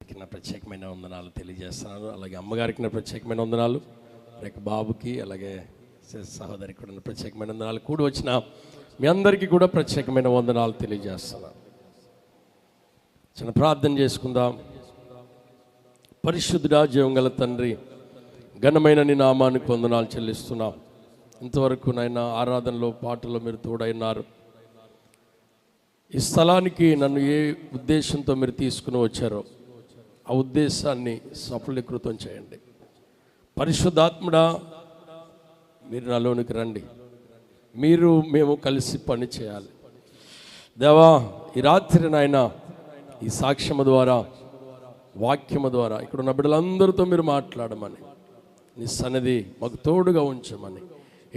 నా ప్రత్యేకమైన వందనాలు తెలియజేస్తున్నాను. అలాగే అమ్మగారికి నా ప్రత్యేకమైన వందనాలు, అలాగే బాబుకి, అలాగే సహోదరికి కూడా ప్రత్యేకమైన వందనాలు. కూడి వచ్చిన మీ అందరికీ కూడా ప్రత్యేకమైన వందనాలు తెలియజేస్తున్నాను. చిన్న ప్రార్థన చేసుకుందాం. పరిశుద్ధుడా, జీవంగల తండ్రి, ఘనమైన నీ నామానికి వందనాలు చెల్లిస్తున్నాం. ఇంతవరకు నాయన ఆరాధనలో పాటలో మీరు తోడైనారు. ఈ స్థలానికి నన్ను ఏ ఉద్దేశంతో మీరు తీసుకుని వచ్చారో ఆ ఉద్దేశాన్ని సఫలీకృతం చేయండి. పరిశుద్ధాత్ముడా, మీరు నాలోనికి రండి. మీరు మేము కలిసి పని చేయాలి. దేవా, ఈ రాత్రి నాయన ఈ సాక్ష్యము ద్వారా, వాక్యము ద్వారా ఇక్కడ ఉన్న బిడ్డలందరితో మీరు మాట్లాడమని, నీ సన్నిధి మాకు తోడుగా ఉంచమని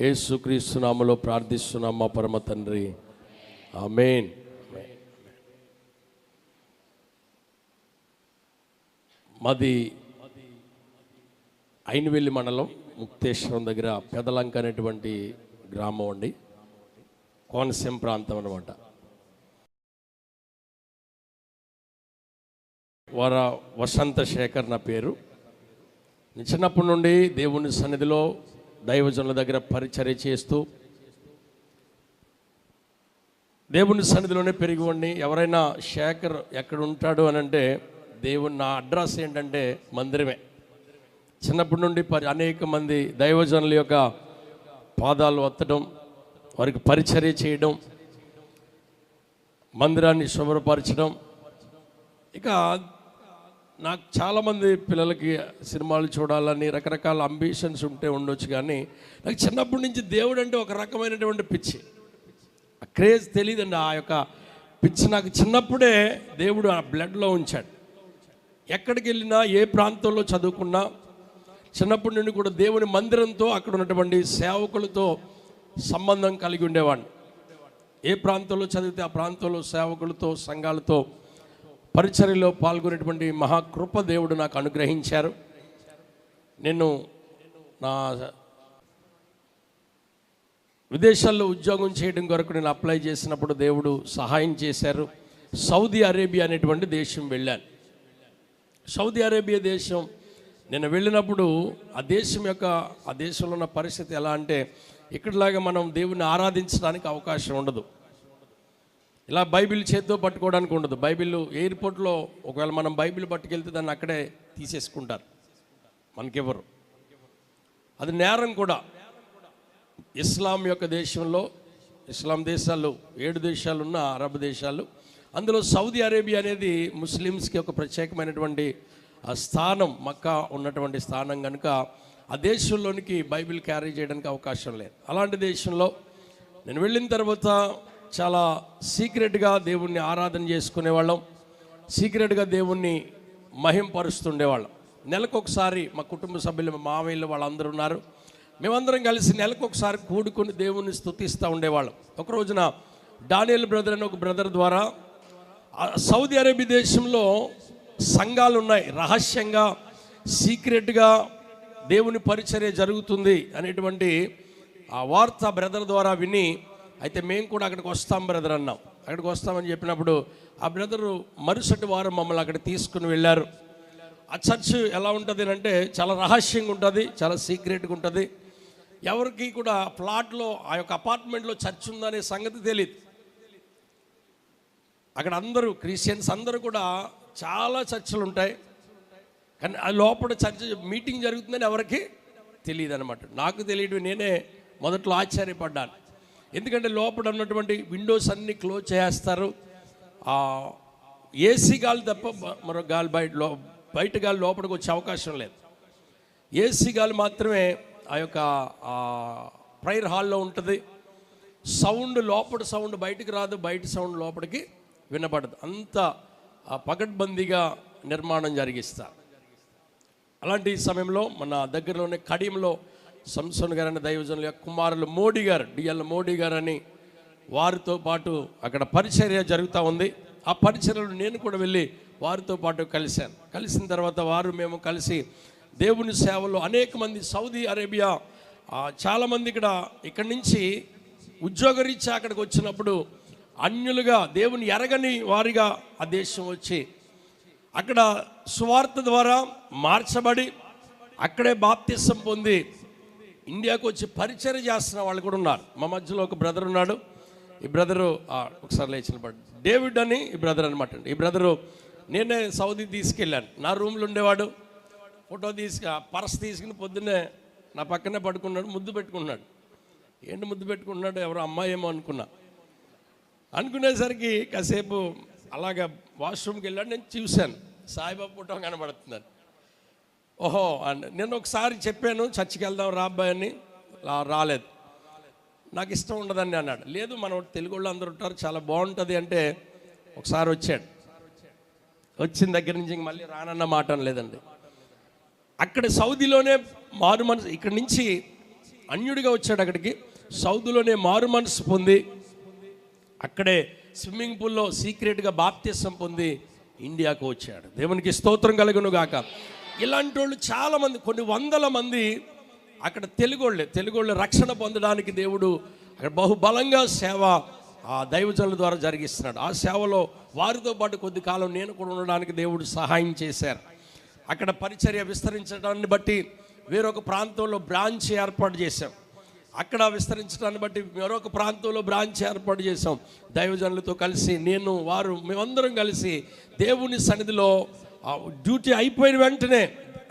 యేసుక్రీస్తు నామములో ప్రార్థిస్తున్నాం మా పరమ తండ్రి, ఆమేన్. మాది అయినవెల్లి మండలం, ముక్తేశ్వరం దగ్గర పెదలంక అనేటువంటి గ్రామం అండి, కోనసీమ ప్రాంతం అన్నమాట. వసంత శేఖర్ నా పేరు. నేను చిన్నప్పటి నుండి దేవుని సన్నిధిలో దైవజనుల దగ్గర పరిచర్య చేస్తూ దేవుని సన్నిధిలోనే పెరిగివ్వండి. ఎవరైనా శేఖర్ ఎక్కడ ఉంటాడు అని అంటే, దేవుని నా అడ్రస్ ఏంటంటే మందిరమే. చిన్నప్పటి నుండి అనేక మంది దైవజనుల యొక్క పాదాలు వత్తడం, వారికి పరిచర్య చేయడం, మందిరాన్ని శుభ్రపరచడం. ఇక నాకు చాలామంది పిల్లలకి సినిమాలు చూడాలని రకరకాల అంబిషన్స్ ఉండొచ్చు, కానీ నాకు చిన్నప్పటి నుంచి దేవుడు అంటే ఒక రకమైనటువంటి పిచ్చి, ఆ క్రేజ్ తెలియదండి. ఆ యొక్క పిచ్చి నాకు చిన్నప్పుడే దేవుడు ఆ బ్లడ్లో ఉంచాడు. ఎక్కడికి వెళ్ళినా, ఏ ప్రాంతంలో చదువుకున్నా, చిన్నప్పటి నుండి కూడా దేవుని మందిరంతో, అక్కడ ఉన్నటువంటి సేవకులతో సంబంధం కలిగి ఉండేవాడిని. ఏ ప్రాంతంలో చదివితే ఆ ప్రాంతంలో సేవకులతో, సంఘాలతో పరిచర్యలో పాల్గొనేటువంటి మహాకృప దేవుడు నాకు అనుగ్రహించారు. నేను నా విదేశాల్లో ఉద్యోగం చేయడం కొరకు నేను అప్లై చేసినప్పుడు దేవుడు సహాయం చేశారు. సౌదీ అరేబియా అనేటువంటి దేశం వెళ్ళాను. సౌదీ అరేబియా దేశం నేను వెళ్ళినప్పుడు ఆ దేశంలో ఉన్న పరిస్థితి ఎలా అంటే, ఇక్కడలాగా మనం దేవుని ఆరాధించడానికి అవకాశం ఉండదు. ఇలా బైబిల్ చేతితో పట్టుకోవడానికి ఉండదు. బైబిల్ ఎయిర్పోర్ట్లో ఒకవేళ మనం బైబిల్ పట్టుకెళ్తే దాన్ని అక్కడే తీసేసుకుంటారు, మనకెవరు. అది నేరం కూడా. ఇస్లాం యొక్క దేశంలో, ఇస్లాం దేశాలు 7 దేశాలు ఉన్న అరబ్ దేశాలు, అందులో సౌదీ అరేబియా అనేది ముస్లిమ్స్కి ఒక ప్రత్యేకమైనటువంటి స్థానం, మక్కా ఉన్నటువంటి స్థానం కనుక ఆ దేశంలోనికి బైబిల్ క్యారీ చేయడానికి అవకాశం లేదు. అలాంటి దేశంలో నేను వెళ్ళిన తర్వాత చాలా సీక్రెట్గా దేవుణ్ణి ఆరాధన చేసుకునేవాళ్ళం, సీక్రెట్గా దేవుణ్ణి మహింపరుస్తుండేవాళ్ళం. నెలకొకసారి మా కుటుంబ సభ్యులు, మా మామయ్యలు వాళ్ళందరూ ఉన్నారు, మేమందరం కలిసి నెలకొకసారి కూడుకొని దేవుణ్ణి స్తుతిస్తూ ఉండేవాళ్ళం. ఒక రోజున డానియల్ బ్రదర్ అని ఒక బ్రదర్ ద్వారా సౌదీ అరేబియా దేశంలో సంఘాలు ఉన్నాయి, రహస్యంగా సీక్రెట్గా దేవుని పరిచర్య జరుగుతుంది అనేటువంటి ఆ వార్త బ్రదర్ ద్వారా విని, అయితే మేము కూడా అక్కడికి వస్తాం బ్రదర్ అన్నాం. అక్కడికి వస్తామని చెప్పినప్పుడు ఆ బ్రదరు మరుసటి వారం మమ్మల్ని అక్కడికి తీసుకుని వెళ్ళారు. ఆ చర్చ్ ఎలా ఉంటుంది అంటే చాలా రహస్యంగా ఉంటుంది, చాలా సీక్రెట్గా ఉంటుంది. ఎవరికి కూడా ప్లాట్లో, ఆ యొక్క అపార్ట్మెంట్లో చర్చ్ ఉందనే సంగతి తెలియదు. అక్కడ అందరూ క్రిస్టియన్స్ అందరూ కూడా, చాలా చర్చలు ఉంటాయి, కానీ ఆ లోపల చర్చ్ మీటింగ్ జరుగుతుందని ఎవరికి తెలియదు అనమాట. నాకు తెలియదు, నేనే మొదట్లో ఆశ్చర్యపడ్డాను. ఎందుకంటే లోపల ఉన్నటువంటి విండోస్ అన్నీ క్లోజ్ చేస్తారు, ఏసీ గాలి తప్ప మరో గాలి బయట గాలి లోపలికి వచ్చే అవకాశం లేదు. ఏసీ గాలి మాత్రమే ఆ యొక్క ప్రేయర్ హాల్లో ఉంటుంది. సౌండ్, లోపల సౌండ్ బయటికి రాదు, బయట సౌండ్ లోపలికి వినపడదు. అంత పకడ్బందీగా నిర్మాణం జరిగిస్తారు. అలాంటి సమయంలో మన దగ్గరలోనే కడియంలో సంసోన్ గారు అనే దైవజనుల యొక్క కుమారులు మోడీ గారు, డిఎల్ మోడీ గారు అని, వారితో పాటు అక్కడ పరిచర్య జరుగుతూ ఉంది. ఆ పరిచర్యలో నేను కూడా వెళ్ళి వారితో పాటు కలిశాను. కలిసిన తర్వాత మేము కలిసి దేవుని సేవలో అనేక మంది సౌదీ అరేబియా చాలామంది ఇక్కడి నుంచి ఉద్యోగరీత్యా అక్కడికి వచ్చినప్పుడు అన్యులుగా, దేవుని ఎరగని వారిగా ఆ దేశం వచ్చి అక్కడ సువార్త ద్వారా మార్చబడి అక్కడే బాప్తిసం పొంది ఇండియాకు వచ్చి పరిచయం చేస్తున్న వాళ్ళు కూడా ఉన్నారు. మా మధ్యలో ఒక బ్రదర్ ఉన్నాడు. ఈ బ్రదరు ఒకసారి లేచిన పడు డేవిడ్ అని ఈ బ్రదర్ అనమాట అండి. ఈ బ్రదరు నేనే సౌదీ తీసుకెళ్ళాను. నా రూమ్లో ఉండేవాడు. ఫోటో పర్స్ తీసుకుని పొద్దున్నే నా పక్కనే పడుకున్నాడు. ముద్దు పెట్టుకున్నాడు. ఏంటి ముద్దు పెట్టుకున్నాడు, ఎవరో అమ్మాయి ఏమో అనుకునేసరికి కాసేపు అలాగా వాష్రూమ్కి వెళ్ళాడు. నేను చూశాను, సాయిబాబా ఫోటో కనబడుతున్నాను. ఓహో నేను ఒకసారి చెప్పాను, చర్చికి వెళ్దాం రా అబ్బాయి అని. రాలేదు, నాకు ఇష్టం ఉండదని అన్నాడు. లేదు, మన తెలుగు వాళ్ళు అందరూ ఉంటారు, చాలా బాగుంటుంది అంటే ఒకసారి వచ్చాడు. వచ్చిన దగ్గర నుంచి ఇంక మళ్ళీ రానన్న మాట లేదండి. అక్కడ సౌదీలోనే మారు మనసు, ఇక్కడి నుంచి అన్యుడిగా వచ్చాడు. అక్కడికి సౌదీలోనే మారు మనసు పొంది అక్కడే స్విమ్మింగ్ పూల్లో సీక్రెట్గా బాప్తిసం పొంది ఇండియాకు వచ్చాడు. దేవునికి స్తోత్రం కలుగును గాక. ఇలాంటి వాళ్ళు చాలామంది, కొన్ని వందల మంది అక్కడ తెలుగోళ్ళు రక్షణ పొందడానికి దేవుడు అక్కడ బహుబలంగా సేవ ఆ దైవజనుల ద్వారా జరిగిస్తున్నాడు. ఆ సేవలో వారితో పాటు కొద్ది కాలం నేను కూడా ఉండడానికి దేవుడు సహాయం చేశారు. అక్కడ పరిచర్య విస్తరించడాన్ని బట్టి వేరొక ప్రాంతంలో బ్రాంచ్ ఏర్పాటు చేశాం. అక్కడ విస్తరించడాన్ని బట్టి మరొక ప్రాంతంలో బ్రాంచ్ ఏర్పాటు చేసాం. దైవజనులతో కలిసి మేమందరం కలిసి దేవుని సన్నిధిలో డ్యూటీ అయిపోయిన వెంటనే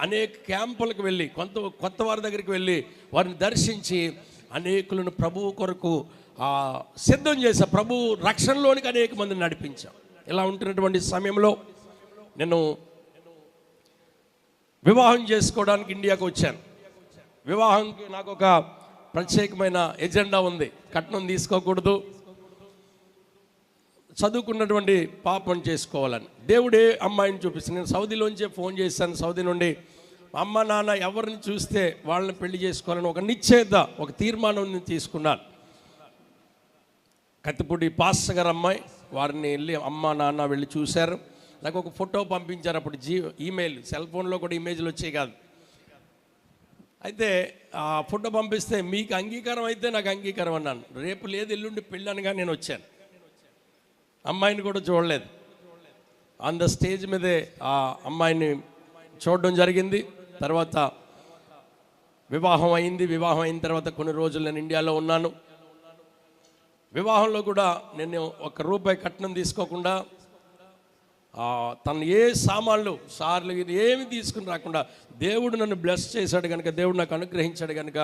అనేక క్యాంపులకు వెళ్ళి కొత్త వారి దగ్గరికి వెళ్ళి వారిని దర్శించి అనేకులను ప్రభువు కొరకు సిద్ధం చేశాం. ప్రభు రక్షణలోనికి అనేక మందిని నడిపించాం. ఇలా ఉంటున్నటువంటి సమయంలో నేను వివాహం చేసుకోవడానికి ఇండియాకు వచ్చాను. వివాహంకి నాకు ఒక ప్రత్యేకమైన ఎజెండా ఉంది. కట్నం తీసుకోకూడదు, చదువుకున్నటువంటి పాపను చేసుకోవాలని. దేవుడే అమ్మాయిని చూపిస్తుంది. నేను సౌదీలోంచే ఫోన్ చేశాను. సౌదీ నుండి అమ్మ నాన్న ఎవరిని చూస్తే వాళ్ళని పెళ్లి చేసుకోవాలని ఒక తీర్మానం తీసుకున్నాను. కత్తిపూడి పాస్టర్ గారు అమ్మాయి, వారిని వెళ్ళి అమ్మ నాన్న వెళ్ళి చూశారు. నాకు ఒక ఫోటో పంపించారు. అప్పుడు ఈమెయిల్, సెల్ ఫోన్లో కూడా ఇమేజ్లు వచ్చాయి కాదు. అయితే ఆ ఫోటో పంపిస్తే మీకు అంగీకారం అయితే నాకు అంగీకారం అన్నాను. రేపు లేదు ఎల్లుండి పెళ్ళి అనగా నేను వచ్చాను. అమ్మాయిని కూడా చూడలేదు. ఆన్ ద స్టేజ్ మీదే ఆ అమ్మాయిని చూడడం జరిగింది. తర్వాత వివాహం అయింది. వివాహం అయిన తర్వాత కొన్ని రోజులు నేను ఇండియాలో ఉన్నాను. వివాహంలో కూడా నేను ₹1 కట్నం తీసుకోకుండా తను ఏ సామాన్లు సార్లు ఏమి తీసుకుని రాకుండా దేవుడు నన్ను బ్లెస్ చేశాడు కనుక, దేవుడు నాకు అనుగ్రహించాడు కనుక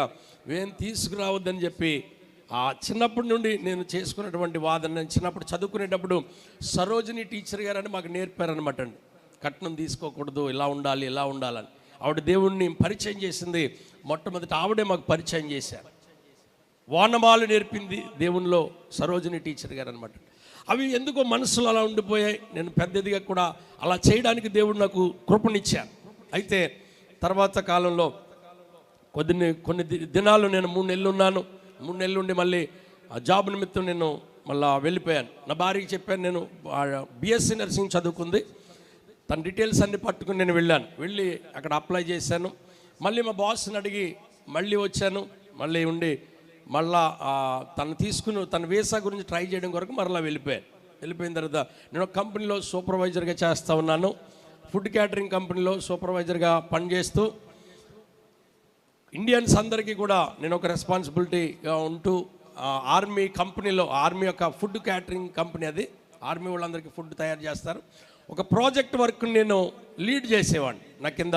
ఏం తీసుకురావద్దని చెప్పి చిన్నప్పటి నుండి నేను చేసుకున్నటువంటి వాదన. నేను చిన్నప్పుడు చదువుకునేటప్పుడు సరోజిని టీచర్ గారని మాకు నేర్పారనమాట అండి. కట్నం తీసుకోకూడదు, ఇలా ఉండాలి ఇలా ఉండాలని. ఆవిడ దేవుణ్ణి పరిచయం చేసింది. మొట్టమొదటి ఆవిడే మాకు పరిచయం చేశారు. వానమాలు నేర్పింది దేవునిలో సరోజిని టీచర్ గారు అనమాట. అవి ఎందుకో మనసులో అలా ఉండిపోయాయి. నేను పెద్దదిగా కూడా అలా చేయడానికి దేవుడు నాకు కృపనిచ్చాను. అయితే తర్వాత కాలంలో కొన్ని దినాలు నేను 3 నెలలు ఉన్నాను. 3 నెలలు ఉండి మళ్ళీ జాబ్ నిమిత్తం నేను మళ్ళీ వెళ్ళిపోయాను. నా భార్యకి చెప్పాను, నేను BSc నర్సింగ్ చదువుకుంది, తన డీటెయిల్స్ అన్ని పట్టుకుని నేను వెళ్ళి అక్కడ అప్లై చేశాను. మళ్ళీ మా బాస్ని అడిగి మళ్ళీ వచ్చాను. మళ్ళీ ఉండి మళ్ళా తన వీసా గురించి ట్రై చేయడం కొరకు మరలా వెళ్ళిపోయిన తర్వాత నేను ఒక కంపెనీలో సూపర్వైజర్గా చేస్తూ ఉన్నాను. ఫుడ్ క్యాటరింగ్ కంపెనీలో సూపర్వైజర్గా పనిచేస్తూ ఇండియన్స్ అందరికీ కూడా నేను ఒక రెస్పాన్సిబిలిటీగా ఉంటూ ఆర్మీ కంపెనీలో, ఆర్మీ యొక్క ఫుడ్ క్యాటరింగ్ కంపెనీ అది, ఆర్మీ వాళ్ళందరికీ ఫుడ్ తయారు చేస్తారు. ఒక ప్రాజెక్ట్ వర్క్ నేను లీడ్ చేసేవాడిని. నా కింద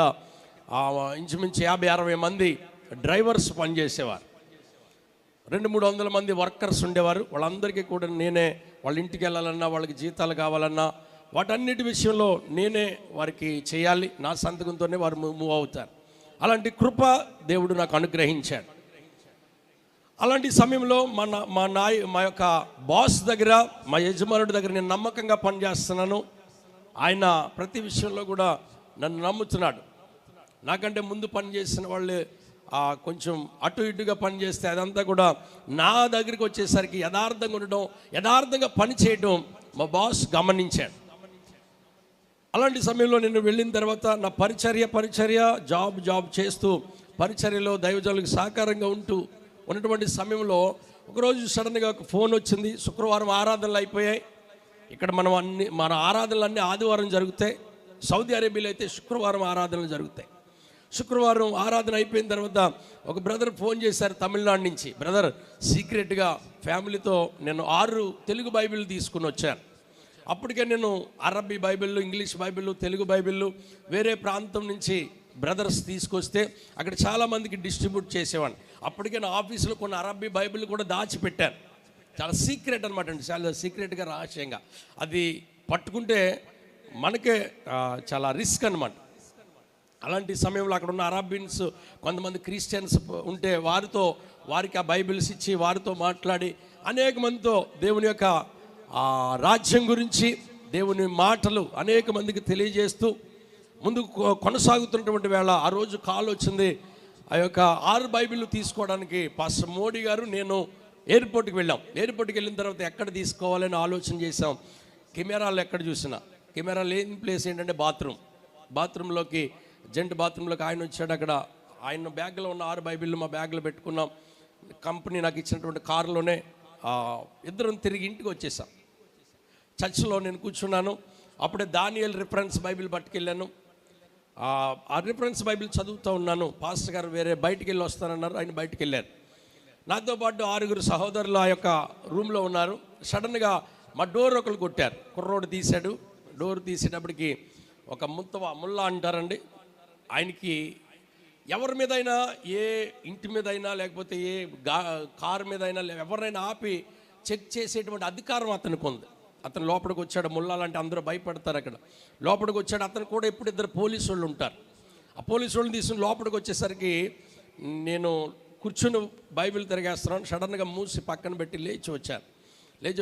ఇంచుమించు 50-60 మంది డ్రైవర్స్ పనిచేసేవారు. 200-300 మంది వర్కర్స్ ఉండేవారు. వాళ్ళందరికీ కూడా నేనే వాళ్ళ ఇంటికి వెళ్ళాలన్నా, వాళ్ళకి జీతాలు కావాలన్నా, వాటన్నిటి విషయంలో నేనే వారికి చేయాలి. నా సంతకంతోనే వారు మూవ్ అవుతారు. అలాంటి కృప దేవుడు నాకు అనుగ్రహించాడు. అలాంటి సమయంలో మా యొక్క బాస్ దగ్గర, మా యజమానుడి దగ్గర నేను నమ్మకంగా పనిచేస్తున్నాను. ఆయన ప్రతి విషయంలో కూడా నన్ను నమ్ముతున్నాడు. నాకంటే ముందు పనిచేసిన వాళ్ళే కొంచెం అటు ఇటుగా పనిచేస్తే అదంతా కూడా నా దగ్గరికి వచ్చేసరికి యథార్థంగా ఉండడం, యథార్థంగా పని చేయడం మా బాస్ గమనించాడు. అలాంటి సమయంలో నేను వెళ్ళిన తర్వాత నా పరిచర్య జాబ్ చేస్తూ పరిచర్యలో దైవజనులకు సహకారంగా ఉన్నటువంటి సమయంలో ఒకరోజు సడన్గా ఒక ఫోన్ వచ్చింది. శుక్రవారం ఆరాధనలు అయిపోయాయి. ఇక్కడ మన ఆరాధనలు అన్నీ ఆదివారం జరుగుతాయి. సౌదీ అరేబియాలో అయితే శుక్రవారం ఆరాధనలు జరుగుతాయి. శుక్రవారం ఆరాధన అయిపోయిన తర్వాత ఒక బ్రదర్ ఫోన్ చేశారు తమిళనాడు నుంచి. బ్రదర్, సీక్రెట్గా ఫ్యామిలీతో నేను 6 తెలుగు బైబిల్ తీసుకుని వచ్చాను. అప్పటికే నేను అరబీ బైబిళ్ళు, ఇంగ్లీష్ బైబిళ్ళు, తెలుగు బైబిళ్ళు వేరే ప్రాంతం నుంచి బ్రదర్స్ తీసుకొస్తే అక్కడ చాలామందికి డిస్ట్రిబ్యూట్ చేసేవాడిని. అప్పటికే నా ఆఫీసులో కొన్ని అరబీ బైబిల్ కూడా దాచిపెట్టాను. చాలా సీక్రెట్ అనమాట అండి, చాలా సీక్రెట్గా, రహస్యంగా. అది పట్టుకుంటే మనకే చాలా రిస్క్ అనమాట. అలాంటి సమయంలో అక్కడ ఉన్న అరబియన్స్, కొంతమంది క్రిస్టియన్స్ ఉంటే వారికి ఆ బైబిల్స్ ఇచ్చి వారితో మాట్లాడి అనేక మందితో దేవుని యొక్క రాజ్యం గురించి, దేవుని మాటలు అనేక మందికి తెలియజేస్తూ ముందుకు కొనసాగుతున్నటువంటి వేళ ఆ రోజు కాల్ వచ్చింది. ఆ యొక్క 6 బైబిల్ తీసుకోవడానికి పాస్టర్ మోడీ గారు నేను ఎయిర్పోర్ట్కి వెళ్ళాం. ఎయిర్పోర్ట్కి వెళ్ళిన తర్వాత ఎక్కడ తీసుకోవాలని ఆలోచన చేసాం. కెమెరాలు ఎక్కడ చూసినా, కెమెరా లేని ప్లేస్ ఏంటంటే బాత్రూంలోకి, జెంట్ బాత్రూంలోకి ఆయన వచ్చాడు. అక్కడ ఆయన బ్యాగ్లో ఉన్న 6 బైబిళ్ళు మా బ్యాగ్లో పెట్టుకున్నాం. కంపెనీ నాకు ఇచ్చినటువంటి కారులోనే ఇద్దరం తిరిగి ఇంటికి వచ్చేసాం. చర్చ్లో నేను కూర్చున్నాను. అప్పుడే దానియేల్ రిఫరెన్స్ బైబిల్ పట్టుకెళ్ళాను. ఆ రిఫరెన్స్ బైబిల్ చదువుతూ ఉన్నాను. పాస్టర్ గారు వేరే బయటికి వెళ్ళి వస్తానన్నారు, ఆయన బయటికి వెళ్ళారు. నాతో పాటు 6 సహోదరులు ఆ యొక్క రూమ్లో ఉన్నారు. సడన్గా మా డోర్ ఒకరు కొట్టారు. కుర్రోడు తీశాడు. డోర్ తీసేటప్పటికి ఒక ముల్లా అంటారండి, ఆయనకి ఎవరి మీదైనా, ఏ ఇంటి మీదైనా లేకపోతే ఏ కారు మీదైనా ఎవరినైనా ఆపి చెక్ చేసేటువంటి అధికారం అతనికి ఉంది. అతను లోపలికి వచ్చాడు. ముల్లా లాంటి అందరూ భయపడతారు. అక్కడ లోపలికి వచ్చాడు. అతను కూడా ఎప్పుడు 2 పోలీసు వాళ్ళు ఉంటారు. ఆ పోలీసు వాళ్ళని తీసుకుని లోపలికి వచ్చేసరికి నేను కూర్చుని బైబిల్ తిరిగేస్తున్నాను. సడన్గా మూసి పక్కన పెట్టి లేచి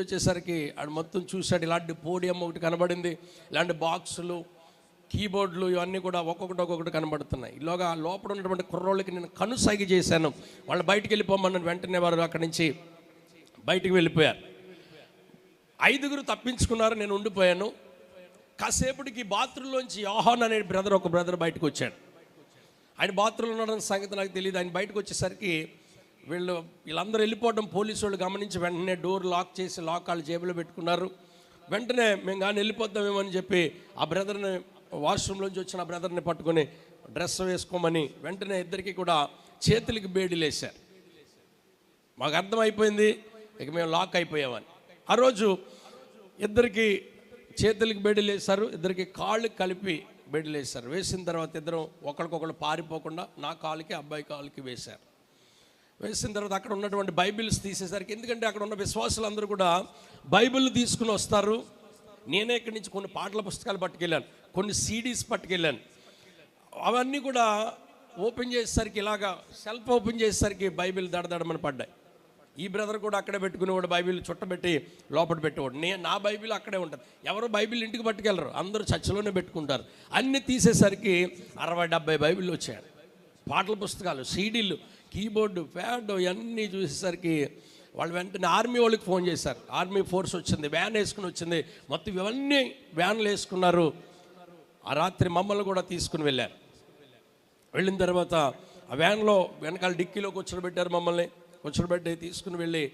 వచ్చేసరికి ఆడు మొత్తం చూశాడు. ఇలాంటి పోడియం ఒకటి కనబడింది, ఇలాంటి బాక్సులు, కీబోర్డులు ఇవన్నీ కూడా ఒక్కొక్కటి కనబడుతున్నాయి. ఇలాగా లోపల ఉన్నటువంటి కుర్రోళ్ళకి నేను కనుసైగ చేశాను. వాళ్ళు బయటికి వెళ్ళిపోమన్నాను. వెంటనే వారు అక్కడి నుంచి బయటికి వెళ్ళిపోయారు. 5 తప్పించుకున్నారు, నేను ఉండిపోయాను. కాసేపటికి బాత్రూంలోంచి యోహాన్ అనే ఒక బ్రదర్ బయటకు వచ్చాడు. ఆయన బాత్రూంలో ఉన్న సంగతి నాకు తెలియదు. ఆయన బయటకు వచ్చేసరికి వీళ్ళందరూ వెళ్ళిపోవడం పోలీసు వాళ్ళు గమనించి వెంటనే డోర్ లాక్ చేసి వాళ్ళు జేబులో పెట్టుకున్నారు. వెంటనే మేము కానీ వెళ్ళిపోతామేమో అని చెప్పి ఆ బ్రదర్ని, వాష్రూమ్లోంచి వచ్చిన ఆ బ్రదర్ని పట్టుకొని డ్రెస్ వేసుకోమని వెంటనే ఇద్దరికి కూడా చేతులకి బేడీలు వేశారు. మాకు అర్థమైపోయింది ఇక మేము లాక్ అయిపోయామని. ఆ రోజు ఇద్దరికి చేతులకి బేడీలు వేశారు, ఇద్దరికి కాళ్ళకి కలిపి బేడీలు వేశారు. వేసిన తర్వాత ఇద్దరం ఒకరికొకరు పారిపోకుండా నా కాలుకి అబ్బాయి కాలుకి వేశారు. వేసిన తర్వాత అక్కడ ఉన్నటువంటి బైబిల్స్ తీసేసరికి, ఎందుకంటే అక్కడ ఉన్న విశ్వాసులందరూ కూడా బైబిల్ తీసుకుని వస్తారు. నేనే ఇక్కడి నుంచి కొన్ని పాటల పుస్తకాలు పట్టుకెళ్ళాను, కొన్ని CDs పట్టుకెళ్ళాను. అవన్నీ కూడా ఓపెన్ చేసేసరికి, ఇలాగా సెల్ఫ్ ఓపెన్ చేసేసరికి బైబిల్ దడదడమని పడ్డాయి. ఈ బ్రదర్ కూడా అక్కడే పెట్టుకునేవాడు, బైబిల్ చుట్టబెట్టి లోపల పెట్టేవాడు. నా బైబిల్ అక్కడే ఉంటుంది. ఎవరు బైబిల్ ఇంటికి పట్టుకెళ్ళరు, అందరూ చర్చిలోనే పెట్టుకుంటారు. అన్నీ తీసేసరికి 60-70 బైబిల్ వచ్చాయి. పాటల పుస్తకాలు, CDలు, కీబోర్డు, ప్యాడ్ ఇవన్నీ చూసేసరికి వాళ్ళు వెంటనే ఆర్మీ వాళ్ళకి ఫోన్ చేశారు. ఆర్మీ ఫోర్స్ వచ్చింది, వ్యాన్ వేసుకుని వచ్చింది. మొత్తం ఇవన్నీ వ్యాన్లు వేసుకున్నారు. ఆ రాత్రి మమ్మల్ని కూడా తీసుకుని వెళ్ళారు. వెళ్ళిన తర్వాత ఆ వ్యాన్లో వెనకాల డిక్కీలో కూర్చోబెట్టారు. మమ్మల్ని కూర్చోబెట్టి తీసుకుని వెళ్ళి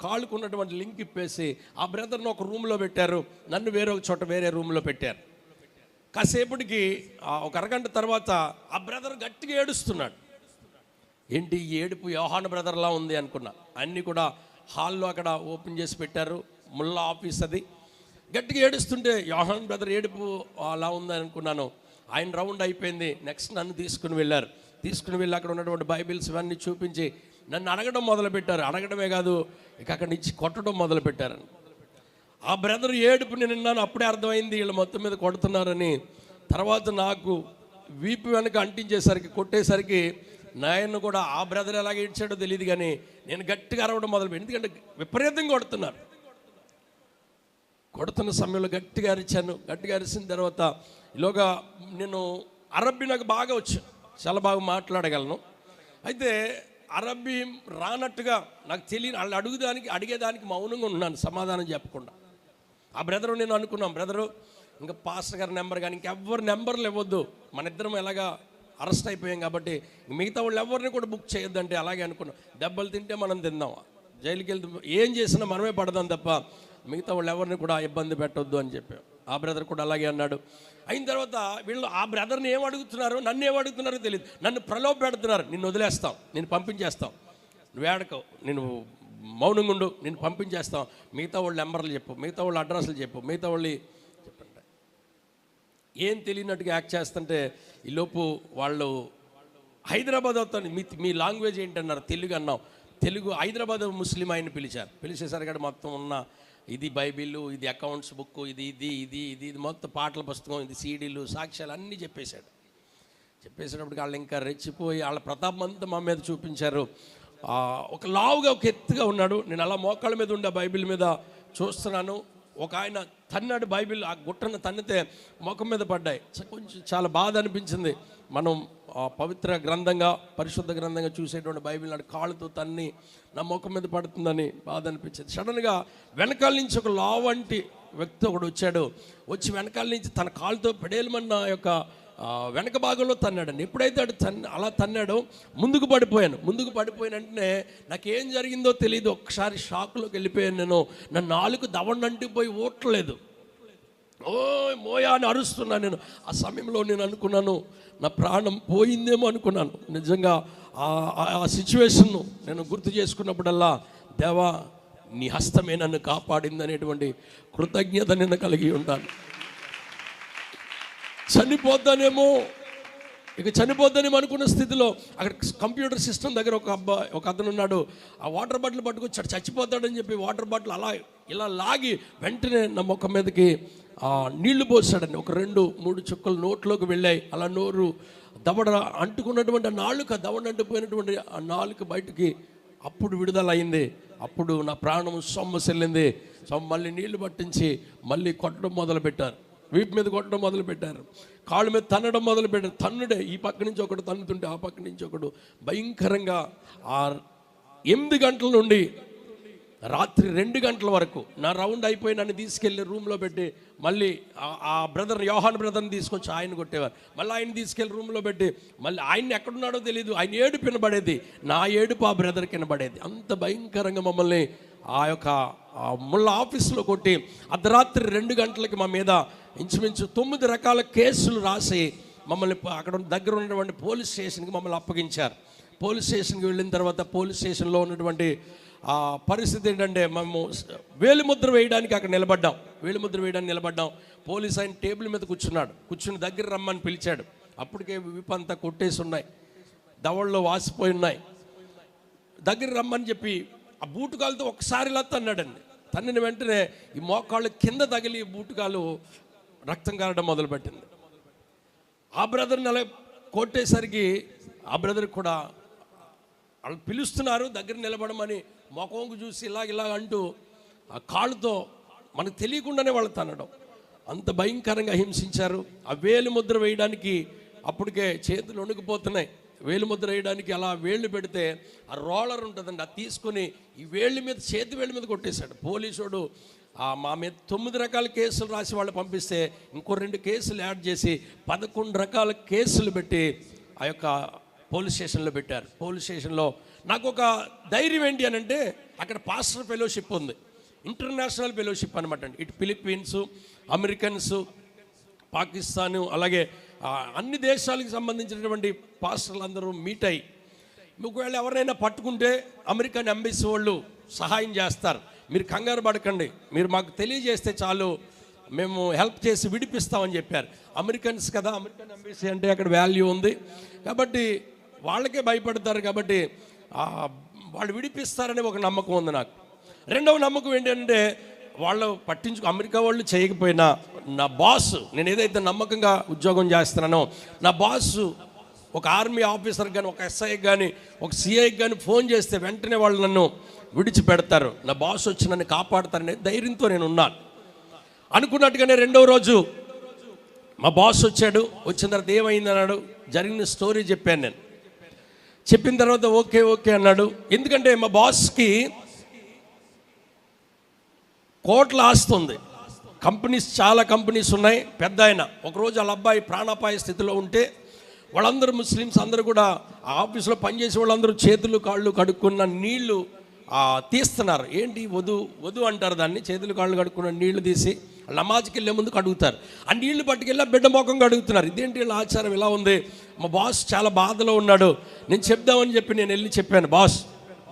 కాళ్ళకు ఉన్నటువంటి లింక్ ఇప్పేసి ఆ బ్రదర్ని ఒక రూమ్లో పెట్టారు, నన్ను వేరే రూమ్లో పెట్టారు. కాసేపటికి ఒక అరగంట తర్వాత ఆ బ్రదర్ గట్టిగా ఏడుస్తున్నాడు. ఏంటి ఈ ఏడుపు, యోహాను బ్రదర్లా ఉంది అనుకున్నా. అన్నీ కూడా హాల్లో అక్కడ ఓపెన్ చేసి పెట్టారు, ముల్లా ఆఫీస్ అది. గట్టిగా ఏడుస్తుంటే యోహాను బ్రదర్ ఏడుపు అలా ఉంది అనుకున్నాను. ఆయన రౌండ్ అయిపోయింది. నెక్స్ట్ నన్ను తీసుకుని వెళ్ళారు. తీసుకుని వెళ్ళి అక్కడ ఉన్నటువంటి బైబిల్స్ ఇవన్నీ చూపించి నన్ను అడగడం మొదలుపెట్టారు. అడగడమే కాదు, ఇక అక్కడి నుంచి కొట్టడం మొదలుపెట్టారు. ఆ బ్రదర్ ఏడుపు నేను విన్నాను. అప్పుడే అర్థమైంది వీళ్ళు మొత్తం మీద కొడుతున్నారని. తర్వాత నాకు వీపు వెనక అంటించేసరికి, కొట్టేసరికి నాయన్ను కూడా ఆ బ్రదర్ ఎలాగ ఏడ్చాడో తెలియదు, కానీ నేను గట్టిగా అరవడం మొదలుపెట్టి, ఎందుకంటే విపరీతంగా కొడుతున్నారు. కొడుతున్న సమయంలో గట్టిగా అరిచాను. గట్టిగా అరిచిన తర్వాత ఈలోగా నేను అరబ్బీ నాకు బాగా వచ్చు, చాలా బాగా మాట్లాడగలను. అయితే అరబ్బీ రానట్టుగా నాకు తెలియని వాళ్ళు అడిగేదానికి మౌనంగా ఉన్నాను, సమాధానం చెప్పకుండా. ఆ బ్రదరు నేను అనుకున్నాం, బ్రదరు ఇంకా పాస్టర్ గారి నెంబర్ కానీ ఇంకెవ్వరు నెంబర్లు ఇవ్వద్దు, మన ఇద్దరం ఎలాగా అరెస్ట్ అయిపోయాం కాబట్టి మిగతా వాళ్ళు ఎవరిని కూడా బుక్ చేయొద్దంటే అలాగే అనుకున్నాం. దెబ్బలు తింటే మనం తిందాం, జైలుకి వెళ్తే ఏం చేసినా మనమే పడదాం తప్ప మిగతా వాళ్ళు ఎవరిని కూడా ఇబ్బంది పెట్టొద్దు అని చెప్పాం. ఆ బ్రదర్ కూడా అలాగే అన్నాడు. అయిన తర్వాత వీళ్ళు ఆ బ్రదర్ని ఏం అడుగుతున్నారో, నన్ను ఏం అడుగుతున్నారో తెలియదు. నన్ను ప్రలోభ పెడుతున్నారు, నిన్ను వదిలేస్తాం, నేను పంపించేస్తాం, నువ్వు ఏడకవు, నేను మౌనంగా ఉండు, నేను పంపించేస్తాం, మిగతా వాళ్ళ నెంబర్లు చెప్పు, మిగతా వాళ్ళ అడ్రస్లు చెప్పు, మిగతా వాళ్ళు చెప్పండి. ఏం తెలియనట్టుగా యాక్ట్ చేస్తుంటే ఈలోపు వాళ్ళు హైదరాబాద్ అవుతాను, మీ లాంగ్వేజ్ ఏంటన్నారు, తెలుగు అన్నాం. తెలుగు హైదరాబాద్ ముస్లిం ఆయన్ని పిలిచేసరికి మొత్తం ఉన్న ఇది బైబిల్, ఇది అకౌంట్స్ బుక్, ఇది ఇది ఇది ఇది ఇది మొత్తం పాటల పుస్తకం, ఇది సీడీలు, సాక్ష్యాలు అన్నీ చెప్పేసేటప్పటికి వాళ్ళు ఇంకా రెచ్చిపోయి వాళ్ళ ప్రతాపం అంతా మా మీద చూపించారు. ఒక లావుగా ఒక ఎత్తుగా ఉన్నాడు. నేను అలా మోకాళ్ళ మీద ఉండే బైబిల్ మీద చూస్తున్నాను. ఒక ఆయన తన్నాడు బైబిల్, ఆ గుట్టను తన్నితే ముఖం మీద పడ్డాయి. కొంచెం చాలా బాధ అనిపించింది. మనం పవిత్ర గ్రంథంగా, పరిశుద్ధ గ్రంథంగా చూసేటువంటి బైబిల్ నాడు కాళ్ళతో తన్ని నా ముఖం మీద పడుతుందని బాధ అనిపించింది. సడన్గా వెనకాల నుంచి ఒక లావంటి వ్యక్తి ఒకడు వచ్చి వెనకాల నుంచి తన కాళ్ళతో పెడేలమన్న యొక్క వెనక భాగంలో తన్నాడండి. ఎప్పుడైతే అలా తన్నాడో ముందుకు పడిపోయిన వెంటనే నాకేం జరిగిందో తెలియదు. ఒక్కసారి షాక్లోకి వెళ్ళిపోయాను నేను. నా నాలుగు దవడంటిపోయి ఓట్లేదు, ఓ మోయా అని అరుస్తున్నాను నేను. ఆ సమయంలో నేను అనుకున్నాను, నా ప్రాణం పోయిందేమో అనుకున్నాను. నిజంగా ఆ సిచ్యువేషన్ను నేను గుర్తు చేసుకున్నప్పుడల్లా, దేవా నీ హస్తమే నన్ను కాపాడింది అనేటువంటి కృతజ్ఞత నేను కలిగి ఉంటాను. చనిపోద్దానేమో అనుకున్న స్థితిలో అక్కడ కంప్యూటర్ సిస్టమ్ దగ్గర ఒక అతను ఉన్నాడు. ఆ వాటర్ బాటిల్ పట్టుకొచ్చాడు, చచ్చిపోతాడని చెప్పి వాటర్ బాటిల్ ఇలా లాగి వెంటనే నా ముఖం మీదకి నీళ్లు పోసాడండి. ఒక 2-3 చుక్కలు నోట్లోకి వెళ్ళాయి. అలా నోరు దవడ అంటుకున్నటువంటి ఆ నాలుక, దవడ అంటుపోయినటువంటి ఆ నాలుక బయటికి అప్పుడు విడుదల అయింది. అప్పుడు నా ప్రాణం సొమ్మసిల్లింది. మళ్ళీ నీళ్లు పట్టించి మళ్ళీ కొట్టడం మొదలుపెట్టారు. వీపు మీద కొట్టడం మొదలుపెట్టారు, కాళ్ళ మీద తన్నడం మొదలుపెట్టారు. తన్నుడే ఈ పక్క నుంచి ఒకడు తన్నుతుంటే ఆ పక్క నుంచి ఒకడు భయంకరంగా 8 గంటల నుండి రాత్రి 2 గంటల వరకు నా రౌండ్ అయిపోయి నన్ను తీసుకెళ్ళి రూమ్లో పెట్టి మళ్ళీ ఆ బ్రదర్ యోహాన్ బ్రదర్ని తీసుకొచ్చి ఆయన కొట్టేవారు. మళ్ళీ ఆయన తీసుకెళ్ళి రూమ్లో పెట్టి మళ్ళీ ఆయన ఎక్కడున్నాడో తెలియదు, ఆయన ఏడుపు వినబడేది, నా ఏడుపు ఆ బ్రదర్కి వినబడేది. అంత భయంకరంగా మమ్మల్ని ఆ యొక్క ముళ్ళ ఆఫీసులో కొట్టి అర్ధరాత్రి 2 గంటలకి మా మీద ఇంచుమించు 9 రకాల కేసులు రాసి మమ్మల్ని అక్కడ దగ్గర ఉన్నటువంటి పోలీస్ స్టేషన్కి మమ్మల్ని అప్పగించారు. పోలీస్ స్టేషన్కి వెళ్ళిన తర్వాత పోలీస్ స్టేషన్లో ఉన్నటువంటి పరిస్థితి ఏంటంటే, మేము వేలిముద్ర వేయడానికి అక్కడ నిలబడ్డాం. పోలీస్ ఆయన టేబుల్ మీద కూర్చుని దగ్గర రమ్మని పిలిచాడు. అప్పటికే విపంతా కొట్టేసి ఉన్నాయి, దవళ్ళు వాసిపోయి ఉన్నాయి. దగ్గర రమ్మని చెప్పి ఆ బూటుకాలతో ఒకసారి ఇలా తన్నాడండి. తన్నిన వెంటనే ఈ మోకాళ్ళు కింద తగిలి బూటుకాలు రక్తం కారడం మొదలుపెట్టింది. ఆ బ్రదర్ని అలా కొట్టేసరికి ఆ బ్రదర్ కూడా వాళ్ళు పిలుస్తున్నారు దగ్గర నిలబడమని, మొఖంకు చూసి ఇలాగ అంటూ ఆ కాళ్ళతో మనకు తెలియకుండానే వాళ్ళు తన్నడం. అంత భయంకరంగా హింసించారు. ఆ వేలు ముద్ర వేయడానికి అప్పటికే చేతులు వణుకుపోతున్నాయి. వేలు ముద్ర వేయడానికి అలా వేళ్ళు పెడితే ఆ రోలర్ ఉంటుందండి, అది తీసుకొని ఈ చేతి వేళ్ళ మీద కొట్టేశాడు. పోలీసుడు మా మీద 9 రకాల కేసులు రాసి వాళ్ళు పంపిస్తే ఇంకో 2 కేసులు యాడ్ చేసి 11 రకాల కేసులు పెట్టి ఆ యొక్క పోలీస్ స్టేషన్లో పెట్టారు. పోలీస్ స్టేషన్లో నాకు ఒక ధైర్యం ఏంటి అని అంటే, అక్కడ పాస్టర్ ఫెలోషిప్ ఉంది, ఇంటర్నేషనల్ ఫెలోషిప్ అనమాట అండి. ఇటు ఫిలిప్పీన్స్, అమెరికన్స్, పాకిస్తాను, అలాగే అన్ని దేశాలకు సంబంధించినటువంటి పాస్టర్లు అందరూ మీట్ అయ్యి, ఒకవేళ ఎవరైనా పట్టుకుంటే అమెరికన్ ఎంబసీ వాళ్ళు సహాయం చేస్తారు, మీరు కంగారు పడకండి, మీరు మాకు తెలియజేస్తే చాలు, మేము హెల్ప్ చేసి విడిపిస్తామని చెప్పారు. అమెరికన్స్ కదా, అమెరికన్ ఎంబసీ అంటే అక్కడ వాల్యూ ఉంది కాబట్టి వాళ్ళకే భయపడతారు కాబట్టి వాళ్ళు విడిపిస్తారని ఒక నమ్మకం ఉంది నాకు. రెండవ నమ్మకం ఏంటంటే, వాళ్ళు అమెరికా వాళ్ళు చేయకపోయినా నా బాస్, నేను ఏదైతే నమ్మకంగా ఉద్యోగం చేస్తున్నానో నా బాసు ఒక ఆర్మీ ఆఫీసర్కి కానీ, ఒక ఎస్ఐకి కానీ, ఒక సిఐకి కానీ ఫోన్ చేస్తే వెంటనే వాళ్ళు నన్ను విడిచిపెడతారు, నా బాస్ వచ్చి నన్ను కాపాడతారనే ధైర్యంతో నేను ఉన్నాను. అనుకున్నట్టుగానే రెండవ రోజు మా బాస్ వచ్చాడు. వచ్చిన తర్వాత ఏమైంది అన్నాడు. జరిగిన స్టోరీ చెప్పాను నేను. చెప్పిన తర్వాత ఓకే అన్నాడు. ఎందుకంటే మా బాస్కి కోట్ల ఆస్తి ఉంది, చాలా కంపెనీస్ ఉన్నాయి. పెద్ద ఆయన ఒకరోజు వాళ్ళ అబ్బాయి ప్రాణాపాయ స్థితిలో ఉంటే వాళ్ళందరూ ముస్లిమ్స్ అందరూ కూడా ఆ ఆఫీసులో పనిచేసే వాళ్ళందరూ చేతులు కాళ్ళు కడుక్కున్న నీళ్లు తీస్తున్నారు. ఏంటి వధు అంటారు దాన్ని, చేతులు కాళ్ళు కడుక్కున్న నీళ్లు తీసి నమాజ్కి వెళ్ళే ముందుకు అడుగుతారు. ఆ నీళ్లు పట్టుకెళ్ళి బిడ్డ ముఖంగా అడుగుతున్నారు. ఇదేంటి వీళ్ళ ఆచారం ఇలా ఉంది, మా బాస్ చాలా బాధలో ఉన్నాడు, నేను చెప్దామని చెప్పి నేను వెళ్ళి చెప్పాను. బాస్,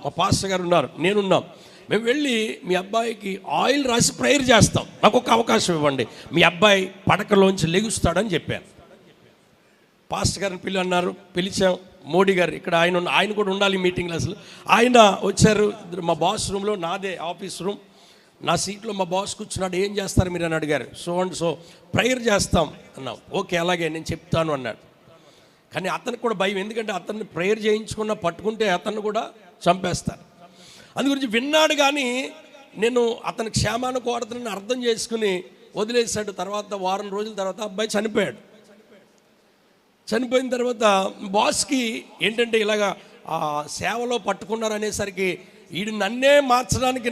మా పాస్టర్ గారు ఉన్నారు, నేనున్నాం, మేము వెళ్ళి మీ అబ్బాయికి ఆయిల్ రాసి ప్రేయర్ చేస్తాం, నాకు ఒక అవకాశం ఇవ్వండి, మీ అబ్బాయి పడకలోంచి లెగుస్తాడని చెప్పాను. పాస్టర్ గారిని అన్నారు, పిలిచాం. మోడీ గారు ఇక్కడ ఆయన కూడా ఉండాలి మీటింగ్లో. అసలు ఆయన వచ్చారు. మా బాస్ రూమ్లో, నాదే ఆఫీస్ రూమ్, నా సీట్లో మా బాస్ కూర్చున్నాడు. ఏం చేస్తారు మీరు అని అడిగారు. సో అండ్ సో ప్రేయర్ చేస్తాం అన్నాం. ఓకే అలాగే నేను చెప్తాను అన్నాడు. కానీ అతనికి కూడా భయం, ఎందుకంటే అతన్ని ప్రేయర్ చేయించుకున్న పట్టుకుంటే అతన్ని కూడా చంపేస్తారు. అందు గురించి విన్నాడు, కానీ నేను అతని క్షేమాన్ని కోరుతున్నాను అర్థం చేసుకుని వదిలేశాడు. తర్వాత వారం రోజుల తర్వాత అబ్బాయి చనిపోయాడు. చనిపోయిన తర్వాత బాస్కి ఏంటంటే ఇలాగా సేవలో పట్టుకున్నారు అనేసరికి వీడు నన్నే మార్చడానికి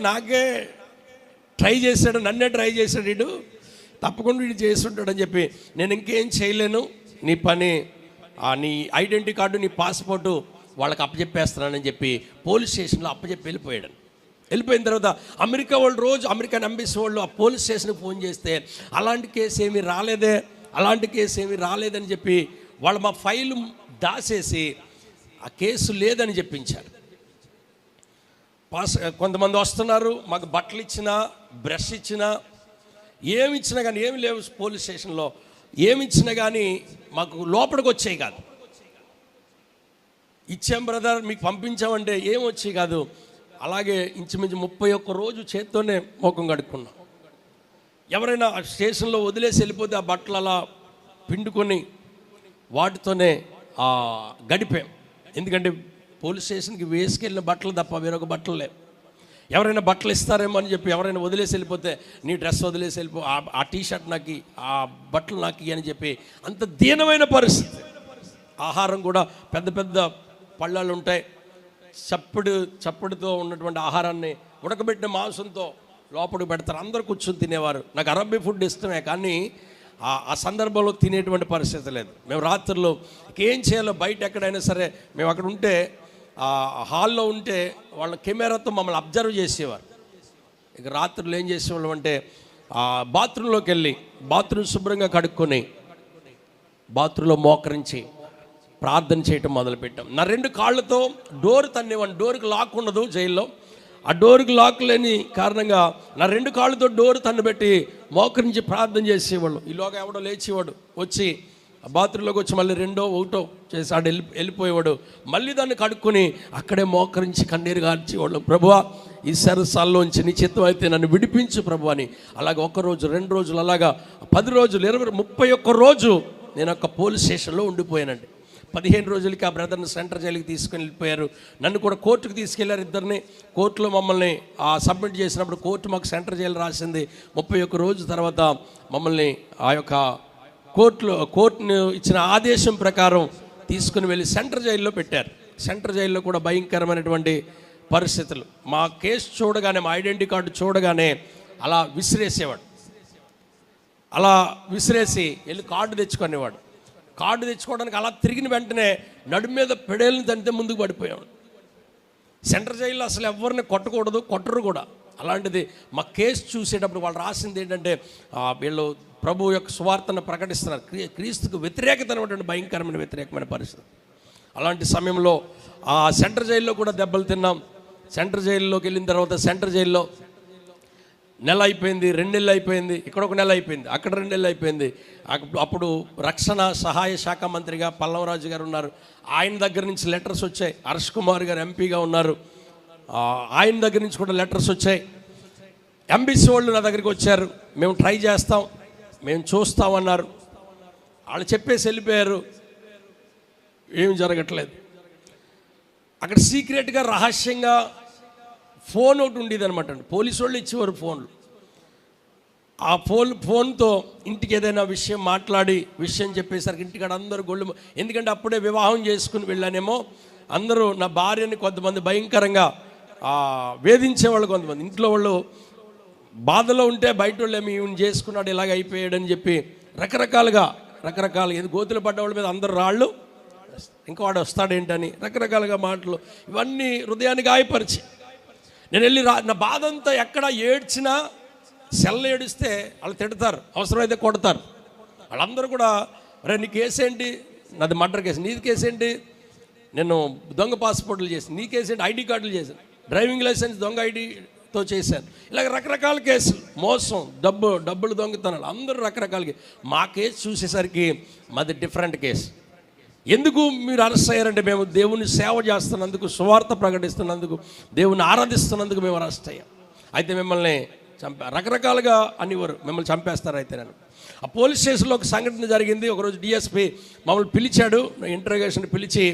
నన్నే ట్రై చేశాడు వీడు, తప్పకుండా వీడు చేస్తుంటాడని చెప్పి నేను ఇంకేం చేయలేను, నీ పని నీ ఐడెంటిటీ కార్డు నీ పాస్పోర్టు వాళ్ళకి అప్పచెప్పేస్తున్నానని చెప్పి పోలీస్ స్టేషన్లో అప్పచెప్పి వెళ్ళిపోయిన తర్వాత అమెరికా వాళ్ళు రోజు అమెరికన్ ఎంబసీ వాళ్ళు ఆ పోలీస్ స్టేషన్కి ఫోన్ చేస్తే అలాంటి కేసు ఏమీ రాలేదని చెప్పి వాళ్ళు మా ఫైలు దాసేసి ఆ కేసు లేదని చెప్పించారు. కొంతమంది వస్తున్నారు, మాకు బట్టలు ఇచ్చినా బ్రష్ ఇచ్చినా ఏమి ఇచ్చినా కానీ ఏమి లేవు పోలీస్ స్టేషన్లో, ఏమి ఇచ్చినా కానీ మాకు లోపలికి వచ్చేవి కాదు. ఇచ్చాం బ్రదర్ మీకు పంపించామంటే ఏం వచ్చేవి కాదు. అలాగే ఇంచుమించు 31 రోజు చేత్తోనే ముఖం కడుక్కున్నాం. ఎవరైనా స్టేషన్లో వదిలేసి వెళ్ళిపోతే ఆ బట్టలు అలా పిండుకొని వాటితోనే గడిపాం. ఎందుకంటే పోలీస్ స్టేషన్కి వేసుకెళ్ళిన బట్టలు తప్ప వేరొక బట్టలు లేవు. ఎవరైనా బట్టలు ఇస్తారేమో అని చెప్పి ఎవరైనా వదిలేసి వెళ్ళిపోతే నీ డ్రెస్ వదిలేసి వెళ్ళిపో, ఆ టీషర్ట్ నాకు, ఆ బట్టలు నాకు అని చెప్పి అంత దీనమైన పరిస్థితి. ఆహారం కూడా పెద్ద పెద్ద పళ్ళాలు ఉంటాయి, చప్పుడుతో ఉన్నటువంటి ఆహారాన్ని ఉడకబెట్టిన మాంసంతో లోపలికి పెడతారు, అందరూ కూర్చొని తినేవారు. నాకు అరబ్బీ ఫుడ్ ఇష్టమే, కానీ ఆ సందర్భంలో తినేటువంటి పరిస్థితి లేదు. మేము రాత్రుల్లో ఏం చేయాలో బయట ఎక్కడైనా సరే మేము అక్కడ ఉంటే హాల్లో ఉంటే వాళ్ళ కెమెరాతో మమ్మల్ని అబ్జర్వ్ చేసేవారు. ఇక రాత్రులు ఏం చేసేవాళ్ళం అంటే బాత్రూంలోకి వెళ్ళి బాత్రూమ్ శుభ్రంగా కడుక్కొని బాత్రూంలో మోకరించి ప్రార్థన చేయటం మొదలుపెట్టాం. నా 2 కాళ్ళతో డోర్ తన్నేవాడిని. డోర్కి లాక్ ఉండదు జైల్లో. ఆ డోర్కి లాక్ లేని కారణంగా నా 2 కాళ్ళతో డోర్ తన్నుబెట్టి మోకరించి ప్రార్థన చేసేవాళ్ళు. ఈలోగా ఎవడో లేచేవాడు, వచ్చి బాత్రూంలోకి వచ్చి మళ్ళీ 2-1 చేసి ఆడు వెళ్ళిపోయేవాడు. మళ్ళీ దాన్ని కడుక్కొని అక్కడే మోకరించి కన్నీరు గార్చేవాళ్ళు. ప్రభువా ఈ సరసాల్లోంచి నీ చిత్తం అయితే నన్ను విడిపించు ప్రభు అని. అలాగే 1 రోజు 2 రోజులు అలాగా 10 రోజులు 31 రోజు నేను ఒక పోలీస్ స్టేషన్లో ఉండిపోయానండి. 15 రోజులకి ఆ బ్రదర్ని సెంటర్ జైలుకి తీసుకుని వెళ్ళిపోయారు. నన్ను కూడా కోర్టుకు తీసుకెళ్లారు. ఇద్దరిని కోర్టులో మమ్మల్ని సబ్మిట్ చేసినప్పుడు కోర్టు మాకు సెంటర్ జైలు రాసింది. 31 రోజు తర్వాత మమ్మల్ని ఆ యొక్క కోర్టును ఇచ్చిన ఆదేశం ప్రకారం తీసుకుని వెళ్ళి సెంటర్ జైల్లో పెట్టారు. సెంటర్ జైల్లో కూడా భయంకరమైనటువంటి పరిస్థితులు. మా కేసు చూడగానే, మా ఐడెంటిటీ కార్డు చూడగానే అలా విసిరేసేవాడు. అలా విసిరేసి వెళ్ళి కార్డు తెచ్చుకునేవాడు. కార్డు తెచ్చుకోవడానికి అలా తిరిగిన వెంటనే నడుము మీద పెడేళ్ళని తంటే ముందుకు పడిపోయాడు. సెంటర్ జైల్లో అసలు ఎవరిని కొట్టకూడదు, కొట్టరు కూడా. అలాంటిది మా కేసు చూసేటప్పుడు వాళ్ళు రాసింది ఏంటంటే వీళ్ళు ప్రభు యొక్క సువార్తను ప్రకటిస్తున్నారు, క్రీస్తుకు వ్యతిరేకతమైనటువంటి భయంకరమైన వ్యతిరేకమైన పరిస్థితి. అలాంటి సమయంలో ఆ సెంటర్ జైల్లో కూడా దెబ్బలు తిన్నాం. సెంటర్ జైల్లోకి వెళ్ళిన తర్వాత సెంటర్ జైల్లో నెల అయిపోయింది, 2 నెలలు అయిపోయింది, ఇక్కడ 1 నెల అయిపోయింది, అక్కడ 2 నెలలు అయిపోయింది. అప్పుడు రక్షణ సహాయ శాఖ మంత్రిగా పల్లవరాజు గారు ఉన్నారు. ఆయన దగ్గర నుంచి లెటర్స్ వచ్చాయి. హర్ష్ కుమార్ గారు ఎంపీగా ఉన్నారు, ఆయన దగ్గర నుంచి కూడా లెటర్స్ వచ్చాయి. ఎంబీసీ వాళ్ళు నా దగ్గరికి వచ్చారు, మేము ట్రై చేస్తాం, మేము చూస్తామన్నారు. వాళ్ళు చెప్పేసి వెళ్ళిపోయారు. ఏమి జరగట్లేదు. అక్కడ సీక్రెట్గా రహస్యంగా ఫోన్ ఒకటి ఉండేది అనమాట. పోలీసు వాళ్ళు ఇచ్చేవారు ఫోన్లు. ఆ ఫోన్తో ఇంటికి ఏదైనా విషయం మాట్లాడి విషయం చెప్పేసరికి ఇంటికాడ అందరూ గొళ్ళు. ఎందుకంటే అప్పుడే వివాహం చేసుకుని వెళ్ళానేమో, అందరూ నా భార్యని కొంతమంది భయంకరంగా వేధించేవాళ్ళు. కొంతమంది ఇంట్లో వాళ్ళు బాధలో ఉంటే బయట వాళ్ళు ఏమి ఈయన చేసుకున్నాడు, ఇలాగ అయిపోయాడని చెప్పి రకరకాలుగా ఏదో గోతులు పడ్డవాళ్ళ మీద అందరు రాళ్ళు, ఇంకా వాడు వస్తాడేంటని రకరకాలుగా మాటలు, ఇవన్నీ హృదయాన్ని గాయపరిచి నేను వెళ్ళి నా బాధ అంతా ఎక్కడ ఏడ్చినా సెల్ ఏడిస్తే వాళ్ళు తిడతారు, అవసరమైతే కొడతారు. వాళ్ళందరూ కూడా రే నీ కేసు ఏంటి, నాది మర్డర్ కేసు, నీది కేసు ఏంటి, నేను దొంగ పాస్పోర్ట్లు చేసి, నీ కేసు ఏంటి, ఐడి కార్డులు చేశాను, డ్రైవింగ్ లైసెన్స్ దొంగ ఐడితో చేశాను, ఇలాగ రకరకాల కేసులు, మోసం, డబ్బులు దొంగతనాలు, అందరూ రకరకాల. మా కేసు చూసేసరికి మాది డిఫరెంట్ కేసు. ఎందుకు మీరు అరెస్ట్ అయ్యారంటే మేము దేవుని సేవ చేస్తున్నందుకు, సువార్త ప్రకటిస్తున్నందుకు, దేవుని ఆరాధిస్తున్నందుకు మేము అరెస్ట్ అయ్యాం. అయితే మిమ్మల్ని రకరకాలుగా అనేవారు, మిమ్మల్ని చంపేస్తారు. అయితే నేను ఆ పోలీస్ స్టేషన్లో ఒక సంఘటన జరిగింది. ఒకరోజు డిఎస్పీ మమ్మల్ని పిలిచాడు, ఇంటర్రోగేషన్ పిలిచి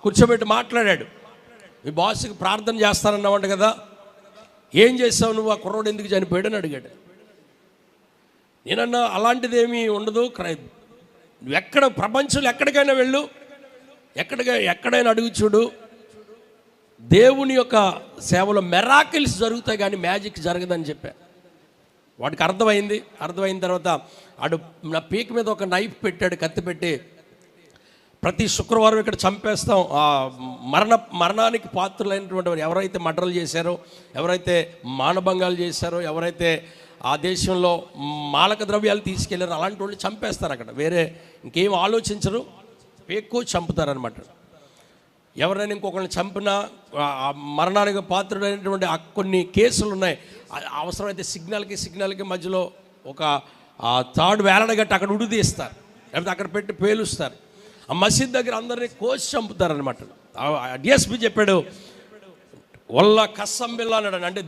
కూర్చోబెట్టి మాట్లాడాడు. మీ బాస్కి ప్రార్థన చేస్తానన్నావంట కదా, ఏం చేస్తావు నువ్వు, ఆ కుర్రోడు ఎందుకు చనిపోయాడు అని అడిగాడు. నేనన్నా అలాంటిదేమీ ఉండదు, నువ్వు ఎక్కడ ప్రపంచంలో ఎక్కడికైనా వెళ్ళు, ఎక్కడైనా అడుగు చూడు, దేవుని యొక్క సేవలో మెరాకిల్స్ జరుగుతాయి కానీ మ్యాజిక్ జరగదని చెప్పా. వాడికి అర్థమైన తర్వాత ఆడు నా పీక మీద ఒక నైఫ్ పెట్టాడు, కత్తి పెట్టి, ప్రతి శుక్రవారం ఇక్కడ చంపేస్తాం మరణానికి పాత్రులైనటువంటి వారు ఎవరైతే మర్డర్లు చేశారో, ఎవరైతే మానభంగాలు చేశారో, ఎవరైతే ఆ దేశంలో మాలక ద్రవ్యాలు తీసుకెళ్లారో అలాంటి వాళ్ళు చంపేస్తారు. అక్కడ వేరే ఇంకేం ఆలోచించరు, ఎక్కువ చంపుతారనమాట. ఎవరైనా ఇంకొకరిని చంపినా మరణానికి పాత్రుడైనటువంటి కొన్ని కేసులు ఉన్నాయి. అవసరమైతే సిగ్నల్కి మధ్యలో ఒక తాడు వేలాడగట్టి అక్కడ ఉడిదీస్తారు, లేకపోతే అక్కడ పెట్టి పేలుస్తారు. ఆ మసీద్ దగ్గర అందరినీ కోసి చంపుతారనమాట. డిఎస్పీ చెప్పాడు, వల్ల కస్సం బిల్లా అన్నాడు, అంటే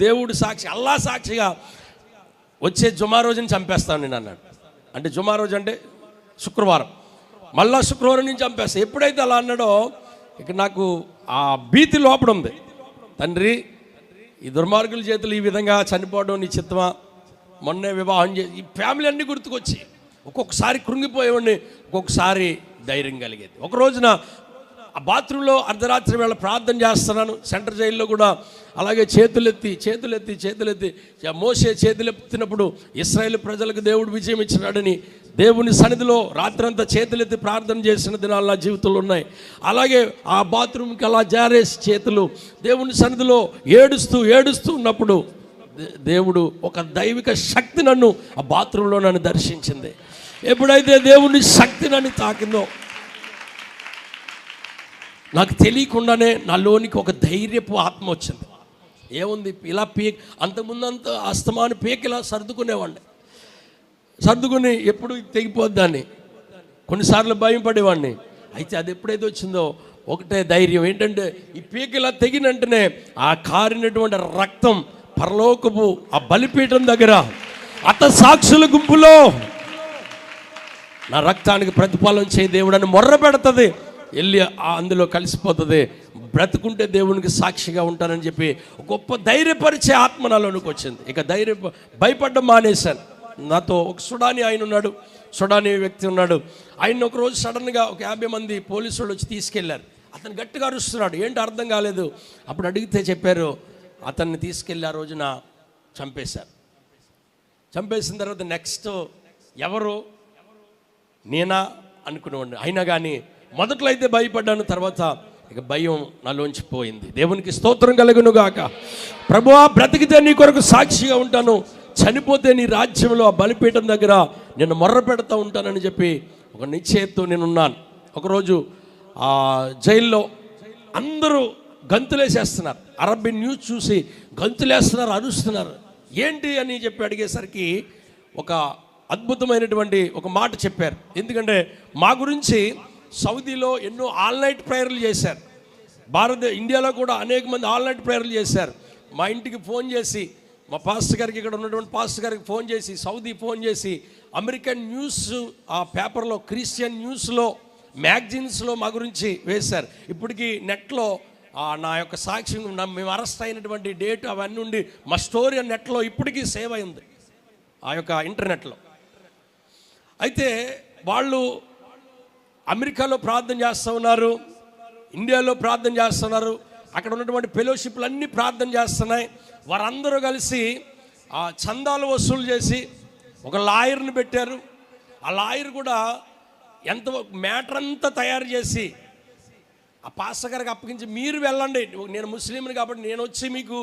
దేవుడు సాక్షి, అల్లా సాక్షిగా వచ్చే జుమా రోజుని చంపేస్తాను నేను అన్నాడు. అంటే జుమా రోజు అంటే శుక్రవారం, మళ్ళా శుక్రవారం నుంచి చంపేస్తాను. ఎప్పుడైతే అలా అన్నాడో ఇక నాకు ఆ భీతి లోపల ఉంది. తండ్రి, ఈ దుర్మార్గుల చేతులు ఈ విధంగా చనిపోవడం నీ చిత్తమా? మొన్నే వివాహం చేసి ఈ ఫ్యామిలీ అన్నీ గుర్తుకొచ్చి ఒక్కొక్కసారి కృంగిపోయేవాడిని, ఒక్కొక్కసారి ధైర్యం కలిగేది. ఒక రోజున ఆ బాత్రూంలో అర్ధరాత్రి వేళ ప్రార్థన చేస్తున్నాను. సెంట్రల్ జైల్లో కూడా అలాగే చేతులెత్తి మోసే చేతులెత్తినప్పుడు ఇశ్రాయేలు ప్రజలకు దేవుడు విజయం ఇచ్చినాడని దేవుని సన్నిధిలో రాత్రంతా చేతులెత్తి ప్రార్థన చేసిన దినాలు నా జీవితంలో ఉన్నాయి. అలాగే ఆ బాత్రూమ్కి అలా జారేసి చేతులు దేవుని సన్నిధిలో ఏడుస్తూ ఉన్నప్పుడు దేవుడు ఒక దైవిక శక్తి నన్ను ఆ బాత్రూంలో నన్ను దర్శించింది. ఎప్పుడైతే దేవుని శక్తి నన్ను తాకిందో నాకు తెలియకుండానే నాలోనికి ఒక ధైర్యపు ఆత్మ వచ్చింది. ఏముంది, ఇలా అంతకుముందంత అస్తమాను ఇలా సర్దుకుని ఎప్పుడు తెగిపోద్దాన్ని, కొన్నిసార్లు భయం పడేవాడిని. అయితే అది ఎప్పుడైతే వచ్చిందో ఒకటే ధైర్యం, ఏంటంటే ఈ ఇలా తెగిన వెంటనే ఆ కారినటువంటి రక్తం పరలోకపు ఆ బలిపీఠం దగ్గర సాక్షుల గుంపులో నా రక్తానికి ప్రతిఫలం చేయి దేవుడు అని మొర్ర పెడుతుంది, వెళ్ళి అందులో కలిసిపోతుంది. బ్రతుకుంటే దేవునికి సాక్షిగా ఉంటానని చెప్పి గొప్ప ధైర్యపరిచే ఆత్మ నాలోనికి వచ్చింది. ఇక భయపడ్డం మానేశాను. నాతో ఒక సుడానీ వ్యక్తి ఉన్నాడు. ఆయన ఒకరోజు సడన్గా ఒక 50 మంది పోలీసులు వచ్చి తీసుకెళ్లారు. అతను గట్టిగా అరుస్తున్నాడు, ఏంటి అర్థం కాలేదు. అప్పుడు అడిగితే చెప్పారు, అతన్ని తీసుకెళ్ళి ఆ రోజున చంపేసిన తర్వాత నెక్స్ట్ ఎవరు నేనా అనుకునేవాడిని. అయినా కానీ మొదట్లో అయితే భయపడ్డాను, తర్వాత ఇక భయం నాలోంచి పోయింది. దేవునికి స్తోత్రం కలుగును గాక. ప్రభువా, బ్రతికితే నీ కొరకు సాక్షిగా ఉంటాను, చనిపోతే నీ రాజ్యంలో ఆ బలిపీఠం దగ్గర నేను మొర్ర పెడతా ఉంటానని చెప్పి ఒక నిశ్చయంతో నేనున్నాను. ఒకరోజు ఆ జైల్లో అందరూ గంతులేసేస్తున్నారు. అరబీ న్యూస్ చూసి గంతులేస్తున్నారు, అరుస్తున్నారు. ఏంటి అని చెప్పి అడిగేసరికి ఒక అద్భుతమైనటువంటి ఒక మాట చెప్పారు. ఎందుకంటే మా గురించి సౌదీలో ఎన్నో ఆల్ నైట్ ప్రేయర్లు చేశారు. ఇండియాలో కూడా అనేక మంది ఆల్ నైట్ ప్రేయర్లు చేశారు. మా ఇంటికి ఫోన్ చేసి, మా పాస్టర్ గారికి, ఇక్కడ ఉన్నటువంటి పాస్టర్ గారికి ఫోన్ చేసి, సౌదీ ఫోన్ చేసి, అమెరికన్ న్యూస్ ఆ పేపర్లో, క్రిస్టియన్ న్యూస్లో, మ్యాగజైన్స్లో మా గురించి వేశారు. ఇప్పటికీ నెట్లో నా యొక్క సాక్ష్యం, మేము అరెస్ట్ అయినటువంటి డేట్ అవన్నీ ఉండి మా స్టోరీ నెట్లో ఇప్పటికీ సేవ్ అయింది ఆ యొక్క ఇంటర్నెట్లో. అయితే వాళ్ళు అమెరికాలో ప్రార్థన చేస్తూ ఉన్నారు, ఇండియాలో ప్రార్థన చేస్తున్నారు, అక్కడ ఉన్నటువంటి ఫెలోషిప్లు అన్నీ ప్రార్థన చేస్తున్నాయి. వారందరూ కలిసి ఆ చందాలు వసూలు చేసి ఒక లాయర్ని పెట్టారు. ఆ లాయర్ కూడా మ్యాటర్ అంతా తయారు చేసి ఆ పాస్టర్ గారికి అప్పగించి మీరు వెళ్ళండి, నేను ముస్లింని కాబట్టి నేను వచ్చి మీకు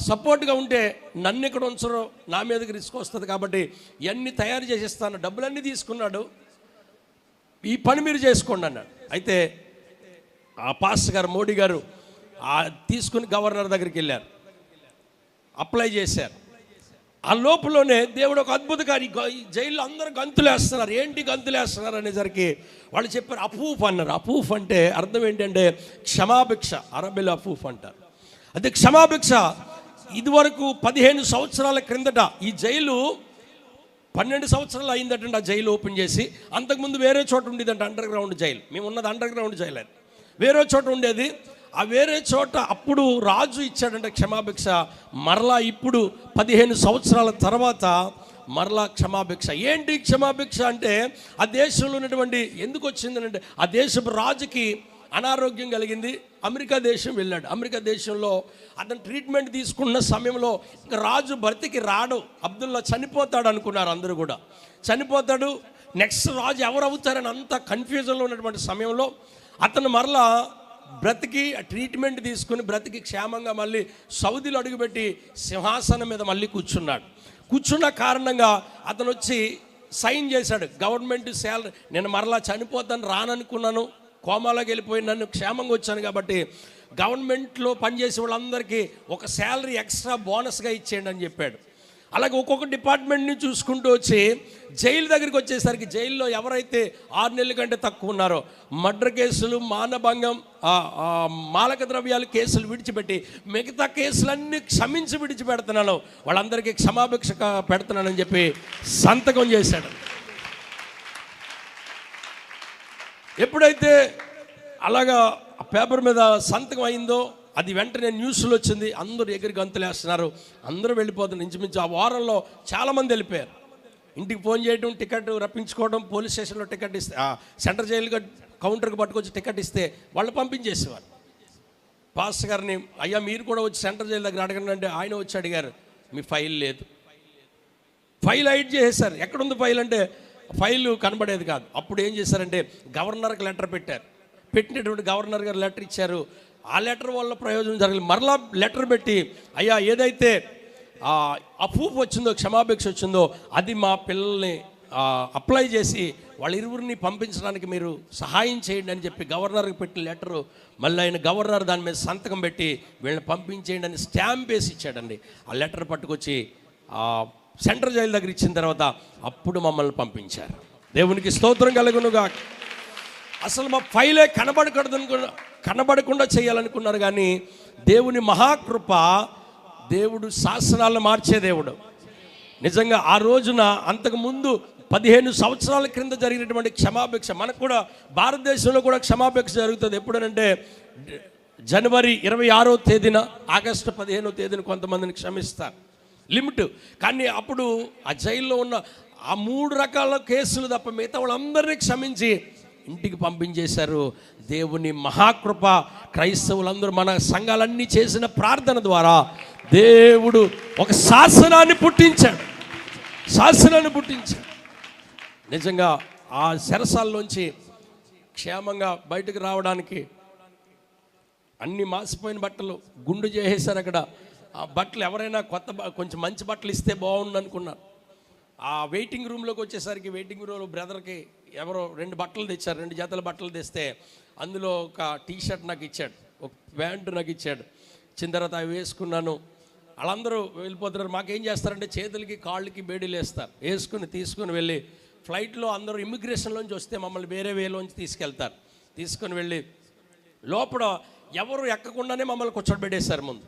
సపోర్ట్గా ఉంటే నన్ను ఇక్కడ ఉంచరు, నా మీదకి రిస్క్ వస్తుంది కాబట్టి ఇవన్నీ తయారు చేసేస్తాను, డబ్బులన్నీ తీసుకున్నాడు, ఈ పని మీరు చేసుకోండి అన్నాడు. అయితే ఆ పాస్టర్ గారు మోడీ గారు తీసుకుని గవర్నర్ దగ్గరికి వెళ్ళారు, అప్లై చేశారు. ఆ లోపలనే దేవుడు ఒక అద్భుత కార్యం, జైల్లో అందరూ గంతులేస్తున్నారు. ఏంటి గంతులేస్తున్నారు అనేసరికి వాళ్ళు చెప్పారు అఫూఫ్ అన్నారు. అఫూఫ్ అంటే అర్థం ఏంటంటే క్షమాభిక్ష, అరబీలో అఫూఫ్ అంటారు. అదే క్షమాభిక్ష ఇదివరకు 15 సంవత్సరాల క్రిందట ఈ జైలు 12 సంవత్సరాలు అయిందటండి ఆ జైలు ఓపెన్ చేసి. అంతకుముందు వేరే చోట ఉండేదంట, అండర్ గ్రౌండ్ జైలు. మేము ఉన్నది అండర్ గ్రౌండ్ జైలు, అది వేరే చోట ఉండేది. ఆ వేరే చోట అప్పుడు రాజు ఇచ్చాడంటే క్షమాభిక్ష. మరలా ఇప్పుడు 15 సంవత్సరాల తర్వాత మరలా క్షమాభిక్ష. ఏంటి క్షమాభిక్ష అంటే ఆ దేశంలో ఉన్నటువంటి, ఎందుకు వచ్చిందంటే ఆ దేశపు రాజుకి అనారోగ్యం కలిగింది, అమెరికా దేశం వెళ్ళాడు. అమెరికా దేశంలో అతను ట్రీట్మెంట్ తీసుకున్న సమయంలో ఇంకా రాజు బ్రతికి రాడు, అబ్దుల్లా చనిపోతాడు అనుకున్నారు అందరూ కూడా. చనిపోతాడు, నెక్స్ట్ రాజు ఎవరు అవుతారని అంత కన్ఫ్యూజన్లో ఉన్నటువంటి సమయంలో అతను మరలా బ్రతికి ట్రీట్మెంట్ తీసుకుని బ్రతికి క్షేమంగా మళ్ళీ సౌదీలో అడుగుపెట్టి సింహాసనం మీద మళ్ళీ కూర్చున్నాడు. కూర్చున్న కారణంగా అతను వచ్చి సైన్ చేశాడు, గవర్నమెంట్ శాలరీ, నేను మరలా చనిపోతాను, రాననుకున్నాను, కోమాలోకి వెళ్ళిపోయి నన్ను క్షేమంగా వచ్చాను కాబట్టి గవర్నమెంట్లో పనిచేసే వాళ్ళందరికీ ఒక శాలరీ ఎక్స్ట్రా బోనస్గా ఇచ్చేయండి అని చెప్పాడు. అలాగే ఒక్కొక్క డిపార్ట్మెంట్ని చూసుకుంటూ వచ్చి జైలు దగ్గరికి వచ్చేసరికి జైల్లో ఎవరైతే 6 నెలల కంటే తక్కువ ఉన్నారో మర్డర్ కేసులు, మానభంగం, మాదక ద్రవ్యాలు కేసులు విడిచిపెట్టి మిగతా కేసులన్నీ క్షమించి విడిచిపెడుతున్నాను, వాళ్ళందరికీ క్షమాభిక్ష పెడుతున్నానని చెప్పి సంతకం చేశాడు. ఎప్పుడైతే అలాగా పేపర్ మీద సంతకం అయిందో అది వెంటనే న్యూస్లో వచ్చింది, అందరూ ఎగిరి గంతులేస్తున్నారు, అందరూ వెళ్ళిపోతున్నారు. ఇంచుమించు ఆ వారంలో చాలామంది వెళ్ళిపోయారు. ఇంటికి ఫోన్ చేయడం, టికెట్ రప్పించుకోవడం, పోలీస్ స్టేషన్లో టికెట్ ఇస్తే సెంట్రల్ జైలుగా కౌంటర్కి పట్టుకొచ్చి టికెట్ ఇస్తే వాళ్ళు పంపించేసేవారు. పాస్టర్ గారిని, అయ్యా మీరు కూడా వచ్చి సెంట్రల్ జైలు దగ్గర అడగండి అంటే ఆయన వచ్చి అడిగారు, మీ ఫైల్ లేదు. ఫైల్ హైడ్ చేసేసారు. ఎక్కడుంది ఫైల్ అంటే ఫైల్ కనబడేది కాదు. అప్పుడు ఏం చేశారంటే గవర్నర్కి లెటర్ పెట్టారు. పెట్టినటువంటి గవర్నర్ గారు లెటర్ ఇచ్చారు. ఆ లెటర్ వల్ల ప్రయోజనం జరగలేదు. మరలా లెటర్ పెట్టి, అయ్యా ఏదైతే అఫూఫ్ వచ్చిందో, క్షమాభిక్ష వచ్చిందో అది మా పిల్లల్ని అప్లై చేసి వాళ్ళ ఇరువురిని పంపించడానికి మీరు సహాయం చేయండి అని చెప్పి గవర్నర్కి పెట్టిన లెటరు మళ్ళీ ఆయన గవర్నర్ దాని మీద సంతకం పెట్టి వీళ్ళని పంపించేయండి అని స్టాంప్ వేసి ఇచ్చాడండి. ఆ లెటర్ పట్టుకొచ్చి సెంట్రల్ జైలు దగ్గర ఇచ్చిన తర్వాత అప్పుడు మమ్మల్ని పంపించారు. దేవునికి స్తోత్రం కలుగునుగా. అసలు మా ఫైలే కనబడకుండా చేయాలనుకున్నారు, కానీ దేవుని మహాకృప, దేవుడు శాసనాలను మార్చే దేవుడు. నిజంగా ఆ రోజున అంతకుముందు 15 సంవత్సరాల క్రింద జరిగినటువంటి క్షమాభిక్ష మనకు కూడా భారతదేశంలో కూడా క్షమాభిక్ష జరుగుతుంది. ఎప్పుడనంటే జనవరి 26వ తేదీన, ఆగస్టు 15వ తేదీన కొంతమందిని క్షమిస్తారు, లిమిట్. కానీ అప్పుడు ఆ జైల్లో ఉన్న ఆ 3 రకాల కేసులు తప్ప మిగతా వాళ్ళందరినీ క్షమించి ఇంటికి పంపించేశారు. దేవుని మహాకృప. క్రైస్తవులందరూ మన సంఘాలన్నీ చేసిన ప్రార్థన ద్వారా దేవుడు ఒక శాసనాన్ని పుట్టించాడు. నిజంగా ఆ చెరసాల్లోంచి క్షేమంగా బయటకు రావడానికి అన్ని మాసిపోయిన బట్టలు గుండు చేసేశారు. అక్కడ ఆ బట్టలు ఎవరైనా కొంచెం మంచి బట్టలు ఇస్తే బాగుండు అనుకున్నారు. ఆ వెయిటింగ్ రూమ్లోకి వచ్చేసరికి వెయిటింగ్ రూమ్లో బ్రదర్కి ఎవరో 2 బట్టలు తెచ్చారు. 2 జతల బట్టలు తెస్తే అందులో ఒక టీషర్ట్ నాకు ఇచ్చాడు, ఒక ప్యాంటు నాకు ఇచ్చాడు. ఇచ్చిన తర్వాత అవి వేసుకున్నాను. వాళ్ళందరూ వెళ్ళిపోతున్నారు. మాకేం చేస్తారంటే చేతులకి కాళ్ళకి బేడీలు వేస్తారు, వేసుకుని తీసుకుని వెళ్ళి ఫ్లైట్లో అందరూ ఇమిగ్రేషన్లోంచి వస్తే మమ్మల్ని వేరే వేలోంచి తీసుకెళ్తారు. తీసుకుని వెళ్ళి లోపల ఎవరు ఎక్కకుండానే మమ్మల్ని కూర్చోబెట్టేశారు. ముందు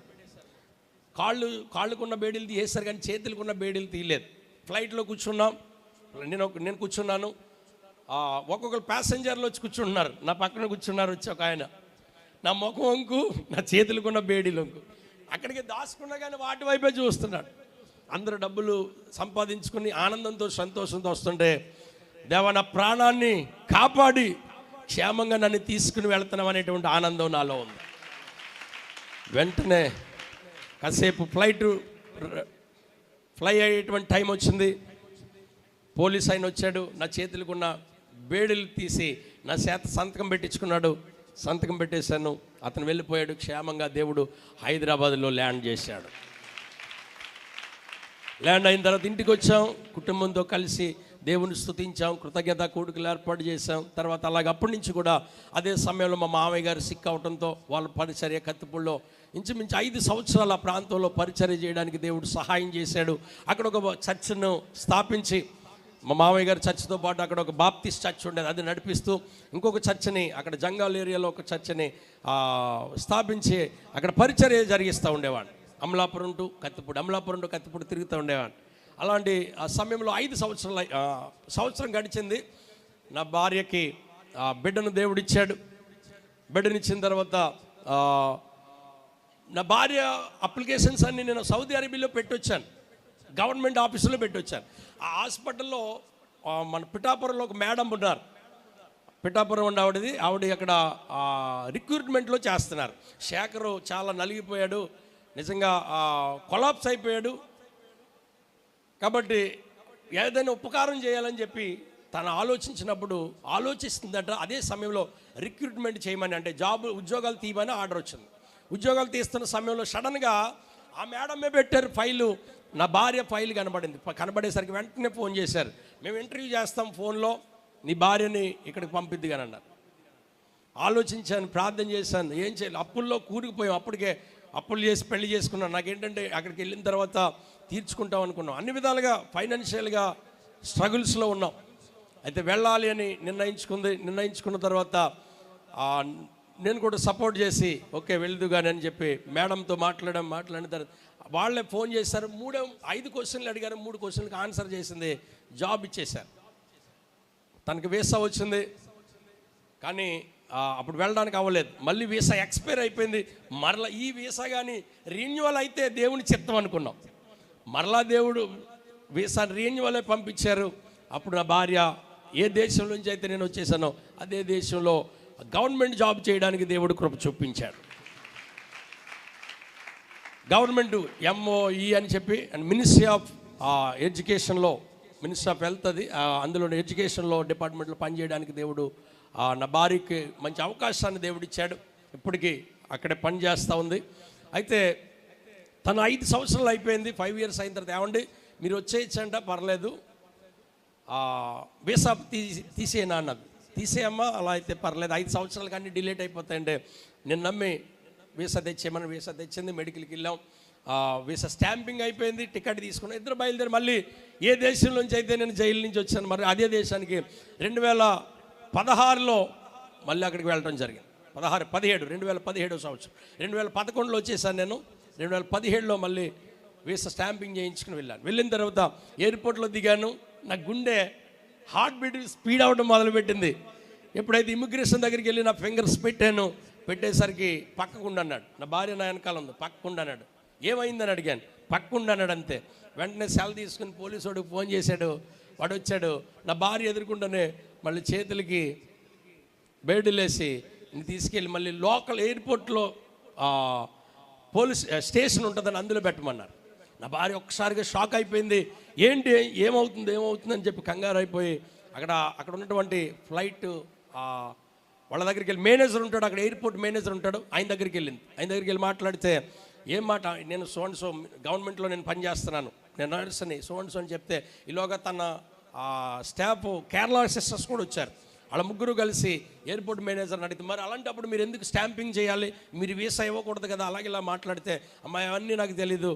కాళ్ళకున్న బేడీలు తీసేస్తారు, కానీ చేతులకున్న బేడీలు తీయలేదు. ఫ్లైట్లో కూర్చున్నాం, నేను కూర్చున్నాను. ఒక్కొక్కరు ప్యాసింజర్లు వచ్చి కూర్చుంటున్నారు, నా పక్కన కూర్చున్నారు. వచ్చి ఒక ఆయన నా ముఖం వంకు, నా చేతులకున్న బేడీలు వంకు, అక్కడికి దాచుకున్నా కానీ వాటి వైపే చూస్తున్నాడు. అందరూ డబ్బులు సంపాదించుకుని ఆనందంతో సంతోషంతో వస్తుంటే, దేవా నా ప్రాణాన్ని కాపాడి క్షేమంగా నన్ను తీసుకుని వెళ్తున్నాం అనేటువంటి ఆనందం నాలో ఉంది. వెంటనే కాసేపు ఫ్లై అయ్యేటువంటి టైం వచ్చింది. పోలీస్ ఆయన వచ్చాడు, నా చేతులకున్న బేడీలు తీసి నా చేత సంతకం పెట్టించుకున్నాడు. సంతకం పెట్టేశాను. అతను వెళ్ళిపోయాడు. క్షేమంగా దేవుడు హైదరాబాద్లో ల్యాండ్ చేశాడు. ల్యాండ్ అయిన తర్వాత ఇంటికి వచ్చాం. కుటుంబంతో కలిసి దేవుని స్తుతించాం, కృతజ్ఞత కూడుకలు ఏర్పాటు చేశాం. తర్వాత అలాగే అప్పటి నుంచి కూడా అదే సమయంలో మా మామయ్య గారు సిక్ అవడంతో వాళ్ళ పరిచర్య కత్తిపూడిలో ఇంచుమించు 5 సంవత్సరాల ఆ ప్రాంతంలో పరిచర్య చేయడానికి దేవుడు సహాయం చేశాడు. అక్కడ ఒక చర్చ్ను స్థాపించి, మా మామయ్య గారి చర్చ్తో పాటు అక్కడ ఒక బాప్టిస్ట్ చర్చ్ ఉండేది, అది నడిపిస్తూ ఇంకొక చర్చ్ని అక్కడ జంగాల్ ఏరియాలో ఒక చర్చ్ని స్థాపించి అక్కడ పరిచర్య జరిగిస్తూ ఉండేవాడు. అమలాపురం టు కత్తిపూడి తిరుగుతూ ఉండేవాడు. అలాంటి ఆ సమయంలో 5 సంవత్సరం గడిచింది. నా భార్యకి బిడ్డను దేవుడిచ్చాడు. బిడ్డనిచ్చిన తర్వాత నా భార్య అప్లికేషన్స్ అన్నీ నేను సౌదీ అరేబియాలో పెట్టొచ్చాను, గవర్నమెంట్ ఆఫీసులో పెట్టొచ్చాను. ఆ హాస్పిటల్లో మన పిఠాపురంలో ఒక మేడం ఉన్నారు. పిఠాపురం ఉండి ఆవిడ అక్కడ రిక్రూట్మెంట్లో చేస్తున్నారు. శేఖరు చాలా నలిగిపోయాడు, నిజంగా కొలాప్స్ అయిపోయాడు. కాబట్టి ఏదైనా ఉపకారం చేయాలని చెప్పి తను ఆలోచిస్తుందట. అదే సమయంలో రిక్రూట్మెంట్ చేయమని, అంటే ఉద్యోగాలు తీయమని ఆర్డర్ వచ్చింది. ఉద్యోగాలు తీస్తున్న సమయంలో సడన్గా ఆ మేడమే పెట్టారు ఫైలు. నా భార్య ఫైల్ కనబడేసరికి వెంటనే ఫోన్ చేశారు, మేము ఇంటర్వ్యూ చేస్తాం ఫోన్లో, నీ భార్యని ఇక్కడికి పంపిద్ది అని అన్నారు. ఆలోచించాను, ప్రార్థన చేశాను, ఏం చేయాలి, అప్పుల్లో కూరుకుపోయాం. అప్పటికే అప్పులు చేసి పెళ్లి చేసుకున్నాను. నాకేంటంటే అక్కడికి వెళ్ళిన తర్వాత తీర్చుకుంటాం అనుకున్నాం. అన్ని విధాలుగా ఫైనాన్షియల్గా స్ట్రగుల్స్లో ఉన్నాం. అయితే వెళ్ళాలి అని నిర్ణయించుకున్న తర్వాత నేను కూడా సపోర్ట్ చేసి ఓకే వెళ్దు కానీ అని చెప్పి మేడంతో మాట్లాడిన తర్వాత వాళ్ళే ఫోన్ చేశారు. 5 క్వశ్చన్లు అడిగారు, 3 క్వశ్చన్లకు ఆన్సర్ చేసింది, జాబ్ ఇచ్చేశారు. తనకి వీసా వచ్చింది, కానీ అప్పుడు వెళ్ళడానికి అవ్వలేదు. మళ్ళీ వీసా ఎక్స్పైర్ అయిపోయింది. మరలా ఈ వీసా కానీ రెన్యువల్ అయితే దేవుని చిత్తం అనుకున్నాం. మరలా దేవుడు వీసా రెన్యువల్ పంపించారు. అప్పుడు నా భార్య ఏ దేశం నుంచి అయితే నేను వచ్చేసానో అదే దేశంలో గవర్నమెంట్ జాబ్ చేయడానికి దేవుడు కృప చూపించాడు. గవర్నమెంట్ MOE అని చెప్పి మినిస్ట్రీ ఆఫ్ ఎడ్యుకేషన్లో, మినిస్ట్రీ ఆఫ్ హెల్త్ అది, అందులో ఎడ్యుకేషన్లో డిపార్ట్మెంట్లో పనిచేయడానికి దేవుడు నా భార్యకి మంచి అవకాశాన్ని దేవుడిచ్చాడు. ఇప్పటికీ అక్కడే పని చేస్తూ ఉంది. అయితే తను 5 సంవత్సరాలు అయిపోయింది. 5 ఇయర్స్ అయిన తర్వాత ఏమండి మీరు వచ్చేయచ్చంట, పర్లేదు, వీసా తీసేయనా అన్నది. తీసేయమ్మా, అలా అయితే పర్లేదు, 5 సంవత్సరాలు కానీ డిలేట్ అయిపోతాయంటే నేను నమ్మి వీసా తెచ్చేయమని వీసా తెచ్చింది. మెడికల్కి వెళ్ళాం, వీసా స్టాంపింగ్ అయిపోయింది, టికెట్ తీసుకున్నాం. ఇద్దరు బయలుదేరి మళ్ళీ ఏ దేశం నుంచి అయితే నేను జైలు నుంచి వచ్చాను మరి అదే దేశానికి 2016లో మళ్ళీ అక్కడికి వెళ్ళడం జరిగింది. 2017 సంవత్సరం. 2011లో వచ్చేసాను నేను. 2017లో మళ్ళీ వీసా స్టాంపింగ్ చేయించుకుని వెళ్ళిన తర్వాత ఎయిర్పోర్ట్లో దిగాను. నా గుండె హార్ట్ బీట్ స్పీడ్ అవ్వడం మొదలుపెట్టింది. ఎప్పుడైతే ఇమిగ్రేషన్ దగ్గరికి వెళ్ళి నా ఫింగర్స్ పెట్టేసరికి పక్కకుండా అన్నాడు. నా భార్య నా వెనకాల ఉంది, పక్కకుండా అన్నాడు. ఏమైందని అడిగాను, పక్కకుండా అన్నాడు అంతే. వెంటనే సెల్ తీసుకుని పోలీసు వాడికి ఫోన్ చేశాడు. వాడు వచ్చాడు. నా భార్య ఎదుర్కొంటూనే మళ్ళీ చేతులకి బేడులేసి తీసుకెళ్ళి మళ్ళీ లోకల్ ఎయిర్పోర్ట్లో పోలీస్ స్టేషన్ ఉంటుందని అందులో పెట్టమన్నారు. నా భార్య ఒక్కసారిగా షాక్ అయిపోయింది. ఏంటి ఏమవుతుందని చెప్పి కంగారు అయిపోయి అక్కడ ఉన్నటువంటి ఫ్లైట్ వాళ్ళ దగ్గరికి వెళ్ళి మేనేజర్ ఉంటాడు, అక్కడ ఎయిర్పోర్ట్ మేనేజర్ ఉంటాడు, ఆయన దగ్గరికి వెళ్ళి మాట్లాడితే ఏం మాట, నేను సో గవర్నమెంట్లో నేను పనిచేస్తున్నాను, నేను నర్సుని సో అని చెప్తే ఈలోగా తన స్టాఫ్ కేరళ సిస్టర్స్ కూడా వచ్చారు. వాళ్ళ ముగ్గురు కలిసి ఎయిర్పోర్ట్ మేనేజర్ని అడిగితే మరి అలాంటప్పుడు మీరు ఎందుకు స్టాంపింగ్ చేయాలి, మీరు వీసా ఇవ్వకూడదు కదా, అలాగే ఇలా మాట్లాడితే అమ్మాయి అవన్నీ నాకు తెలీదు,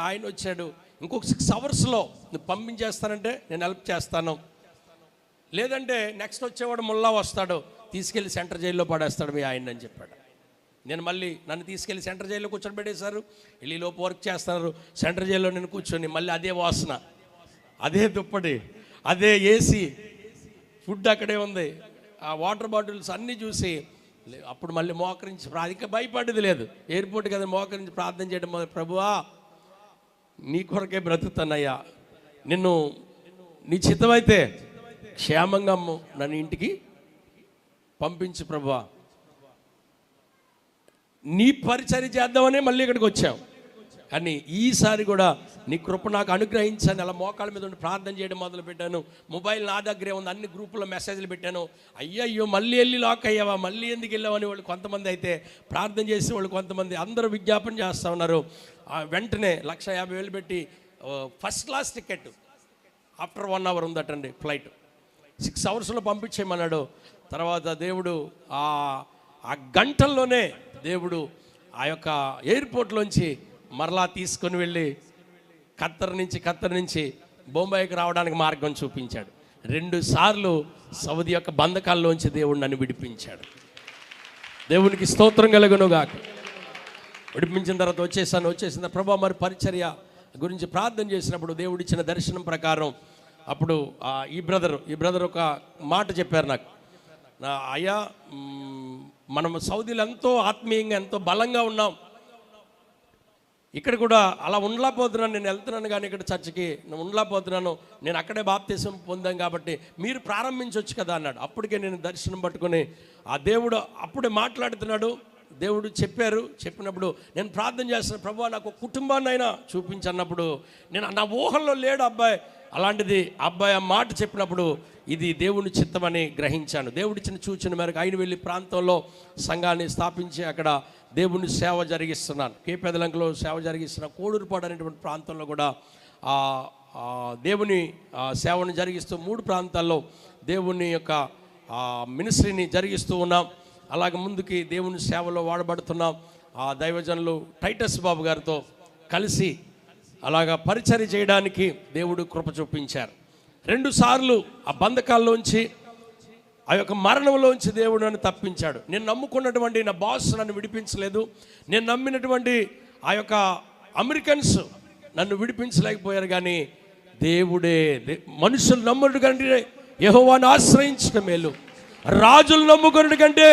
ఆయన వచ్చాడు, ఇంకొక 6 అవర్స్లో నువ్వు పంపించేస్తానంటే నేను హెల్ప్ చేస్తాను, లేదంటే నెక్స్ట్ వచ్చేవాడు ముల్లా వస్తాడు, తీసుకెళ్ళి సెంట్రల్ జైల్లో పడేస్తాడు మీ ఆయన అని చెప్పాడు. నేను మళ్ళీ నన్ను తీసుకెళ్ళి సెంట్రల్ జైల్లో కూర్చొని పెట్టేశారు. లోపు వర్క్ చేస్తున్నారు. సెంట్రల్ జైల్లో నేను కూర్చొని మళ్ళీ అదే వాసన, అదే దుప్పటి, అదే ఏసీ, ఫుడ్ అక్కడే ఉంది, ఆ వాటర్ బాటిల్స్ అన్నీ చూసి అప్పుడు మళ్ళీ మోకరించి ఇంకా భయపడేది లేదు. ఎయిర్పోర్ట్ కదా మోకరించి ప్రార్థన చేయడం మొదలు, ప్రభువా నీ కొరకే బ్రతుకుతానయ్యా, నీ చిత్తమైతే క్షేమంగా నన్ను ఇంటికి పంపించు ప్రభువా, నీ పరిచర్య చేద్దామని మళ్ళీ ఇక్కడికి వచ్చాం. కానీ ఈసారి కూడా నీ కృప నాకు అనుగ్రహించాను. అలా మోకాళ్ళ మీద ఉండి ప్రార్థన చేయడం మొదలుపెట్టాను. మొబైల్ నా దగ్గరే ఉంది, అన్ని గ్రూపుల్లో మెసేజ్లు పెట్టాను. అయ్యయ్యో మళ్ళీ వెళ్ళి లాక్ అయ్యావా, మళ్ళీ ఎందుకు వెళ్ళావని వాళ్ళు కొంతమంది అయితే ప్రార్థన చేసి వాళ్ళు కొంతమంది అందరూ విజ్ఞాపన చేస్తూ ఉన్నారు. వెంటనే 1,50,000 పెట్టి first class ticket after 1 hour ఉందటండి ఫ్లైట్. 6 hours పంపించేయమన్నాడు. తర్వాత దేవుడు ఆ గంటల్లోనే దేవుడు ఆ యొక్క ఎయిర్పోర్ట్లోంచి మరలా తీసుకొని వెళ్ళి ఖత్తర్ నుంచి బొంబాయికి రావడానికి మార్గం చూపించాడు. 2 సార్లు సౌదీ యొక్క బంధకాల్లోంచి దేవుడు నన్ను విడిపించాడు. దేవునికి స్తోత్రం కలుగునుగాక. విడిపించిన తర్వాత వచ్చేసిన ప్రభా మరి పరిచర్య గురించి ప్రార్థన చేసినప్పుడు దేవుడు ఇచ్చిన దర్శనం ప్రకారం అప్పుడు ఈ బ్రదర్ ఒక మాట చెప్పారు నాకు. అయ్యా, మనం సౌదీలో ఎంతో ఆత్మీయంగా ఎంతో బలంగా ఉన్నాం, ఇక్కడ కూడా అలా ఉండలేకపోతున్నాను, నేను వెళ్తున్నాను కానీ ఇక్కడ చర్చికి నేను ఉండలేకపోతున్నాను, నేను అక్కడే బాప్తిసం పొందాను కాబట్టి మీరు ప్రారంభించవచ్చు కదా అన్నాడు. అప్పటికే నేను దర్శనం పట్టుకొని ఆ దేవుడు అప్పుడే మాట్లాడుతున్నాడు. దేవుడు చెప్పినప్పుడు నేను ప్రార్థన చేస్తున్న ప్రభువా నాకు కుటుంబాన్ని అయినా చూపించన్నప్పుడు నేను నా ఊహల్లో లేడు అబ్బాయి. అలాంటిది అబ్బాయి ఆ మాట చెప్పినప్పుడు ఇది దేవుని చిత్తమని గ్రహించాను. దేవుడిచ్చిన సూచన మేరకు ఆయన వెళ్ళి ప్రాంతంలో సంఘాన్ని స్థాపించి అక్కడ దేవుని సేవ జరిగిస్తున్నాను. కేపెదలంకలో సేవ జరిగిస్తున్న కోడూరుపాడు అనేటువంటి ప్రాంతంలో కూడా దేవుని సేవను జరిగిస్తూ 3 ప్రాంతాల్లో దేవుని యొక్క మినిస్ట్రీని జరిగిస్తూ ఉన్నాం. అలాగే ముందుకి దేవుని సేవలో వాడబడుతున్నాం. ఆ దైవజనులు టైటస్ బాబు గారితో కలిసి అలాగా పరిచర్య చేయడానికి దేవుడు కృప చూపించారు. 2 సార్లు ఆ బంధకాల్లోంచి ఆ యొక్క మరణంలోంచి దేవుడు నన్ను తప్పించాడు. నేను నమ్ముకున్నటువంటి నా బాస్ నన్ను విడిపించలేదు. నేను నమ్మినటువంటి ఆ యొక్క అమెరికన్స్ నన్ను విడిపించలేకపోయారు. కానీ దేవుడే మనుషులు నమ్ముడు కంటే యెహోవాను ఆశ్రయించడం మేలు, రాజులు నమ్ముకున్నట్టు కంటే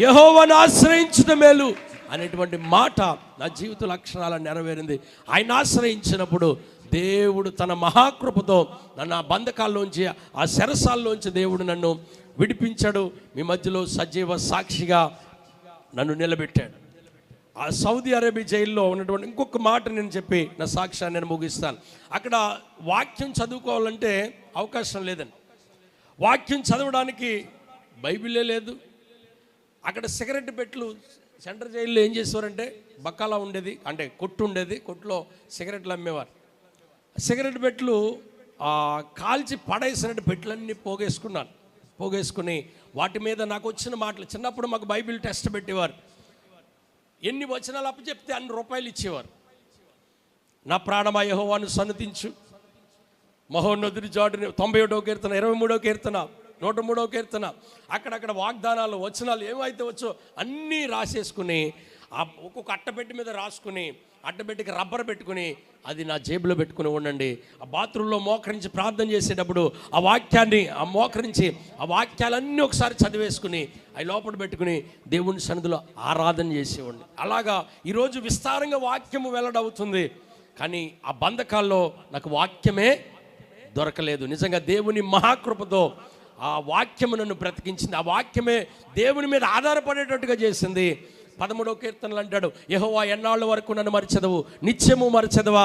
యెహోవాను ఆశ్రయించడం మేలు అనేటువంటి మాట నా జీవిత లక్షణాలను నెరవేరింది. ఆయన ఆశ్రయించినప్పుడు దేవుడు తన మహాకృపతో నన్ను ఆ బంధకాల్లోంచి ఆ శరసాల్లోంచి దేవుడు నన్ను విడిపించాడు. మీ మధ్యలో సజీవ సాక్షిగా నన్ను నిలబెట్టాడు. ఆ సౌదీ అరేబియా జైల్లో ఉన్నటువంటి ఇంకొక మాట నేను చెప్పి నా సాక్ష్యాన్ని నేను ముగిస్తాను. అక్కడ వాక్యం చదువుకోవాలంటే అవకాశం లేదండి. వాక్యం చదవడానికి బైబిలే లేదు. అక్కడ సిగరెట్ పెట్లు సెంట్రల్ జైల్లో ఏం చేసేవారంటే బక్కాలా ఉండేది, అంటే కొట్టు ఉండేది, కొట్టులో సిగరెట్లు అమ్మేవారు. సిగరెట్ పెట్లు కాల్చి పడేసినట్టు పెట్లన్నీ పోగేసుకుని వాటి మీద నాకు వచ్చిన మాటలు, చిన్నప్పుడు మాకు బైబిల్ టెస్ట్ పెట్టేవారు. ఎన్ని వచనాలు అప్పచెప్తే అన్ని రూపాయలు ఇచ్చేవారు. నా ప్రాణమా యెహోవాను సన్నతించు, మహోన్నతుడి జాడుని 91వ కీర్తన, 23వ కీర్తన, 103వ కీర్తన, అక్కడక్కడ వాగ్దానాలు వచనాలు ఏమైతే వచ్చో అన్నీ రాసేసుకుని ఒక్కొక్క అట్టపెట్టి మీద రాసుకుని అట్టపెట్టికి రబ్బర్ పెట్టుకుని అది నా జేబులో పెట్టుకుని ఉండండి. ఆ బాత్రూంలో మోకరించి ప్రార్థన చేసేటప్పుడు ఆ వాక్యాన్ని మోకరించి ఆ వాక్యాలన్నీ ఒకసారి చదివేసుకుని అవి లోపల పెట్టుకుని దేవుని సన్నిధిలో ఆరాధన చేసేవాడిని. అలాగా ఈరోజు విస్తారంగా వాక్యము వెల్లడవుతుంది. కానీ ఆ బంధకాల్లో నాకు వాక్యమే దొరకలేదు. నిజంగా దేవుని మహాకృపతో ఆ వాక్యము నన్ను బ్రతికించింది. ఆ వాక్యమే దేవుని మీద ఆధారపడేటట్టుగా చేసింది. 13వ కీర్తనలు అంటాడు, యెహోవా ఎన్నాళ్ళ వరకు నన్ను మరచెదవు, నిత్యము మరచెదవా,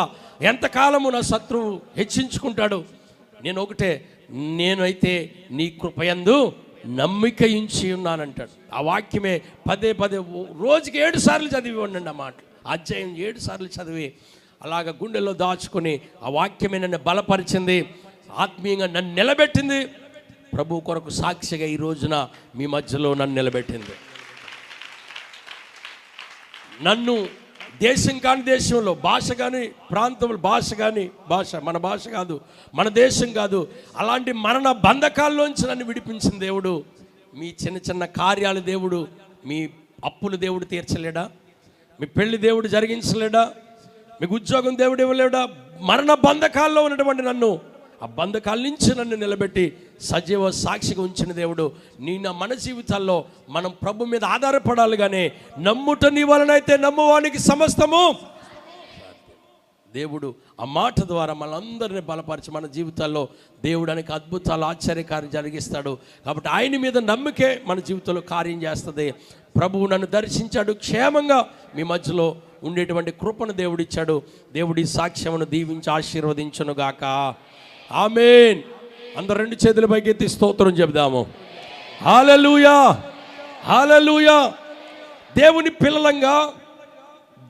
ఎంతకాలము నా శత్రువు హెచ్చించుకుంటాడు. నేనైతే నీ కృపయందు నమ్మిక ఉంచి ఉన్నానంటాడు. ఆ వాక్యమే పదే రోజుకి 7 సార్లు చదివి ఉండండి. ఆ మాట అధ్యాయం 7 సార్లు చదివి అలాగ గుండెల్లో దాచుకొని ఆ వాక్యమే నన్ను బలపరిచింది, ఆత్మీయంగా నన్ను నిలబెట్టింది. ప్రభు కొరకు సాక్షిగా ఈ రోజున మీ మధ్యలో నన్ను నిలబెట్టింది. నన్ను దేశం కాని దేశంలో భాష కానీ ప్రాంతంలో భాష మన భాష కాదు, మన దేశం కాదు, అలాంటి మరణ బంధకాల్లోంచి నన్ను విడిపించిన దేవుడు. మీ చిన్న కార్యాలు దేవుడు, మీ అప్పులు దేవుడు తీర్చలేడా? మీ పెళ్లి దేవుడు జరిగించలేడా? మీకు ఉద్యోగం దేవుడు ఇవ్వలేడా? మరణ బంధకాల్లో ఉన్నటువంటి నన్ను ఆ బంధకాల నుంచి నన్ను నిలబెట్టి సజీవ సాక్షిగా ఉంచిన దేవుడు. మన జీవితాల్లో మనం ప్రభు మీద ఆధారపడాలి. కానీ నమ్ముట నీ వలనైతే నమ్మువానికి సమస్తము. దేవుడు ఆ మాట ద్వారా మనందరినీ బలపరిచి మన జీవితాల్లో దేవుడు అనేక అద్భుతాలు ఆశ్చర్యకార్యం జరిగిస్తాడు. కాబట్టి ఆయన మీద నమ్మికే మన జీవితంలో కార్యం చేస్తుంది. ప్రభువు నన్ను దర్శించాడు, క్షేమంగా మీ మధ్యలో ఉండేటువంటి కృపను దేవుడిచ్చాడు. దేవుడి సాక్ష్యమును దీవించి ఆశీర్వదించునుగాక. ఆమేన్. అందరు రెండు చేతుల పైకెత్తి స్తోత్రం చెబుదాము. హల్లెలూయా, హల్లెలూయా. దేవుని పిల్లలంగా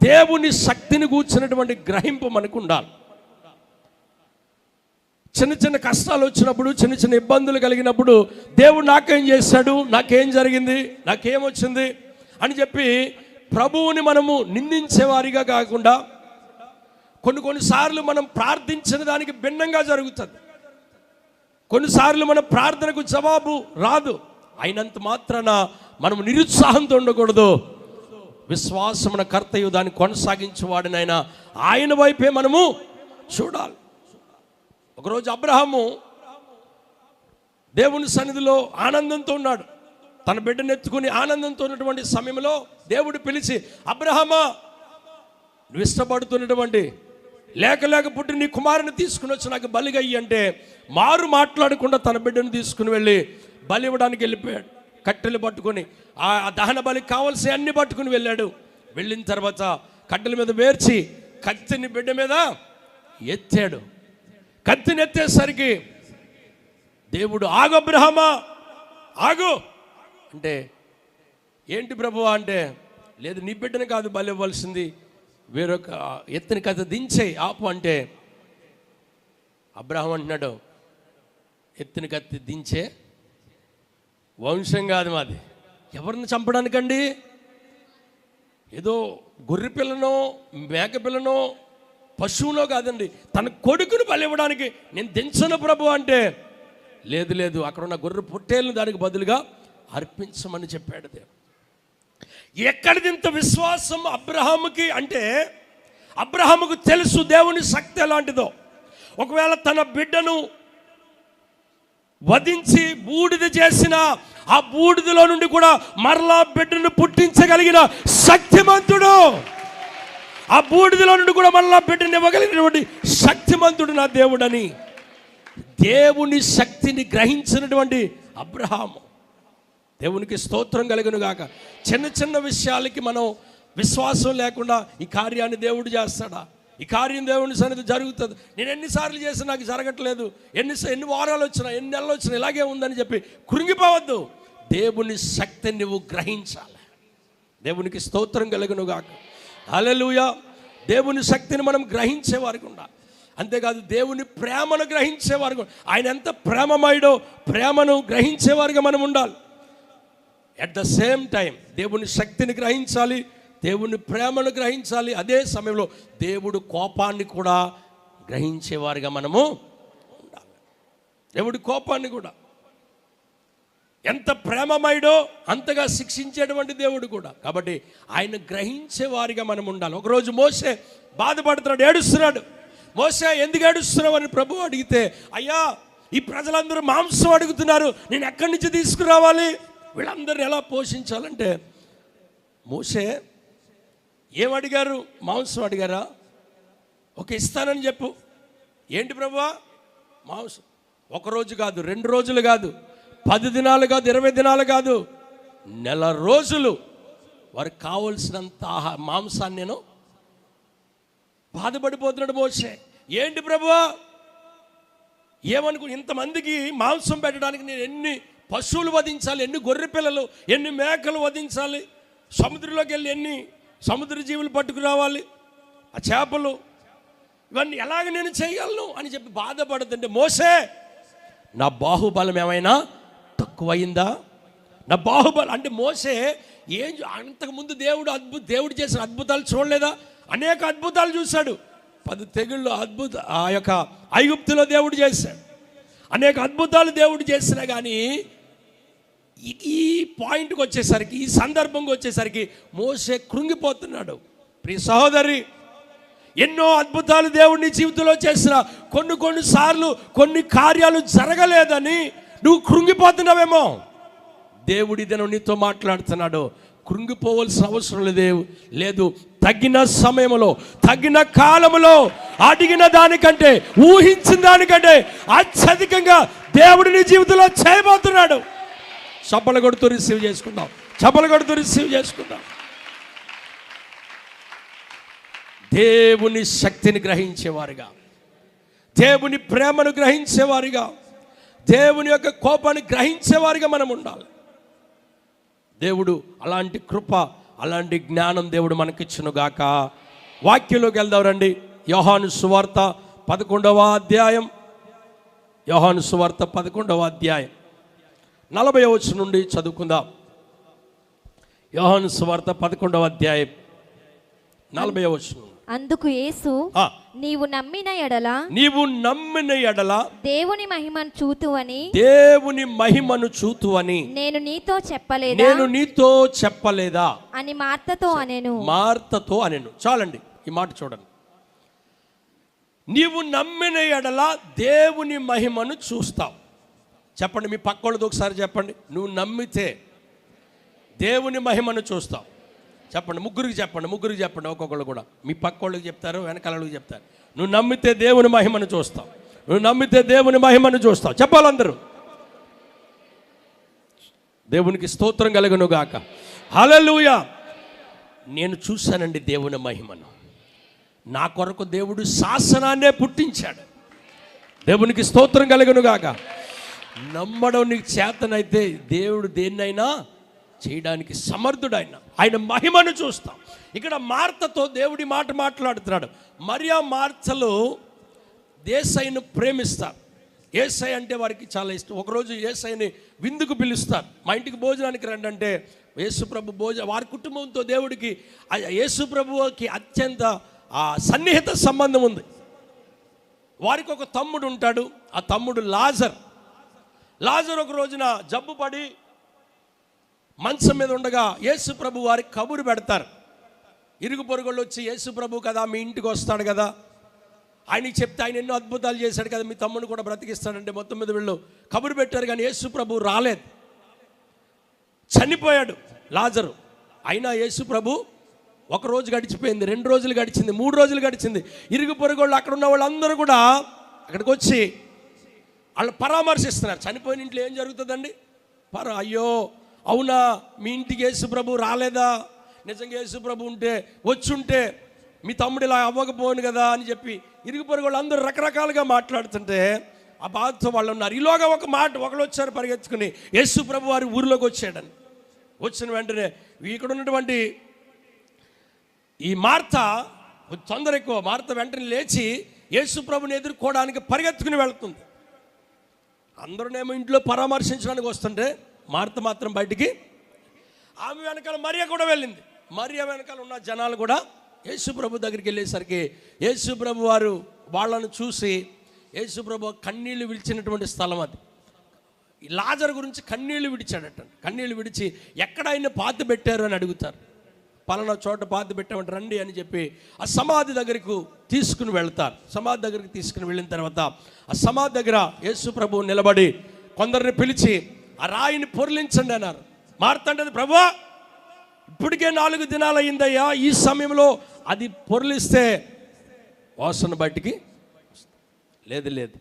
దేవుని శక్తిని కూర్చున్నటువంటి గ్రహింపు మనకు ఉండాలి. చిన్న చిన్న కష్టాలు వచ్చినప్పుడు, చిన్న చిన్న ఇబ్బందులు కలిగినప్పుడు దేవుడు నాకేం చేశాడు, నాకేం జరిగింది, నాకేమొచ్చింది అని చెప్పి ప్రభువుని మనము నిందించేవారిగా కాకుండా కొన్నిసార్లు మనం ప్రార్థించిన దానికి భిన్నంగా జరుగుతుంది. కొన్నిసార్లు మన ప్రార్థనకు జవాబు రాదు. అయినంత మాత్రాన మనం నిరుత్సాహంతో ఉండకూడదు. విశ్వాసమున కర్తయు దాన్ని కొనసాగించేవాడినైనా ఆయన వైపే మనము చూడాలి. ఒకరోజు అబ్రహాము దేవుని సన్నిధిలో ఆనందంతో ఉన్నాడు. తన బిడ్డను ఎత్తుకుని ఆనందంతో ఉన్నటువంటి సమయంలో దేవుడు పిలిచి, అబ్రహామా, నువ్వు ఇష్టపడుతున్నటువంటి లేక పుట్టి నీ కుమారుని తీసుకుని వచ్చి నాకు బలిగా ఇయ్యి అంటే మారు మాట్లాడకుండా తన బిడ్డను తీసుకుని వెళ్ళి బలి ఇవ్వడానికి వెళ్ళిపోయాడు. కట్టెలు పట్టుకొని ఆ దహన బలికి కావాల్సి అన్ని పట్టుకుని వెళ్ళాడు. వెళ్ళిన తర్వాత కట్టెల మీద వేర్చి కత్తిని బిడ్డ మీద ఎత్తాడు. కత్తిని ఎత్తేసరికి దేవుడు, ఆగు అబ్రహామా, ఆగు అంటే, ఏంటి ప్రభువా అంటే, లేదు నీ బిడ్డను కాదు బలి ఇవ్వాల్సింది, వేరొక ఎత్తిన కత్తి దించేయి, ఆపు అంటే అబ్రహాం అంటున్నాడు, ఎత్తిన కత్తి దించే వంశం కాదు మాది. ఎవరిని చంపడానికండి? ఏదో గొర్రె పిల్లనో మేక పిల్లనో పశువునో కాదండి, తన కొడుకును బలి ఇవ్వడానికి నేను దించను ప్రభు అంటే, లేదు లేదు అక్కడ ఉన్న గొర్రె పొట్టేలను దానికి బదులుగా అర్పించమని చెప్పాడు దేవుడు. ఎక్కడిది ఇంత విశ్వాసం అబ్రహాముకి అంటే, అబ్రహాముకు తెలుసు దేవుని శక్తి ఎలాంటిదో. ఒకవేళ తన బిడ్డను వధించి బూడిద చేసిన ఆ బూడిదలో నుండి కూడా మరలా బిడ్డను పుట్టించగలిగిన శక్తిమంతుడు, ఆ బూడిదలో నుండి కూడా మరలా బిడ్డను ఇవ్వగలిగినటువంటి శక్తిమంతుడు నా దేవుడని దేవుని శక్తిని గ్రహించినటువంటి అబ్రహాము. దేవునికి స్తోత్రం కలుగును గాక. చిన్న చిన్న విషయాలకి మనం విశ్వాసం లేకుండా ఈ కార్యాన్ని దేవుడు చేస్తాడా? ఈ కార్యం దేవుని సన్నిధి జరుగుతుంది. నేను ఎన్నిసార్లు చేసినా నాకు జరగట్లేదు, ఎన్ని వారాలు వచ్చినా, ఎన్ని నెలలు వచ్చినా ఇలాగే ఉందని చెప్పి కృంగిపోవద్దు. దేవుని శక్తిని నువ్వు గ్రహించాలి. దేవునికి స్తోత్రం కలుగును గాక. హల్లెలూయా. దేవుని శక్తిని మనం గ్రహించేవారికి ఉండాలి. అంతేకాదు దేవుని ప్రేమను గ్రహించేవారికి, ఆయన ఎంత ప్రేమమయుడో ప్రేమను గ్రహించేవారిగా మనం ఉండాలి. ఎట్ ద సేమ్ టైం దేవుని శక్తిని గ్రహించాలి, దేవుని ప్రేమను గ్రహించాలి. అదే సమయంలో దేవుడు కోపాన్ని కూడా గ్రహించేవారిగా మనము ఉండాలి. దేవుడి కోపాన్ని కూడా, ఎంత ప్రేమమయుడో అంతగా శిక్షించేటువంటి దేవుడు కూడా. కాబట్టి ఆయన గ్రహించేవారిగా మనం ఉండాలి. ఒకరోజు మోషే బాధపడుతున్నాడు, ఏడుస్తున్నాడు. మోషే ఎందుకు ఏడుస్తున్నావు అని ప్రభువు అడిగితే, అయ్యా ఈ ప్రజలందరూ మాంసం అడుగుతున్నారు, నేను ఎక్కడి నుంచి తీసుకురావాలి, వీళ్ళందరినీ ఎలా పోషించాలంటే, మోషే ఏమడిగారు? మాంసం అడిగారా? ఒక ఇస్తానని చెప్పు. ఏంటి ప్రభువా? మాంసం. ఒకరోజు కాదు, 2 రోజులు కాదు, 10 దినాలు కాదు, 20 దినాలు కాదు, నెల రోజులు వారికి కావలసినంత మాంసాన్ని నేను బాధపడిపోతున్నాడు మోషే. ఏంటి ప్రభువా? ఏమనుకు ఇంతమందికి మాంసం పెట్టడానికి నేను ఎన్ని పశువులు వధించాలి, ఎన్ని గొర్రె పిల్లలు, ఎన్ని మేకలు వధించాలి, సముద్రంలోకి వెళ్ళి ఎన్ని సముద్ర జీవులు పట్టుకురావాలి, ఆ చేపలు, ఇవన్నీ ఎలాగ నేను చేయగలను అని చెప్పి బాధపడుతుంటే, మోషే నా బాహుబలం ఏమైనా తక్కువయిందా? నా బాహుబలం అంటే మోషే ఏం అంతకుముందు దేవుడు చేసిన అద్భుతాలు చూడలేదా? అనేక అద్భుతాలు చూశాడు. 10 తెగుళ్ళు ఆ యొక్క ఐగుప్తులో దేవుడు చేశాడు. అనేక అద్భుతాలు దేవుడు చేసినా కానీ ఈ పాయింట్కి వచ్చేసరికి, ఈ సందర్భంగా వచ్చేసరికి మోషే కృంగిపోతున్నాడు. ప్రియ సహోదరి, ఎన్నో అద్భుతాలు దేవుడిని జీవితంలో చేసిన కొన్నిసార్లు కొన్ని కార్యాలు జరగలేదని నువ్వు కృంగిపోతున్నావేమో. దేవుడి దినం నీతో మాట్లాడుతున్నాడు. కృంగిపోవలసిన అవసరం లేదు. తగిన సమయంలో, తగిన కాలంలో అడిగిన దానికంటే, ఊహించిన దానికంటే అత్యధికంగా దేవుడు నీ జీవితంలో చేయబోతున్నాడు. చప్పలు కొడుతూ రిసీవ్ చేసుకుందాం. దేవుని శక్తిని గ్రహించేవారుగా, దేవుని ప్రేమను గ్రహించేవారుగా, దేవుని యొక్క కోపాన్ని గ్రహించేవారుగా మనం ఉండాలి. దేవుడు అలాంటి కృప, అలాంటి జ్ఞానం దేవుడు మనకిచ్చునుగాక. వాక్యంలోకి వెళ్దాం రండి. యోహాను సువార్త 11వ అధ్యాయం, యోహాను సువార్త 11వ అధ్యాయం 40వ వచనం నుండి చదువుకుందాం. యోహాను సువార్త 11వ అధ్యాయం 40వ వచనం. అందుకు యేసు, నీవు నమ్మిన ఎడల దేవుని మహిమను చూతువని నేను నీతో చెప్పలేదా అని మార్తతో అనెను. చాలండి, ఈ మాట చూడండి. నీవు నమ్మిన ఎడల దేవుని మహిమను చూస్తావు. చెప్పండి, మీ పక్కోళ్ళది ఒకసారి చెప్పండి. నువ్వు నమ్మితే దేవుని మహిమను చూస్తావు. చెప్పండి, ముగ్గురికి చెప్పండి, ఒక్కొక్కళ్ళు కూడా. మీ పక్కోళ్ళకి చెప్తారు, వెనకాలకి చెప్తారు. నువ్వు నమ్మితే దేవుని మహిమను చూస్తావు. నువ్వు నమ్మితే దేవుని మహిమను చూస్తావు. చెప్పాలందరూ. దేవునికి స్తోత్రం కలుగును గాక. హల్లెలూయా. నేను చూశానండి దేవుని మహిమను. నా కొరకు దేవుడు శాసనాన్నే పుట్టించాడు. దేవునికి స్తోత్రం కలుగును గాక. నమ్మడం నీకు చేతనైతే దేవుడు దేన్నైనా చేయడానికి సమర్థుడు. ఆయన మహిమను చూస్తాం. ఇక్కడ మార్తతో దేవుడి మాట మాట్లాడుతున్నాడు. మరియా మార్తలు యేసయ్యను ప్రేమిస్తారు. యేసయ్య అంటే వారికి చాలా ఇష్టం. ఒకరోజు యేసయ్యని విందుకు పిలుస్తారు. మా ఇంటికి భోజనానికి రండి అంటే యేసుప్రభు వారి కుటుంబంతో దేవుడికి, యేసుప్రభుకి అత్యంత సన్నిహిత సంబంధం ఉంది. వారికి ఒక తమ్ముడు ఉంటాడు. ఆ తమ్ముడు లాజర్ ఒక రోజున జబ్బు పడి మంచం మీద ఉండగా యేసుప్రభు వారికి కబురు పెడతారు. ఇరుగు పొరుగుళ్ళు వచ్చి, యేసుప్రభు కదా, మీ ఇంటికి వస్తాడు కదా, ఆయనకి చెప్తే ఆయన ఎన్నో అద్భుతాలు చేశాడు కదా, మీ తమ్ముడు కూడా బ్రతికిస్తాడంటే మొత్తం మీద వీళ్ళు కబురు పెట్టారు. కానీ యేసుప్రభు రాలేదు, చనిపోయాడు లాజరు. అయినా యేసుప్రభు ఒక రోజు గడిచిపోయింది, 2 రోజులు గడిచింది, 3 రోజులు గడిచింది. ఇరుగు పొరుగుళ్ళు అక్కడ ఉన్న వాళ్ళందరూ కూడా అక్కడికి వచ్చి వాళ్ళు పరామర్శిస్తున్నారు. చనిపోయిన ఇంట్లో ఏం జరుగుతుందండి? అయ్యో అవునా, మీ ఇంటికి యేసుప్రభు రాలేదా? నిజంగా యేసుప్రభు వచ్చుంటే మీ తమ్ముడు ఇలా అవ్వకపోను కదా అని చెప్పి ఇరుగు పొరుగు వాళ్ళు అందరూ రకరకాలుగా మాట్లాడుతుంటే ఆ బాధతో వాళ్ళు ఉన్నారు. ఈలోగా ఒకళ్ళు వచ్చారు పరిగెత్తుకుని, యేసుప్రభు వారి ఊరిలోకి వచ్చాడని. వచ్చిన వెంటనే ఇక్కడ ఉన్నటువంటి ఈ మార్త తొందర ఎక్కువ. మార్త వెంటనే లేచి యేసుప్రభుని ఎదుర్కోవడానికి పరిగెత్తుకుని వెళ్తుంది. అందరూనేమో ఇంట్లో పరామర్శించడానికి వస్తుంటే మార్త మాత్రం బయటికి, ఆమె వెనకాల మరియ కూడా వెళ్ళింది. మరియ వెనకాల ఉన్న జనాలు కూడా యేసుప్రభు దగ్గరికి వెళ్ళేసరికి యేసుప్రభు వారు వాళ్ళను చూసి, యేసుప్రభు కన్నీళ్లు విడిచినటువంటి స్థలం అది. లాజరు గురించి కన్నీళ్లు విడిచాడట. కన్నీళ్లు విడిచి ఎక్కడ ఆయన పాతి పెట్టారు అని అడుగుతారు. పలానా చోట పాతి పెట్టామంటే రండి అని చెప్పి ఆ సమాధి దగ్గరకు తీసుకుని వెళ్తారు. సమాధి దగ్గరికి తీసుకుని వెళ్ళిన తర్వాత ఆ సమాధి దగ్గర యేసుప్రభు నిలబడి కొందరిని పిలిచి ఆ రాయిని పొర్లించండి అన్నారు. మార్తంటే, ప్రభువా ఇప్పటికే 4 దినాలు అయిందయ్యా, ఈ సమయంలో అది పొర్లిస్తే వాసన బయటికి లేదు.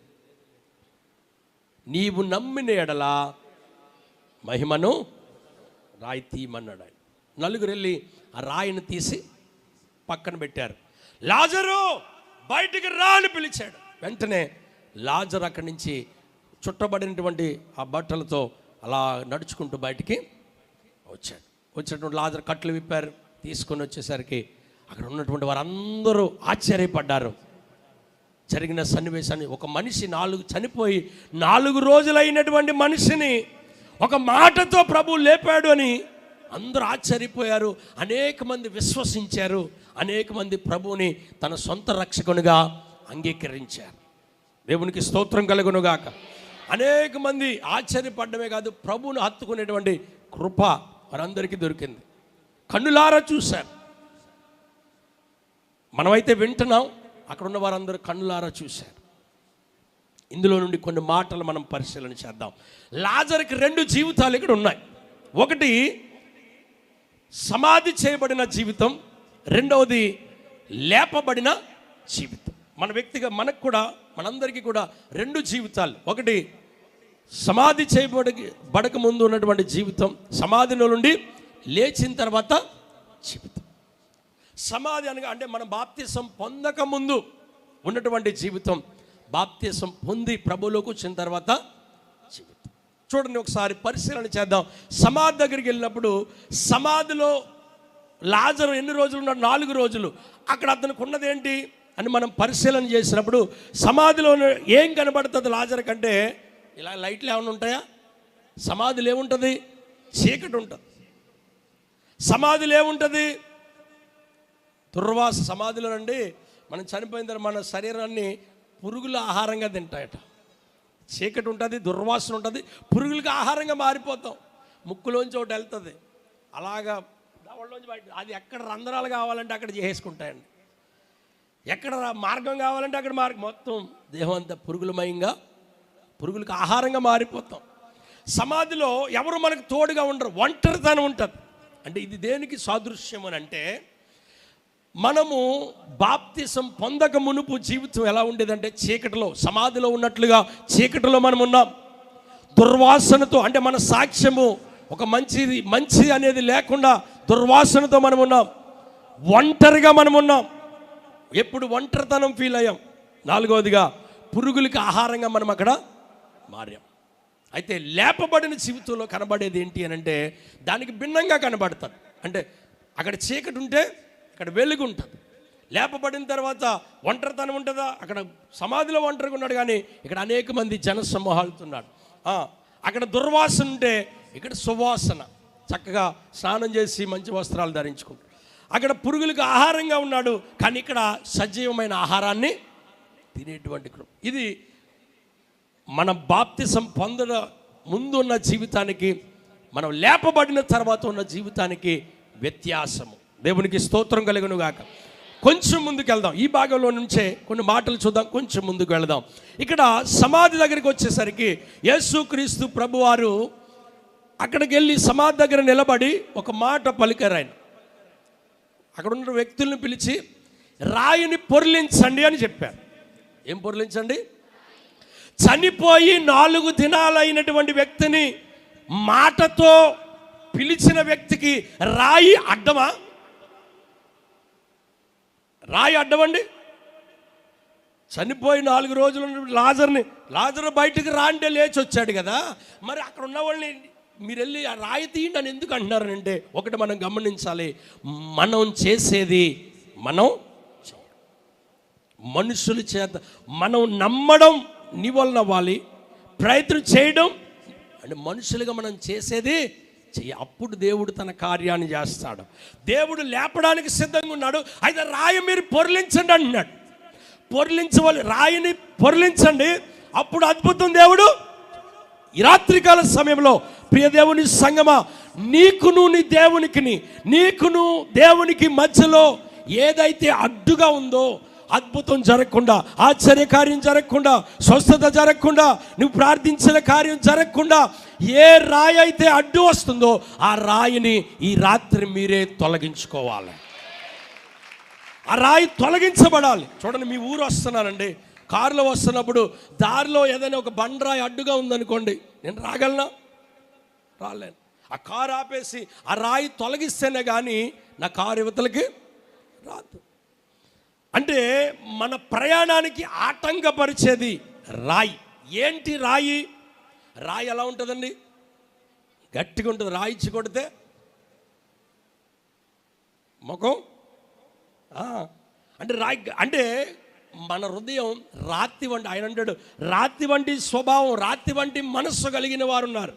నీవు నమ్మిన ఎడల మహిమను రాయి తీయమన్నాడు ఆయన. 4 వెళ్ళి ఆ రాయిని తీసి పక్కన పెట్టారు. లాజరు బయటికి రా అని పిలిచాడు. వెంటనే లాజరు అక్కడి నుంచి చుట్టబడినటువంటి ఆ బట్టలతో అలా నడుచుకుంటూ బయటికి వచ్చినటువంటి లాజరు కట్లు విప్పారు. తీసుకొని వచ్చేసరికి అక్కడ ఉన్నటువంటి వారందరూ ఆశ్చర్యపడ్డారు. జరిగిన సన్నివేశాన్ని, ఒక మనిషి చనిపోయి 4 రోజులైనటువంటి మనిషిని ఒక మాటతో ప్రభు లేపాడు అని అందరూ ఆశ్చర్యపోయారు. అనేక మంది విశ్వసించారు. అనేక మంది ప్రభువుని తన సొంత రక్షకునిగా అంగీకరించారు. దేవునికి స్తోత్రం కలుగునుగాక. అనేక మంది ఆశ్చర్యపడమే కాదు, ప్రభువును హత్తుకునేటువంటి కృప వారందరికీ దొరికింది. కన్నులారా చూశారు. మనమైతే వింటున్నాం, అక్కడ ఉన్న వారందరూ కన్నులారా చూశారు. ఇందులో నుండి కొన్ని మాటలు మనం పరిశీలన చేద్దాం. లాజరుకి 2 జీవితాలు ఇక్కడ ఉన్నాయి. ఒకటి సమాధి చేయబడిన జీవితం, రెండవది లేపబడిన జీవితం. మనందరికీ కూడా 2 జీవితాలు. ఒకటి సమాధి చేయబడక ముందు ఉన్నటువంటి జీవితం, సమాధిలో నుండి లేచిన తర్వాత జీవితం. సమాధి అనగా అంటే మనం బాప్తిసం పొందక ముందు ఉన్నటువంటి జీవితం, బాప్తిసం పొంది ప్రభువులోకి వచ్చిన తర్వాత జీవితం. చూడండి, ఒకసారి పరిశీలన చేద్దాం. సమాధి దగ్గరికి వెళ్ళినప్పుడు సమాధిలో లాజరు ఎన్ని రోజులు ఉన్నాడు? 4 రోజులు. అక్కడ అతనికి ఉన్నది ఏంటి అని మనం పరిశీలన చేసినప్పుడు సమాధిలో ఏం కనబడుతుంది లాజరు కంటే? ఇలా లైట్లు ఏమైనా ఉంటాయా? సమాధిలో ఏముంటుంది? చీకటి ఉంటుంది. సమాధిలో ఏముంటుంది? దుర్వాస. సమాధిలో రండి, మనం చనిపోయిన తర్వాత మన శరీరాన్ని పురుగుల ఆహారంగా తింటాయట. చీకటి ఉంటుంది, దుర్వాసన ఉంటుంది, పురుగులకి ఆహారంగా మారిపోతాం. ముక్కులోంచి ఒకటి వెళ్తుంది, అలాగా దవడలోంచి బయట. అది ఎక్కడ రంధ్రాలు కావాలంటే అక్కడ చేసుకుంటాయండి, ఎక్కడ మార్గం కావాలంటే అక్కడ మార్గం. మొత్తం దేహం అంతా పురుగులమయంగా, పురుగులకు ఆహారంగా మారిపోతాం. సమాధిలో ఎవరు మనకు తోడుగా ఉండరు, ఒంటరితనం ఉంటుంది. అంటే ఇది దేనికి సాదృశ్యం అని అంటే, మనము బాప్తిసం పొందక మునుపు జీవితం ఎలా ఉండేదంటే చీకటిలో, సమాధిలో ఉన్నట్లుగా చీకటిలో మనం ఉన్నాం. దుర్వాసనతో, అంటే మన సాక్ష్యము ఒక మంచి అనేది లేకుండా దుర్వాసనతో మనం ఉన్నాం. ఒంటరిగా మనం ఉన్నాం. ఎప్పుడు ఒంటరితనం ఫీల్ అయ్యాం. 4వదిగా పురుగులకి ఆహారంగా మనం అక్కడ మారాం. అయితే లేపబడిన జీవితంలో కనబడేది ఏంటి అని అంటే దానికి భిన్నంగా కనబడుతుంది. అంటే అక్కడ చీకటి ఉంటే ఇక్కడ వెలుగు ఉంటుంది. లేపబడిన తర్వాత ఒంటరితనం ఉంటుందా? అక్కడ సమాధిలో ఒంటరిగా ఉన్నాడు, కానీ ఇక్కడ అనేక మంది జన సమూహాలుతున్నాడు. అక్కడ దుర్వాసన ఉంటే ఇక్కడ సువాసన, చక్కగా స్నానం చేసి మంచి వస్త్రాలు ధరించుకుంటాడు. అక్కడ పురుగులకు ఆహారంగా ఉన్నాడు, కానీ ఇక్కడ సజీవమైన ఆహారాన్ని తినేటువంటి కృప. ఇది మన బాప్తిసం పొందడ ముందు ఉన్న జీవితానికి, మనం లేపబడిన తర్వాత ఉన్న జీవితానికి వ్యత్యాసము. దేవునికి స్తోత్రం కలుగును గాక. కొంచెం ముందుకు వెళ్దాం. ఈ భాగంలో నుంచే కొన్ని మాటలు చూద్దాం. కొంచెం ముందుకు వెళదాం. ఇక్కడ సమాధి దగ్గరికి వచ్చేసరికి యేసుక్రీస్తు ప్రభువారు అక్కడికి వెళ్ళి సమాధి దగ్గర నిలబడి ఒక మాట పలికారు. ఆయన అక్కడ ఉన్న వ్యక్తులను పిలిచి రాయిని పొర్లించండి అని చెప్పారు. ఏం పొర్లించండి? చనిపోయి 4 దినాలైనటువంటి వ్యక్తిని మాటతో పిలిచిన వ్యక్తికి రాయి అడ్డమా? రాయి అడ్డమండి. చనిపోయి 4 రోజులు లాజరు బయటకు రా అంటే లేచి వచ్చాడు కదా. మరి అక్కడ ఉన్న వాళ్ళని మీరు వెళ్ళి ఆ రాయి తీయండి అని ఎందుకు అంటున్నారనంటే, ఒకటి మనం గమనించాలి, మనం చేసేది మనం మనుషుల చేత మనం నమ్మడం నీ వలన అవ్వాలి, ప్రయత్నం చేయడం అంటే మనుషులుగా మనం చేసేది అప్పుడు దేవుడు తన కార్యాన్ని చేస్తాడు. దేవుడు లేపడానికి సిద్ధంగా ఉన్నాడు. అయితే రాయి మీరు పొర్లించండి అంటున్నాడు. పొర్లించవాలి, రాయిని పొర్లించండి, అప్పుడు అద్భుతం దేవుడు. ఈ రాత్రికాల సమయంలో ప్రియ దేవుని సంగమా, నీకును దేవునికి మధ్యలో ఏదైతే అడ్డుగా ఉందో, అద్భుతం జరగకుండా, ఆశ్చర్యకార్యం జరగకుండా, స్వస్థత జరగకుండా, నువ్వు ప్రార్థించిన కార్యం జరగకుండా ఏ రాయి అయితే అడ్డు వస్తుందో ఆ రాయిని ఈ రాత్రి మీరే తొలగించుకోవాలి. ఆ రాయి తొలగించబడాలి. చూడండి, మీ ఊరు వస్తున్నానండి, కారులో వస్తున్నప్పుడు దారిలో ఏదైనా ఒక బండరాయి అడ్డుగా ఉందనుకోండి, నేను రాగలనా? రాలేను. ఆ కారు ఆపేసి ఆ రాయి తొలగిస్తేనే కానీ నా కారు యువతలకి రాదు. అంటే మన ప్రయాణానికి ఆటంకపరిచేది రాయి. ఏంటి రాయి? రాయి ఎలా ఉంటుందండి? గట్టిగా ఉంటుంది. రాయిచ్చి కొడితే ముఖం అంటే రాయి అంటే మన హృదయం రాతి వంటి. ఆయన అంటాడు, రాతి వంటి స్వభావం, రాతి వంటి మనస్సు కలిగిన వారు ఉన్నారు.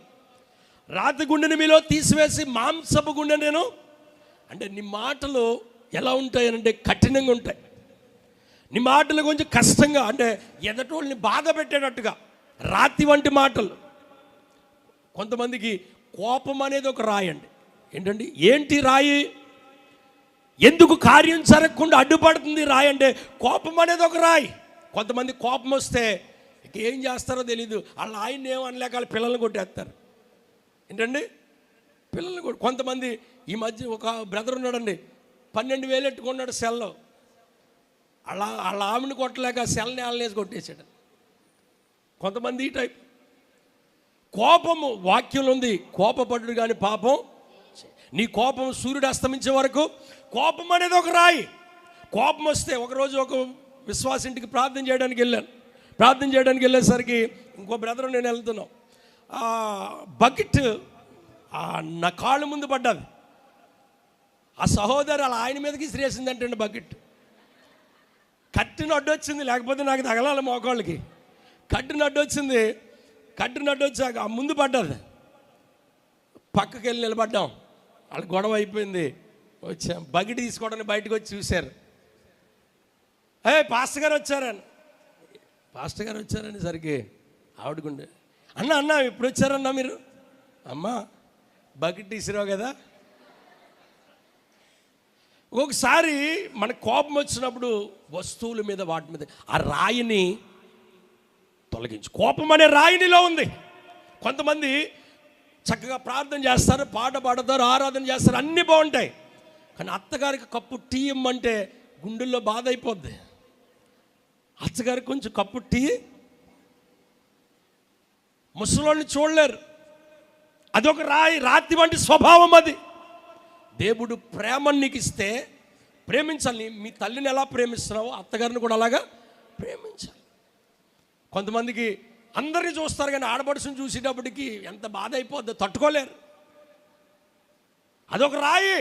రాతి గుండెని మీలో తీసివేసి మాంసపు గుండె నేను. అంటే నీ మాటలు ఎలా ఉంటాయనంటే కఠినంగా ఉంటాయి. నీ మాటలు కొంచెం కష్టంగా, అంటే ఎదటోళ్ళని బాధ పెట్టేటట్టుగా రాతి వంటి మాటలు. కొంతమందికి కోపం అనేది ఒక రాయి అండి. ఏంటండి? ఏంటి రాయి? ఎందుకు కార్యం జరగకుండా అడ్డుపడుతుంది రాయి అంటే కోపం అనేది ఒక రాయి. కొంతమంది కోపం వస్తే ఏం చేస్తారో తెలీదు, వాళ్ళ ఆయన ఏమనలేక వాళ్ళ పిల్లల్ని కొట్టేస్తారు. ఏంటండి? పిల్లల్ని కొట్టి. కొంతమంది ఈ మధ్య ఒక బ్రదర్ ఉన్నాడండి, 12,000 ఎట్టుకున్నాడు సెల్లో. వాళ్ళ ఆమెను కొట్టలేక సెల్ని ఆలనేసి కొట్టేసాడు. కొంతమంది ఈ టైప్. కోపము వాక్యంలో ఉంది, కోపపడ్డు కానీ పాపం నీ కోపం సూర్యుడు అస్తమించే వరకు కోపం అనేది ఒక రాయి. కోపం వస్తే ఒకరోజు ఒక విశ్వాస ఇంటికి ప్రార్థన చేయడానికి వెళ్ళాను. ప్రార్థన చేయడానికి వెళ్ళేసరికి ఇంకో బ్రదర్ నేను వెళ్తున్నాం. బకెట్ నా కాళ్ళ ముందు పడ్డది. ఆ సహోదరు అలా ఆయన మీదకి ఇసిరేసిందంటే బకెట్ కట్టిన అడ్డొచ్చింది, లేకపోతే నాకు తగలాలి మోకాళ్ళకి. కట్టిన అడ్డొచ్చింది. కట్టిన అడ్డొచ్చాక ఆ ముందు పడ్డది. పక్కకి వెళ్ళి నిలబడ్డాం. వాళ్ళ గొడవ అయిపోయింది. వచ్చాం, బకెట్ తీసుకోవడానికి బయటకు వచ్చి చూశారు. పాస్టర్ గారు వచ్చారని. పాస్టర్ గారు వచ్చారని సరికి ఆవిడకుండే, అన్న ఎప్పుడు వచ్చారన్నా మీరు? అమ్మా బకెట్ తీసిరావు కదా. ఒక్కొక్కసారి మన కోపం వచ్చినప్పుడు వస్తువుల మీద వాటి మీద ఆ రాయిని తొలగించు. కోపం అనే రాయినిలో ఉంది. కొంతమంది చక్కగా ప్రార్థన చేస్తారు, పాట పాడతారు, ఆరాధన చేస్తారు, అన్నీ బాగుంటాయి. కానీ అత్తగారికి కప్పు టీ ఇమ్మంటే గుండెల్లో బాధ అయిపోద్ది. అత్తగారికి కొంచెం కప్పు టీ, ముసలోళ్ళని చూడలేరు. అదొక రాయి, రాతి వంటి స్వభావం అది. దేవుడు ప్రేమను నీకు ఇస్తే ప్రేమించాలి. మీ తల్లిని ఎలా ప్రేమిస్తున్నావో అత్తగారిని కూడా అలాగా ప్రేమించాలి. కొంతమందికి అందరినీ చూస్తారు కానీ ఆడపడుచుని చూసేటప్పటికి ఎంత బాధ అయిపోద్దో తట్టుకోలేరు. అదొక రాయి.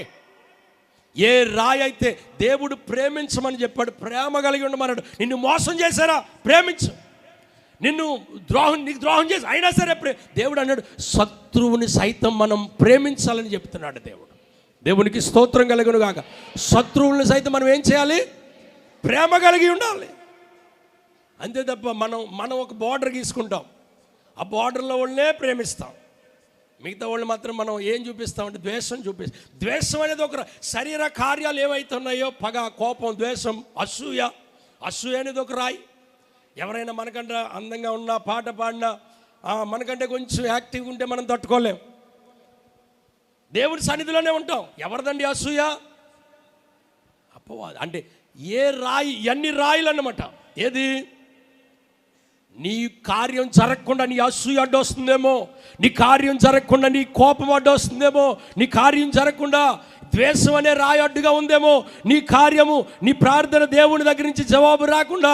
ఏ రాయి అయితే దేవుడు ప్రేమించమని చెప్పాడు, ప్రేమ కలిగి ఉండమన్నాడు. నిన్ను మోసం చేశారా, ప్రేమించు. నీకు ద్రోహం చేసి అయినా సరే దేవుడు అన్నాడు, శత్రువుని సైతం మనం ప్రేమించాలని చెప్తున్నాడు దేవుడు. దేవునికి స్తోత్రం కలుగును గాక. శత్రువులను సైతం మనం ఏం చేయాలి? ప్రేమ కలిగి ఉండాలి. అంతే తప్ప మనం ఒక బార్డర్ గీసుకుంటాం, ఆ బార్డర్లో వాళ్ళనే ప్రేమిస్తాం. మిగతా వాళ్ళు మాత్రం మనం ఏం చూపిస్తామంటే ద్వేషం చూపిస్తాం. ద్వేషం అనేది ఒక శరీర కార్యాలు ఏవైతున్నాయో, పగ, కోపం, ద్వేషం, అసూయ అనేది ఒక రాయి. ఎవరైనా మనకంటే అందంగా ఉన్నా, పాట పాడినా, మనకంటే కొంచెం యాక్టివ్గా ఉంటే మనం తట్టుకోలేం. దేవుడి సన్నిధిలోనే ఉంటాం. ఎవరిదండి అసూయ? అపవాది. అంటే ఏ రాయి, ఎన్ని రాయిలు అన్నమాట. ఏది? నీ కార్యం జరగకుండా నీ అసూయ అడ్డొస్తుందేమో, నీ కార్యం జరగకుండా నీ కోపం అడ్డొస్తుందేమో, నీ కార్యం జరగకుండా ద్వేషం అనే రాయి అడ్డుగా ఉందేమో, నీ కార్యము, నీ ప్రార్థన దేవుని దగ్గర నుంచి జవాబు రాకుండా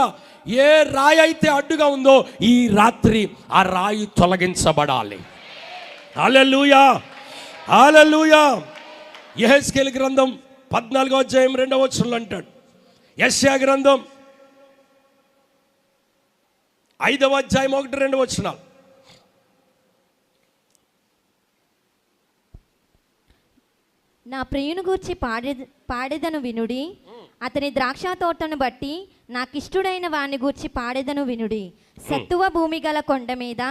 ఏ రాయి అయితే అడ్డుగా ఉందో ఈ రాత్రి ఆ రాయి తొలగించబడాలి. హల్లెలూయా, హల్లెలూయా. యెహెజ్కేలు గ్రంథం 14వ అధ్యాయం 2వ వచనంలో అంటాడు. యెషయా గ్రంథం 5వ అధ్యాయం 1-2 వచనాలు. నా ప్రియుని గూర్చి పాడేదను వినుడి, అతని ద్రాక్ష తోటను బట్టి నాకిష్టుడైన వాని గూర్చి పాడేదను వినుడి. సత్తువ భూమి గల కొండ మీద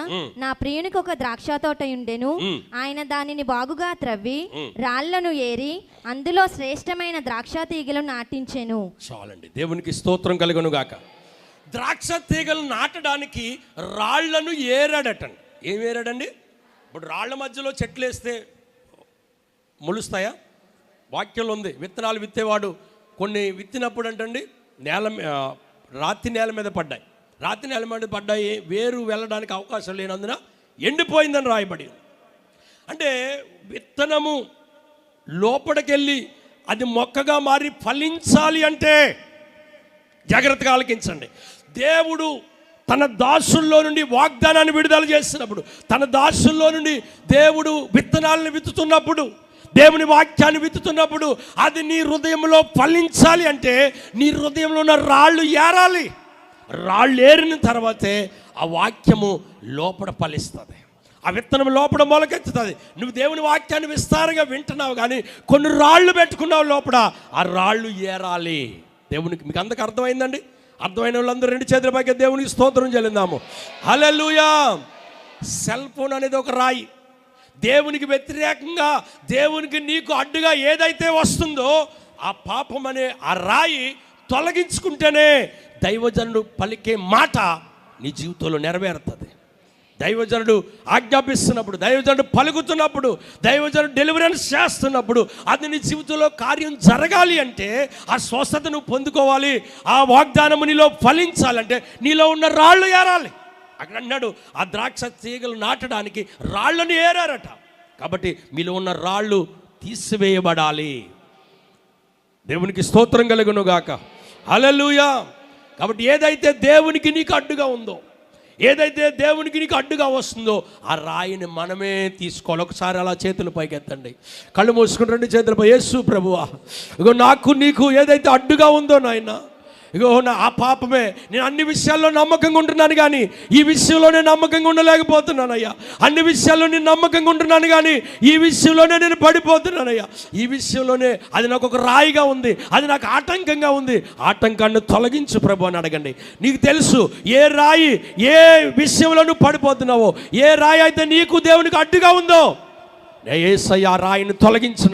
నా ప్రియునికి ఒక ద్రాక్ష తోట ఉండెను. ఆయన దానిని బాగుగా త్రవ్వి రాళ్లను ఏరి అందులో శ్రేష్టమైన ద్రాక్ష తీగలు నాటించెను. చాలండి, దేవునికి స్తోత్రం కలుగును గాక. ద్రాక్ష తీగలు నాటడానికి రాళ్లను ఏరాడటండి. ఏం ఏరాడండి? ఇప్పుడు రాళ్ల మధ్యలో చెట్లు వేస్తే మొలుస్తాయా? వాక్యంలో ఉంది, విత్తనాలు విత్తేవాడు కొన్ని విత్తినప్పుడు అంటండి రాతి నేల మీద పడ్డాయి. రాతి నేల మీద పడ్డాయి, వేరు వెళ్ళడానికి అవకాశం లేనందున ఎండిపోయిందని రాయబడి. అంటే విత్తనము లోపలికెళ్ళి అది మొక్కగా మారి ఫలించాలి అంటే జాగ్రత్తగా ఆలకించండి. దేవుడు తన దాసుల్లో నుండి వాగ్దానాన్ని విడుదల చేసినప్పుడు, తన దాసుల్లో నుండి దేవుడు విత్తనాలను విత్తుతున్నప్పుడు, దేవుని వాక్యాన్ని విత్తుతున్నప్పుడు అది నీ హృదయంలో ఫలించాలి అంటే నీ హృదయంలో ఉన్న రాళ్ళు ఏరాలి. రాళ్ళు ఏరిన తర్వాతే ఆ వాక్యము లోపల ఫలిస్తుంది. ఆ విత్తనం లోపల మొలకెత్తుతుంది. నువ్వు దేవుని వాక్యాన్ని విస్తారంగా వింటున్నావు కానీ కొన్ని రాళ్ళు పెట్టుకున్నావు లోపల, ఆ రాళ్ళు ఏరాలి. దేవునికి మీకు అందరికి అర్థమైందండి? అర్థమైన వాళ్ళందరూ 2 చేతుల పైకి దేవునికి స్తోత్రం చెల్లిందాము. హల్లెలూయా. సెల్ ఫోన్ అనేది ఒక రాయి. దేవునికి వ్యతిరేకంగా, దేవునికి నీకు అడ్డుగా ఏదైతే వస్తుందో ఆ పాపం అనే ఆ రాయి తొలగించుకుంటేనే దైవజనుడు పలికే మాట నీ జీవితంలో నెరవేరుతుంది. దైవజనుడు ఆజ్ఞాపిస్తున్నప్పుడు, దైవజనుడు పలుకుతున్నప్పుడు, దైవజనుడు డెలివరెన్స్ చేస్తున్నప్పుడు అది నీ జీవితంలో కార్యం జరగాలి అంటే, ఆ స్వస్థత నువ్వు పొందుకోవాలి, ఆ వాగ్దానము నీలో ఫలించాలంటే నీలో ఉన్న రాళ్ళు ఏరాలి. అక్కడ అన్నాడు, ఆ ద్రాక్ష తీగలు నాటడానికి రాళ్ళను ఏరారట. కాబట్టి మీలో ఉన్న రాళ్ళు తీసివేయబడాలి. దేవునికి స్తోత్రం కలుగును గాక. హల్లెలూయా. కాబట్టి ఏదైతే దేవునికి నీకు అడ్డుగా ఉందో, ఏదైతే దేవునికి నీకు అడ్డుగా వస్తుందో, ఆ రాయిని మనమే తీసుకోవాలి. ఒకసారి అలా చేతులు పైకెత్తండి, కళ్ళు మూసుకుని రెండు చేతులపై. యేసు ప్రభువా, ఇగో నాకు నీకు ఏదైతే అడ్డుగా ఉందో నాయన, ఇగో ఆ పాపమే, నేను అన్ని విషయాల్లో నమ్మకంగా ఉంటున్నాను కానీ ఈ విషయంలో నేను నమ్మకంగా ఉండలేకపోతున్నానయ్యా. అన్ని విషయాల్లో నేను నమ్మకంగా ఉంటున్నాను కానీ ఈ విషయంలోనే నేను పడిపోతున్నానయ్యా. ఈ విషయంలోనే అది నాకు ఒక రాయిగా ఉంది, అది నాకు ఆటంకంగా ఉంది. ఆటంకాన్ని తొలగించు ప్రభు అని అడగండి. నీకు తెలుసు ఏ రాయి, ఏ విషయంలో నువ్వు పడిపోతున్నావో, ఏ రాయి అయితే నీకు దేవునికి అడ్డుగా ఉందో, యేసయ్య ఆ రాయిని తొలగించు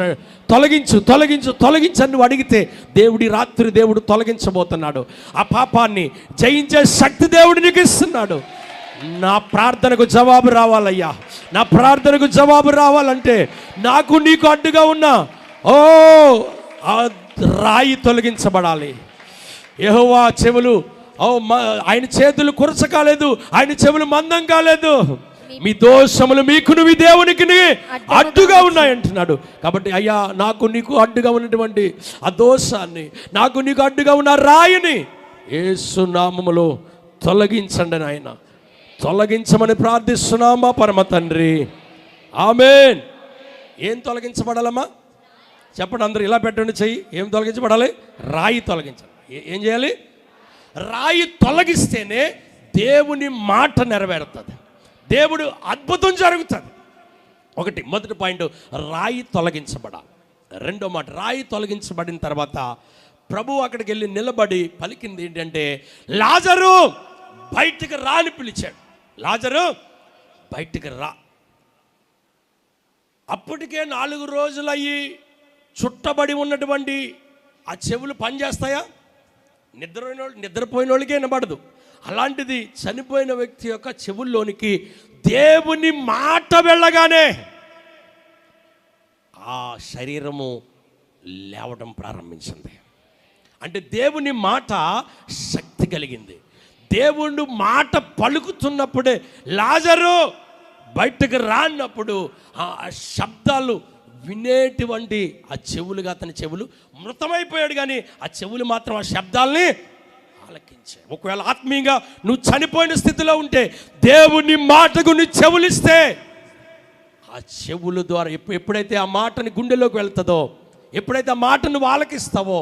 నువ్వు అడిగితే దేవుడి రాత్రి దేవుడు తొలగించబోతున్నాడు. ఆ పాపాన్ని జయించే శక్తి దేవుడు నీకు ఇస్తున్నాడు. నా ప్రార్థనకు జవాబు రావాలయ్యా. నా ప్రార్థనకు జవాబు రావాలంటే నాకు నీకు అడ్డుగా ఉన్న ఆ రాయి తొలగించబడాలి. యెహోవా చెవులు, ఆయన చేతులు కురచ కాలేదు, ఆయన చెవులు మందం కాలేదు. మీ దోషములు మీకును మీ దేవునికి అడ్డుగా ఉన్నాయంటున్నాడు. కాబట్టి అయ్యా, నాకు నీకు అడ్డుగా ఉన్నటువంటి ఆ దోషాన్ని, నాకు నీకు అడ్డుగా ఉన్న రాయిని యేసు నామములో తొలగించండి నాయన. తొలగించమని ప్రార్థిస్తున్నామా పరమ తండ్రి. ఆమేన్. ఏం తొలగించబడాలమ్మా చెప్పండి అందరూ, ఇలా పెట్టండి చెయ్యి. ఏం తొలగించబడాలి? రాయి తొలగించాలి. ఏం చేయాలి? రాయి తొలగిస్తేనే దేవుని మాట నెరవేరుతుంది, దేవుడు అద్భుతం జరుగుతుంది. మొదటి పాయింట్, రాయి తొలగించబడాలి. రెండో మాట, రాయి తొలగించబడిన తర్వాత ప్రభు అక్కడికి వెళ్ళి నిలబడి పలికింది ఏంటంటే, లాజరు బయటికి రా అని పిలిచాడు. లాజరు బయటికి రా. అప్పటికే 4 రోజులయ్యి చుట్టబడి ఉన్నటువంటి ఆ చెవులు పనిచేస్తాయా? నిద్రపోయిన వాళ్ళకే వినబడదు. అలాంటిది చనిపోయిన వ్యక్తి యొక్క చెవుల్లోనికి దేవుని మాట వెళ్ళగానే ఆ శరీరము లేవడం ప్రారంభించింది. అంటే దేవుని మాట శక్తి కలిగింది. దేవుడు మాట పలుకుతున్నప్పుడే లాజరు బయటకు రాన్నప్పుడు ఆ శబ్దాలు వినేటువంటి ఆ చెవులుగా, అతని చెవులు మృతమైపోయాడు కానీ ఆ చెవులు మాత్రం ఆ శబ్దాల్ని ఆలకించాయి. ఒకవేళ ఆత్మీయంగా నువ్వు చనిపోయిన స్థితిలో ఉంటే దేవుని మాటకు నువ్వు చెవులిస్తే ఆ చెవుల ద్వారా ఎప్పుడైతే ఆ మాటని గుండెలోకి వెళ్తుందో, ఎప్పుడైతే ఆ మాటను ఆలకిస్తావో,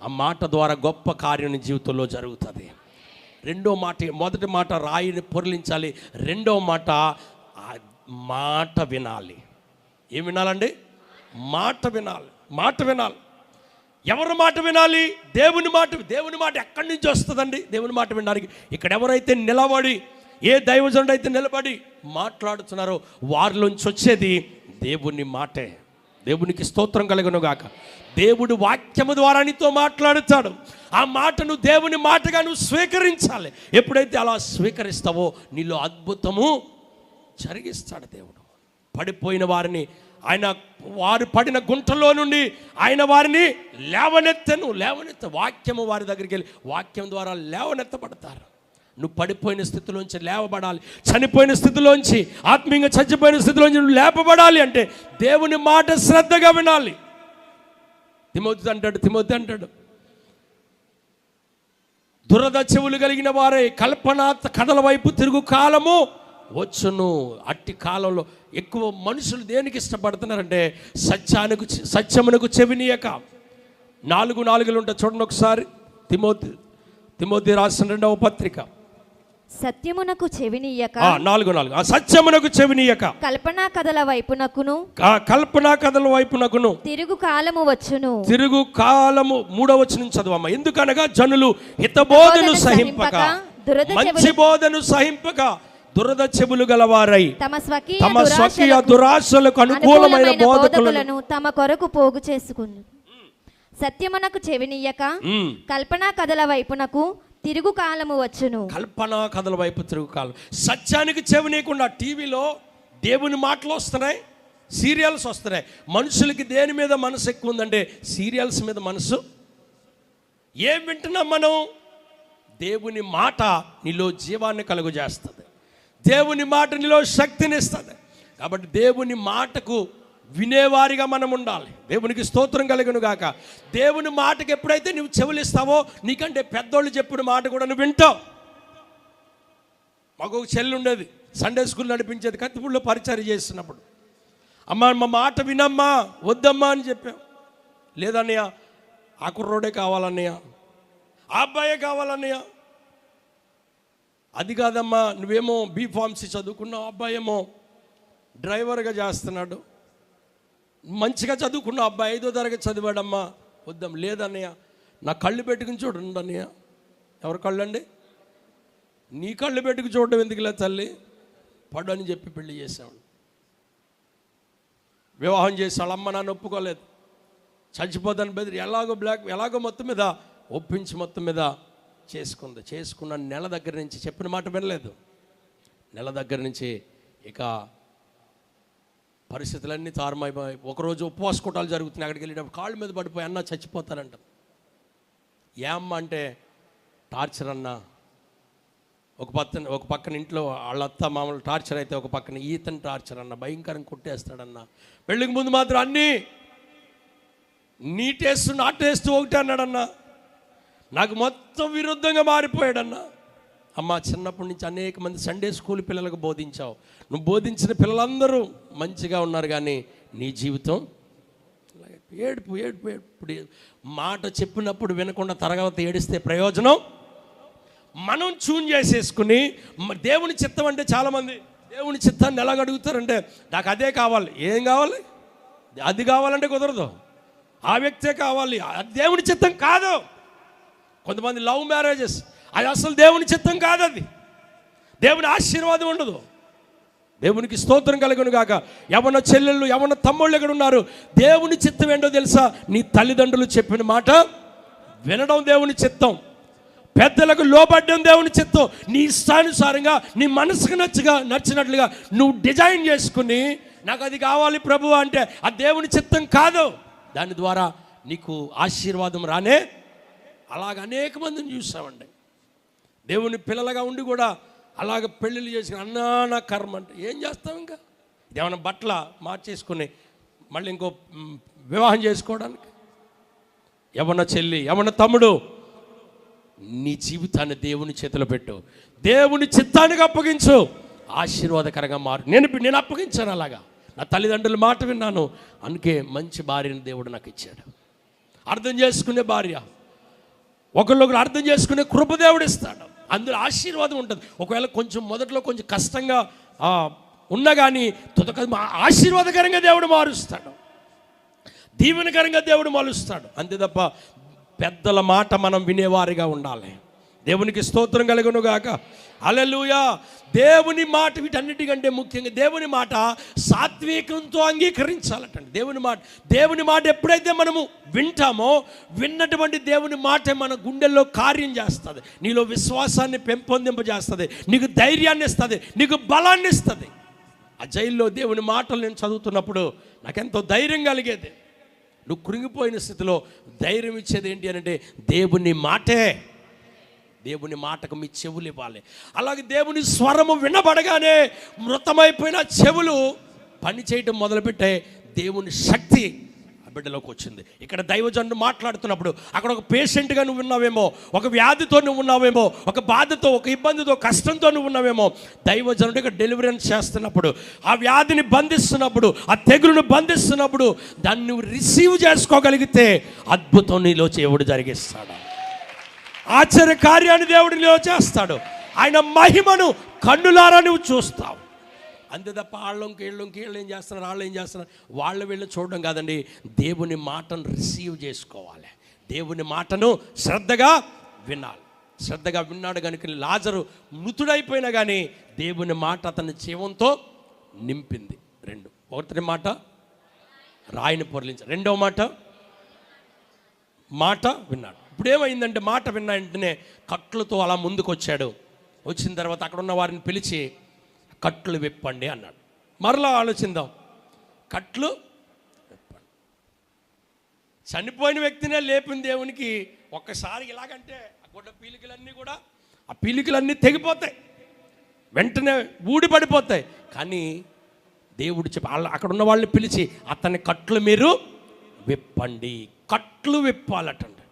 ఆ మాట ద్వారా గొప్ప కార్యం జీవితంలో జరుగుతుంది. రెండో మాట, మొదటి మాట రాయిని పొరలించాలి, రెండో మాట మాట వినాలి. ఏం వినాలండి? మాట వినాలి. మాట వినాలి. ఎవరి మాట వినాలి? దేవుని మాట. దేవుని మాట ఎక్కడి నుంచి వస్తుందండి? దేవుని మాట వినడానికి ఇక్కడ ఎవరైతే నిలబడి, ఏ దైవజనుడు అయితే నిలబడి మాట్లాడుతున్నారో వారిలోంచి వచ్చేది దేవుని మాటే. దేవునికి స్తోత్రం కలుగును గాక. దేవుడు వాక్యము ద్వారా నీతో మాట్లాడుతాడు. ఆ మాటను దేవుని మాటగా నువ్వు స్వీకరించాలి. ఎప్పుడైతే అలా స్వీకరిస్తావో నీలో అద్భుతము జరిగిస్తాడు దేవుడు. పడిపోయిన వారిని ఆయన, వారు పడిన గుంటలో నుండి ఆయన వారిని లేవనెత్త వాక్యము వారి దగ్గరికి వెళ్ళి వాక్యం ద్వారా లేవనెత్తబడతారు. నువ్వు పడిపోయిన స్థితిలోంచి లేవబడాలి. చనిపోయిన స్థితిలోంచి, ఆత్మీయంగా చచ్చిపోయిన స్థితిలోంచి నువ్వు లేపబడాలి అంటే దేవుని మాట శ్రద్ధగా వినాలి. తిమోతి అంటాడు దురద చెవులు కలిగిన వారే కల్పనా కథల వైపు తిరుగు కాలము వచ్చును. అట్టి కాలంలో ఎక్కువ మనుషులు దేనికి ఇష్టపడుతున్నారంటే సత్యమునకు చెవినీయక. 4:4 ఉంటుంది చూడండి ఒకసారి. తిమోతి రాసిన 2వ పత్రిక, సత్యమునకు చెవినీయక. 4:4 సత్యమునకు చెవినీయక కల్పనా కథల వైపునకును తిరుగు కాలము వచ్చును. తిరుగు కాలము 3వ వచనం చదవమ్మ. ఎందుకనగా జనులు హితబోధను సహింపక, మంచి బోధను సహింపక దురద చెవులు గలవారై తమ స్వకీయ దురాశలకు అనుకూలమైన బోధకులను తమ కొరకు పోగు చేసుకుని, సత్యమునకు చెవినీయక కల్పనా కథల వైపునకు తిరుగు కాలము వచ్చును. కల్పనా కథల వైపు తిరుగు కాలం. సత్యానికి చెవినీయకుండా టీవీలో దేవుని మాటలు వస్తున్నాయి, సీరియల్స్ వస్తున్నాయి. మనుషులకి దేని మీద మనసు ఎక్కువ ఉందంటే సీరియల్స్ మీద మనసు. ఏం వింటున్నాం మనం? దేవుని మాట నీలో జీవాన్ని కలుగజేస్తుంది. దేవుని మాట నీలో శక్తిని ఇస్తుంది. కాబట్టి దేవుని మాటకు వినేవారిగా మనం ఉండాలి. దేవునికి స్తోత్రం కలుగును గాక. దేవుని మాటకి ఎప్పుడైతే నువ్వు చెవులిస్తావో నీకంటే పెద్దోళ్ళు చెప్పిన మాట కూడా నువ్వు వింటావు. మాకు ఒక చెల్లి ఉండేది, సండే స్కూల్ నడిపించేది. కత్తిపూడిలో పరిచర్య చేస్తున్నప్పుడు, అమ్మ మా మాట వినమ్మా, వద్దమ్మా అని చెప్పాం. లేదన్నయ్య ఆ కుర్రోడే కావాలన్నయ్య, ఆ అబ్బాయే కావాలన్నయ్య. అది కాదమ్మా, నువ్వేమో బీఫార్మసీ చదువుకున్నావు, అబ్బాయి ఏమో డ్రైవర్గా చేస్తున్నాడు, మంచిగా చదువుకున్న అబ్బాయి 5వ తరగతి చదివాడమ్మా, వద్దాం. లేదన్నయ్య నా కళ్ళు పెట్టుకుని చూడండి అన్నయ్య. ఎవరి కళ్ళు అండి? నీ కళ్ళు పెట్టుకు చూడడం ఎందుకులే తల్లి, పడు అని చెప్పి పెళ్లి చేసాడు. వివాహం చేసి వాళ్ళ అమ్మ నాన్న ఒప్పుకోలేదు, చచ్చిపోతాను బెదిరి ఎలాగో మొత్తం మీద ఒప్పించి మొత్తం మీద చేసుకున్న నెల దగ్గర నుంచి చెప్పిన మాట వినలేదు. నెల దగ్గర నుంచి ఇక పరిస్థితులన్నీ తారుమైపోయి, ఒకరోజు ఉపవాస కూటాలు జరుగుతున్నాయి. అక్కడికి వెళ్ళేటప్పుడు కాళ్ళ మీద పడిపోయి, అన్న చచ్చిపోతానంట. ఏమ్మ అంటే టార్చర్ అన్న. ఒక పక్కన ఇంట్లో వాళ్ళ అత్త మామూలు టార్చర్ అయితే, ఒక పక్కన ఈతని టార్చర్ అన్న, భయంకరంగా కొట్టేస్తాడన్న. పెళ్ళికి ముందు మాత్రం అన్నీ నీ టేస్ట్ నా టేస్ట్ ఒకటే అన్నాడన్న. నాకు మొత్తం విరుద్ధంగా మారిపోయాడన్న. అమ్మ చిన్నప్పటి నుంచి అనేక మంది సండే స్కూల్ పిల్లలకు బోధించావు, నువ్వు బోధించిన పిల్లలందరూ మంచిగా ఉన్నారు, కానీ నీ జీవితం ఏడుపు. ఇప్పుడు మాట చెప్పినప్పుడు వినకుండా తర్వాత ఏడిస్తే ప్రయోజనం. మనం చూన్ చేసేసుకుని దేవుని చిత్తం అంటే, చాలామంది దేవుని చిత్తాన్ని ఎలాగ అడుగుతారంటే, నాకు అదే కావాలి. ఏం కావాలి? అది కావాలంటే కుదరదు, ఆ వ్యక్తే కావాలి. అది దేవుని చిత్తం కాదు. కొంతమంది లవ్ మ్యారేజెస్, అది అసలు దేవుని చిత్తం కాదు, అది దేవుని ఆశీర్వాదం ఉండదు. దేవునికి స్తోత్రం కలుగును గాక. యవన చెల్లెళ్ళు, యవన తమ్ముళ్ళు ఎక్కడ ఉన్నారు? దేవుని చిత్తం ఏంటో తెలుసా? నీ తల్లిదండ్రులు చెప్పిన మాట వినడం దేవుని చిత్తం, పెద్దలకు లోబడ్డం దేవుని చిత్తం. నీ ఇష్టానుసారంగా నీ మనసుకు నచ్చినట్లుగా నువ్వు డిజైన్ చేసుకుని, నాకు అది కావాలి ప్రభు అంటే, అది దేవుని చిత్తం కాదు. దాని ద్వారా నీకు ఆశీర్వాదం రానే. అలాగ అనేక మందిని చూసామండి. దేవుని పిల్లలుగా ఉండి కూడా అలాగ పెళ్ళిళ్ళు చేసుకుని, అన్నా నా కర్మ అంటే ఏం చేస్తాం? ఇంకా ఇదేమన్నా బట్టల మార్చేసుకుని మళ్ళీ ఇంకో వివాహం చేసుకోవడానికి. యవన చెల్లి, యవన తమ్ముడు, నీ జీవితాన్ని దేవుని చేతిలో పెట్టు, దేవుని చిత్తానికి అప్పగించు, ఆశీర్వాదకరంగా మారు. నేను అప్పగించాను అలాగా. నా తల్లిదండ్రుల మాట విన్నాను, అందుకే మంచి భార్యను దేవుడు నాకు ఇచ్చాడు. అర్థం చేసుకునే భార్య, ఒకళ్ళొకరు అర్థం చేసుకునే కృప దేవుడు ఇస్తాడు. అందులో ఆశీర్వాదం ఉంటుంది. ఒకవేళ మొదట్లో కొంచెం కష్టంగా ఉన్నా కానీ ఆశీర్వాదకరంగా దేవుడు మారుస్తాడు, దీవెనకరంగా దేవుడు మారుస్తాడు. అంతే తప్ప పెద్దల మాట మనం వినేవారిగా ఉండాలి. దేవునికి స్తోత్రం కలుగును గాక. హల్లెలూయా. దేవుని మాట, వీటన్నిటికంటే ముఖ్యంగా దేవుని మాట సాత్వికంతో అంగీకరించాలటండి. దేవుని మాట ఎప్పుడైతే మనము వింటామో, విన్నటువంటి దేవుని మాట మన గుండెల్లో కార్యం చేస్తుంది, నీలో విశ్వాసాన్ని పెంపొందింపజేస్తుంది, నీకు ధైర్యాన్ని ఇస్తుంది, నీకు బలాన్ని ఇస్తుంది. ఆ జైల్లో దేవుని మాటలు నేను చదువుతున్నప్పుడు నాకెంతో ధైర్యం కలిగేది. నువ్వు కృంగిపోయిన స్థితిలో ధైర్యం ఇచ్చేది ఏంటి అంటే, దేవుని మాటే. దేవుని మాటకు మీ చెవులు ఇవ్వాలి. అలాగే దేవుని స్వరము వినబడగానే మృతమైపోయిన చెవులు పని చేయటం మొదలుపెట్టే దేవుని శక్తి ఆ బిడ్డలోకి వచ్చింది. ఇక్కడ దైవజనుడు మాట్లాడుతున్నప్పుడు అక్కడ ఒక పేషెంట్గా నువ్వు ఉన్నావేమో, ఒక వ్యాధితో నువ్వు ఉన్నావేమో, ఒక బాధతో, ఒక ఇబ్బందితో, కష్టంతో నువ్వు ఉన్నావేమో. దైవజనుడు ఇక్కడ డెలివరెన్స్ చేస్తున్నప్పుడు, ఆ వ్యాధిని బంధిస్తున్నప్పుడు, ఆ తెగులును బంధిస్తున్నప్పుడు దాన్ని నువ్వు రిసీవ్ చేసుకోగలిగితే అద్భుతం నీలో దేవుడు జరిగిస్తాడు. ఆశ్చర్య కార్యాన్ని దేవుడు నీలో చేస్తాడు. ఆయన మహిమను కన్నులారా నువ్వు చూస్తావు. అంతే తప్ప వీళ్ళు ఏం చేస్తున్నారు, వీళ్ళు చూడడం కాదండి. దేవుని మాటను రిసీవ్ చేసుకోవాలి, దేవుని మాటను శ్రద్ధగా వినాలి. శ్రద్ధగా విన్నాడు కనుక లాజరు మృతుడైపోయినా కానీ దేవుని మాట అతని జీవంతో నింపింది. ఒకటి మాట రాయిని పొరలించాడు, రెండవ మాట విన్నాడు. ఇప్పుడు ఏమైందంటే, మాట విన్న వెంటనే కట్లతో అలా ముందుకు వచ్చాడు. వచ్చిన తర్వాత అక్కడ ఉన్న వారిని పిలిచి కట్లు విప్పండి అన్నాడు. మరలా ఆలోచిద్దాం, కట్లు విప్పండి. చనిపోయిన వ్యక్తినే లేపిన దేవునికి ఒక్కసారి ఇలాగంటే ఆ పీలికలన్నీ తెగిపోతాయి, వెంటనే ఊడిపడిపోతాయి. కానీ దేవుడు అక్కడ ఉన్న వాళ్ళని పిలిచి అతని కట్లు మీరు విప్పండి. కట్లు విప్పాలటండి.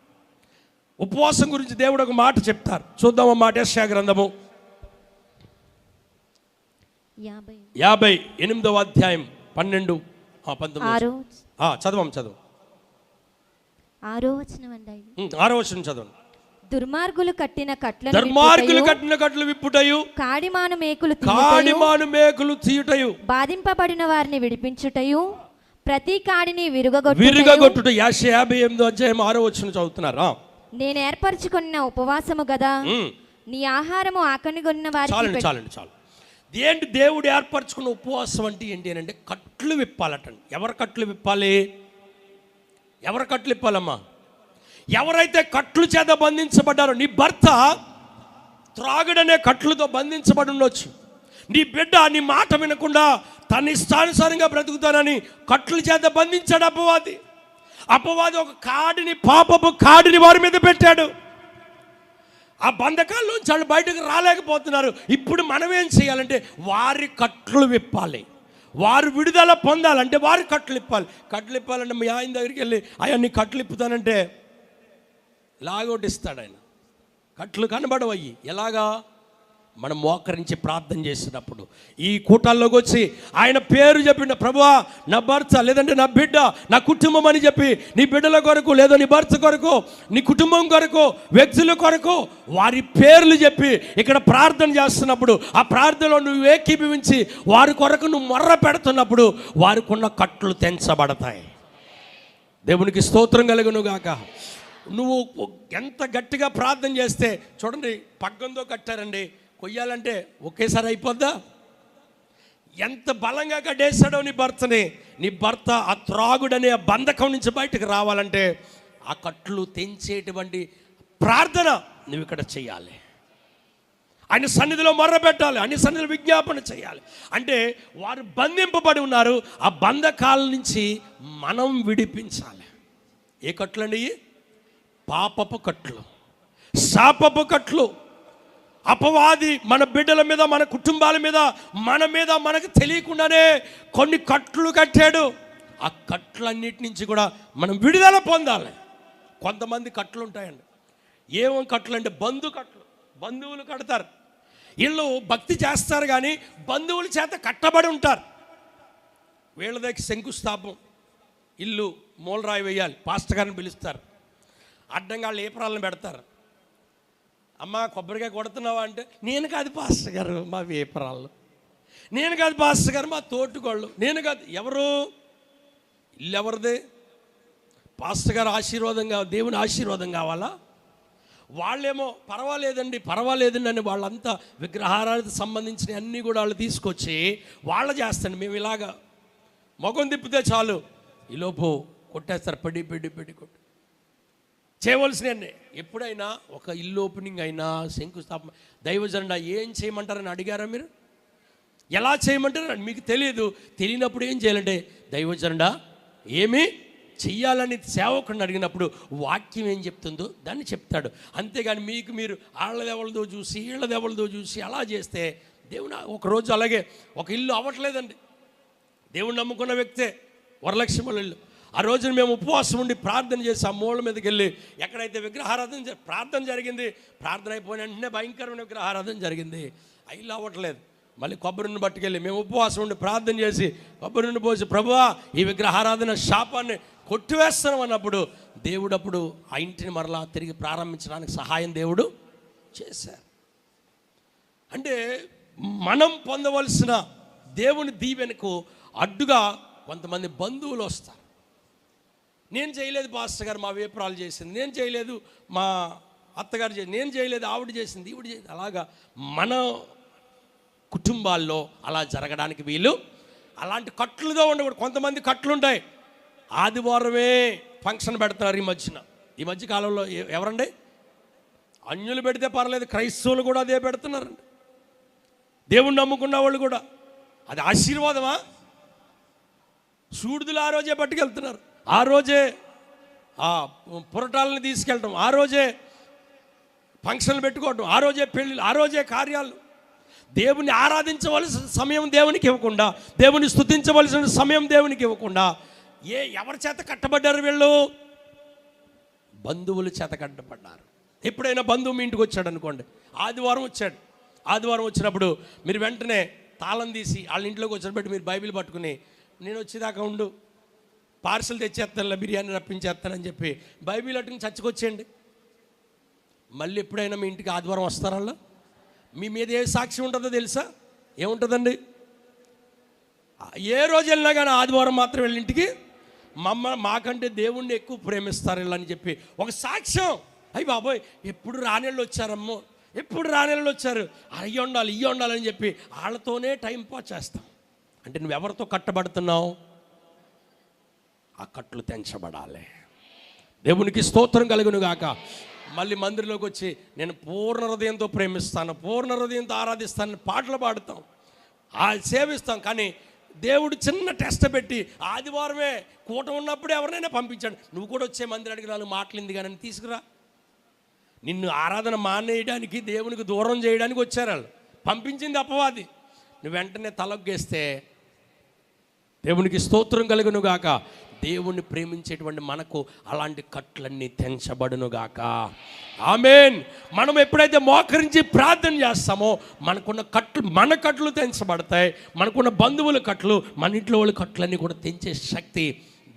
ఉపవాసం గురించి దేవుడు ఒక మాట చెప్తారు. చూద్దాం ఆ మాట. యెషయా గ్రంథము 58వ అధ్యాయం 12, 19 చదువు. 6వ వచనం అండి. 6వ వచనం చదవండి. దుర్మార్గులు కట్టిన కట్లు విప్పుటయు, కాడిమాను మేకులు తీయుటయు, బాధింపబడిన వారిని విడిపించుటయు, ప్రతి కాడిని విరుగగొట్టుట. యెషయా 58వ అధ్యాయం 6వ వచనం చదువుతున్నారా? నేను ఏర్పరచుకున్న ఉపవాసము కదా, నీ ఆహారము ఆకలిగొన్న వారికి. చాలు. ఏంటి దేవుడు ఏర్పరచుకున్న ఉపవాసం అంటే ఏంటి అని అంటే కట్లు విప్పాలటండి. ఎవరు కట్లు విప్పాలి? ఎవరు కట్లు విప్పాలమ్మా? ఎవరైతే కట్లు చేత బంధించబడ్డారో. నీ భర్త త్రాగుడనే కట్లుతో బంధించబడి ఉండొచ్చు. నీ బిడ్డ నీ మాట వినకుండా తన ఇష్టానుసారంగా బ్రతుకుతానని కట్లు చేత బంధించాడు అపవాది ఒక కాడిని, పాపపు కాడిని వారి మీద పెట్టాడు. ఆ బంధకాల్లోంచి వాళ్ళు బయటకు రాలేకపోతున్నారు. ఇప్పుడు మనం ఏం చేయాలంటే వారి కట్లు విప్పాలి. వారు విడుదల పొందాలంటే వారి కట్లు ఇప్పాలంటే మీ ఆయన దగ్గరికి వెళ్ళి అయ్యా కట్లు ఇప్పుతానంటే లాగొట్టిస్తాడు ఆయన. కట్లు కనబడవయ్యి. ఎలాగా? మనం మోకరించి ప్రార్థన చేసినప్పుడు. ఈ కూటాల్లోకి వచ్చి ఆయన పేరు చెప్పిన ప్రభువా నా భర్త లేదంటే నా బిడ్డ నా కుటుంబం అని చెప్పి నీ బిడ్డల కొరకు లేదా నీ భర్త కొరకు నీ కుటుంబం కొరకు వ్యక్తుల కొరకు వారి పేర్లు చెప్పి ఇక్కడ ప్రార్థన చేస్తున్నప్పుడు ఆ ప్రార్థనలో నువ్వు ఏకీభవించి వారి కొరకు నువ్వు మొర్ర పెడుతున్నప్పుడు వారికి ఉన్న కట్లు తెంచబడతాయి. దేవునికి స్తోత్రం కలుగును గాక. నువ్వు ఎంత గట్టిగా ప్రార్థన చేస్తే చూడండి, పగ్గంతో కట్టారండి, కొయ్యాలంటే ఒకేసారి అయిపోద్దా? ఎంత బలంగా కట్టేశాడో నీ భర్త ఆ త్రాగుడనే ఆ బంధకం నుంచి బయటకు రావాలంటే ఆ కట్లు తెంచేటువంటి ప్రార్థన నువ్వు ఇక్కడ చేయాలి. ఆయన సన్నిధిలో మొర్ర పెట్టాలి, ఆయన సన్నిధిలో విజ్ఞాపన చేయాలి. అంటే వారు బంధింపబడి ఉన్నారు. ఆ బంధకాల నుంచి మనం విడిపించాలి. ఏ కట్లు అండి? పాపపు కట్లు, శాపపు కట్లు. అపవాది మన బిడ్డల మీద, మన కుటుంబాల మీద, మనకు తెలియకుండానే కొన్ని కట్లు కట్టాడు. ఆ కట్లన్నిటి నుంచి కూడా మనం విడుదల పొందాలి. కొంతమంది కట్లు ఉంటాయండి. ఏమో కట్లు అంటే బంధువులు కడతారు. వీళ్ళు భక్తి చేస్తారు కానీ బంధువుల చేత కట్టబడి ఉంటారు. వీళ్ళ దగ్గర శంకుస్థాపం, ఇల్లు మూలరాయి వేయాలి, పాస్టర్ గారిని పిలుస్తారు. అడ్డంగా వాళ్ళు ఏపరాలను పెడతారు. అమ్మ కొబ్బరికాయ కొడుతున్నావా అంటే నేను కాదు పాస్టర్ గారు మా వేపరాళ్ళు, నేను కాదు పాస్టర్ గారు మా తోటుకోళ్ళు, నేను కాదు. ఎవరు? ఇల్లు ఎవరిది? పాస్టర్ గారు ఆశీర్వాదం కావాలి, దేవుని ఆశీర్వాదం కావాలా? వాళ్ళేమో పర్వాలేదండి అని వాళ్ళంతా విగ్రహారానికి సంబంధించిన అన్నీ కూడా వాళ్ళు తీసుకొచ్చి వాళ్ళు చేస్తాండి. మేము ఇలాగా మొగం తిప్పితే చాలు ఈలోపు కొట్టేస్తారు. పెడి కొట్టు చేయవలసినవన్నీ. ఎప్పుడైనా ఒక ఇల్లు ఓపెనింగ్ అయినా శంకుస్థాపన దైవజనుడా ఏం చేయమంటారని అడిగారా మీరు? ఎలా చేయమంటారని మీకు తెలియనప్పుడు ఏం చేయాలంటే దైవజనుడా ఏమి చెయ్యాలని సేవకుడిని అడిగినప్పుడు వాక్యం ఏం చెప్తుందో దాన్ని చెప్తాడు. అంతేగాని మీరు వీళ్ళదెవలదో చూసి అలా చేస్తే దేవుని ఒకరోజు అలాగే ఒక ఇల్లు అవ్వట్లేదండి. దేవుని నమ్ముకున్న వ్యక్తే వరలక్ష్మల ఇల్లు. ఆ రోజున మేము ఉపవాసం ఉండి ప్రార్థన చేసి ఆ మూల మీదకి వెళ్ళి ఎక్కడైతే విగ్రహారాధన ప్రార్థన జరిగింది, ప్రార్థన అయిపోయిన వెంటనే భయంకరమైన విగ్రహారాధన జరిగింది. ఇల్లు అవ్వట్లేదు. మళ్ళీ కొబ్బరి నూనె పట్టుకెళ్ళి మేము ఉపవాసం ఉండి ప్రార్థన చేసి కొబ్బరి నూనె పోసి ప్రభువా ఈ విగ్రహారాధన శాపాన్ని కొట్టివేస్తాం అన్నప్పుడు దేవుడు అప్పుడు ఆ ఇంటిని మరలా తిరిగి ప్రారంభించడానికి సహాయం దేవుడు చేశారు. అంటే మనం పొందవలసిన దేవుని దీవెనకు అడ్డుగా కొంతమంది బంధువులు వస్తారు. నేను చేయలేదు పాస్టర్ గారు, మా వేపురాలు చేసింది, నేను చేయలేదు మా అత్తగారు చేసింది, నేను చేయలేదు ఆవిడ చేసింది, ఈవిడ చేసింది. అలాగా మన కుటుంబాల్లో అలా జరగడానికి వీలు అలాంటి కట్లుగా ఉండకూడదు. కొంతమంది కట్లు ఉంటాయి. ఆదివారమే ఫంక్షన్ పెడతారు. ఈ మధ్య కాలంలో ఎవరండి? అన్యులు పెడితే పర్లేదు, క్రైస్తవులు కూడా అదే పెడుతున్నారండి. దేవుణ్ణి నమ్ముకున్న వాళ్ళు కూడా. అది ఆశీర్వాదమా? సూడుదులు ఆ రోజే పట్టుకెళ్తున్నారు, ఆ రోజే ఆ పురటాలను తీసుకెళ్ళటం, ఆ రోజే ఫంక్షన్లు పెట్టుకోవటం, ఆ రోజే పెళ్ళిళ్ళు, ఆ రోజే కార్యాలు. దేవుని ఆరాధించవలసిన సమయం దేవునికి ఇవ్వకుండా, దేవుని స్తుతించవలసిన సమయం దేవునికి ఇవ్వకుండా ఎవరి చేత కట్టబడ్డారు వీళ్ళు? బంధువుల చేత కట్టబడ్డారు. ఎప్పుడైనా బంధువు మీ ఇంటికి వచ్చాడు అనుకోండి, ఆదివారం వచ్చాడు. ఆదివారం వచ్చినప్పుడు మీరు వెంటనే తాళం తీసి వాళ్ళ ఇంట్లోకి వచ్చినప్పుడు మీరు బైబిల్ పట్టుకుని, నేను వచ్చేదాకా ఉండు, పార్సల్ తెచ్చేస్తానులే, బిర్యానీ రప్పించేస్తానని చెప్పి బైబిల్ అట్టుకుని చచ్చుకొచ్చేయండి. మళ్ళీ ఎప్పుడైనా మీ ఇంటికి ఆదివారం వస్తారల్లా మీ మీద ఏ సాక్షి ఉంటుందో తెలుసా? ఏముంటుందండి? ఏ రోజు వెళ్ళినా కానీ ఆదివారం మాత్రం వెళ్ళి ఇంటికి మాకంటే దేవుణ్ణి ఎక్కువ ప్రేమిస్తారు ఇలా అని చెప్పి ఒక సాక్ష్యం. అయ్యి బాబోయ్, ఎప్పుడు రానేళ్ళు వచ్చారమ్మో, ఎప్పుడు రానేళ్ళు వచ్చారు, అయ్యి ఉండాలి ఇయ్యి ఉండాలని చెప్పి వాళ్ళతోనే టైం పాస్ చేస్తాం. అంటే నువ్వెవరితో కట్టబడుతున్నావు? ఆ కట్లు తెంచబడాలి. దేవునికి స్తోత్రం కలుగును గాక. మళ్ళీ మందిరంలోకి వచ్చి నేను పూర్ణ హృదయంతో ప్రేమిస్తాను, పూర్ణ హృదయంతో ఆరాధిస్తాను, పాటలు పాడుతాం, సేవిస్తాం. కానీ దేవుడు చిన్న టెస్ట్ పెట్టి ఆదివారమే కూట ఉన్నప్పుడే ఎవరినైనా పంపించాడు, నువ్వు కూడా వచ్చే మందిరానికి 4 మాటలింది కానీ తీసుకురా. నిన్ను ఆరాధన మానేయడానికి, దేవునికి దూరం చేయడానికి వచ్చారు వాళ్ళు. పంపించింది అపవాది. నువ్వు వెంటనే తలొగ్గేస్తే దేవునికి స్తోత్రం కలుగును గాక. దేవుణ్ణి ప్రేమించేటువంటి మనకు అలాంటి కట్లన్నీ తెంచబడును గాక. ఆమేన్. మనం ఎప్పుడైతే మోకరించి ప్రార్థన చేస్తామో మనకున్న కట్లు, మన కట్లు తెంచబడతాయి. మనకున్న బంధువుల కట్లు, మన ఇంట్లో వాళ్ళ కట్లన్నీ కూడా తెంచే శక్తి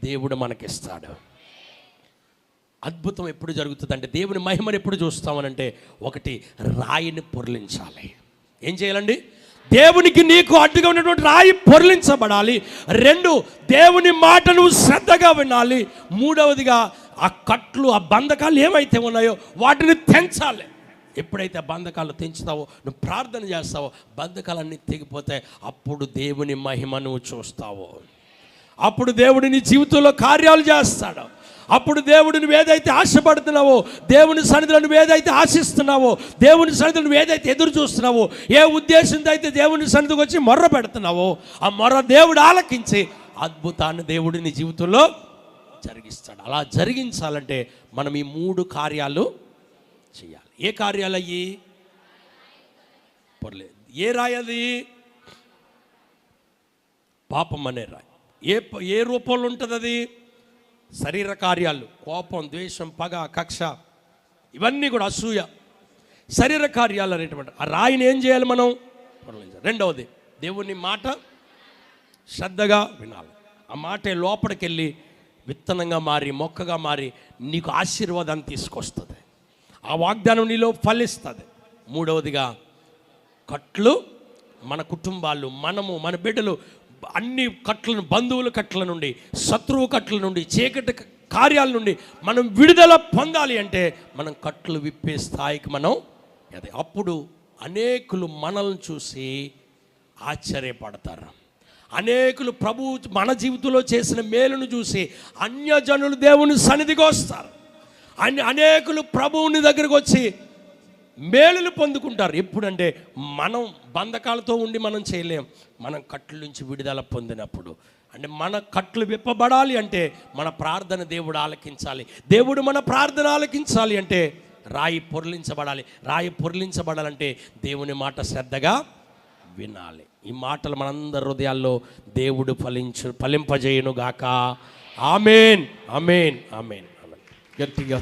దేవుడు మనకిస్తాడు. అద్భుతం ఎప్పుడు జరుగుతుందంటే, దేవుని మహిమను ఎప్పుడు చూస్తామనంటే, ఒకటి రాయిని పొర్లించాలి. ఏం చేయాలండి? దేవునికి నీకు అడ్డుగా ఉన్నటువంటి రాయి పొర్లించబడాలి. 2, దేవుని మాట నువ్వు శ్రద్ధగా వినాలి. 3వదిగా ఆ కట్లు, ఆ బంధకాలు ఏమైతే ఉన్నాయో వాటిని తెంచాలి. ఎప్పుడైతే ఆ బంధకాలు తెంచుతావో, నువ్వు ప్రార్థన చేస్తావో, బంధకాలన్నీ తెగిపోతాయి. అప్పుడు దేవుని మహిమ నువ్వు చూస్తావు. అప్పుడు దేవుడు నీ జీవితంలో కార్యాలు చేస్తాడు. అప్పుడు దేవుడు నువ్వు ఏదైతే ఆశపడుతున్నావో, దేవుని సన్నిధిలో నువ్వు ఏదైతే ఆశిస్తున్నావో, దేవుని సన్నిధిలో నువ్వు ఏదైతే ఎదురు చూస్తున్నావో, ఏ ఉద్దేశంతో అయితే దేవుని సన్నిధికి వచ్చి మొర్ర పెడుతున్నావో, ఆ మొర్ర దేవుడు ఆలకించి అద్భుతాన్ని దేవుడు నీ జీవితంలో జరిగిస్తాడు. అలా జరిగించాలంటే మనం ఈ 3 కార్యాలు చేయాలి. ఏ కార్యాలు అయ్యి? పర్లేదు. ఏ రాయి అది? పాపం అనే రాయి. ఏ రూపంలో ఉంటుంది అది? శరీర కార్యాలు, కోపం, ద్వేషం, పగ, కక్ష, ఇవన్నీ కూడా, అసూయ, శరీర కార్యాలు అనేటువంటి ఆ రాయిని ఏం చేయాలి మనం? 2వది, దేవుని మాట శ్రద్ధగా వినాలి. ఆ మాటే లోపలికి వెళ్ళి విత్తనంగా మారి, మొక్కగా మారి నీకు ఆశీర్వాదాన్ని తీసుకొస్తుంది. ఆ వాగ్దానం నీలో ఫలిస్తుంది. 3వదిగా కట్లు, మన కుటుంబాలు, మనము, మన బిడ్డలు అన్ని కట్లను, బంధువుల కట్ల నుండి, శత్రువు కట్ల నుండి, చీకటి కార్యాల నుండి మనం విడుదల పొందాలి అంటే మనం కట్లు విప్పే స్థాయికి మనం అదే. అప్పుడు అనేకులు మనల్ని చూసి ఆశ్చర్యపడతారు. అనేకులు ప్రభు మన జీవితంలో చేసిన మేలును చూసి అన్యజనులు దేవుని సన్నిధికి వస్తారు. అనేకులు ప్రభువుని దగ్గరకు వచ్చి మేలులు పొందుకుంటారు. ఎప్పుడంటే మనం బంధకాలతో ఉండి మనం చేయలేం. మనం కట్ల నుంచి విడుదల పొందినప్పుడు, అంటే మన కట్లు విప్పబడాలి అంటే మన ప్రార్థన దేవుడు ఆలకించాలి. దేవుడు మన ప్రార్థన ఆలకించాలి అంటే రాయి పొర్లించబడాలి. రాయి పొర్లించబడాలంటే దేవుని మాట శ్రద్ధగా వినాలి. ఈ మాటలు మనందరి హృదయాల్లో దేవుడు ఫలింపజేయును గాక. ఆమేన్, ఆమేన్, ఆమేన్, ఆమేన్. గట్టిగా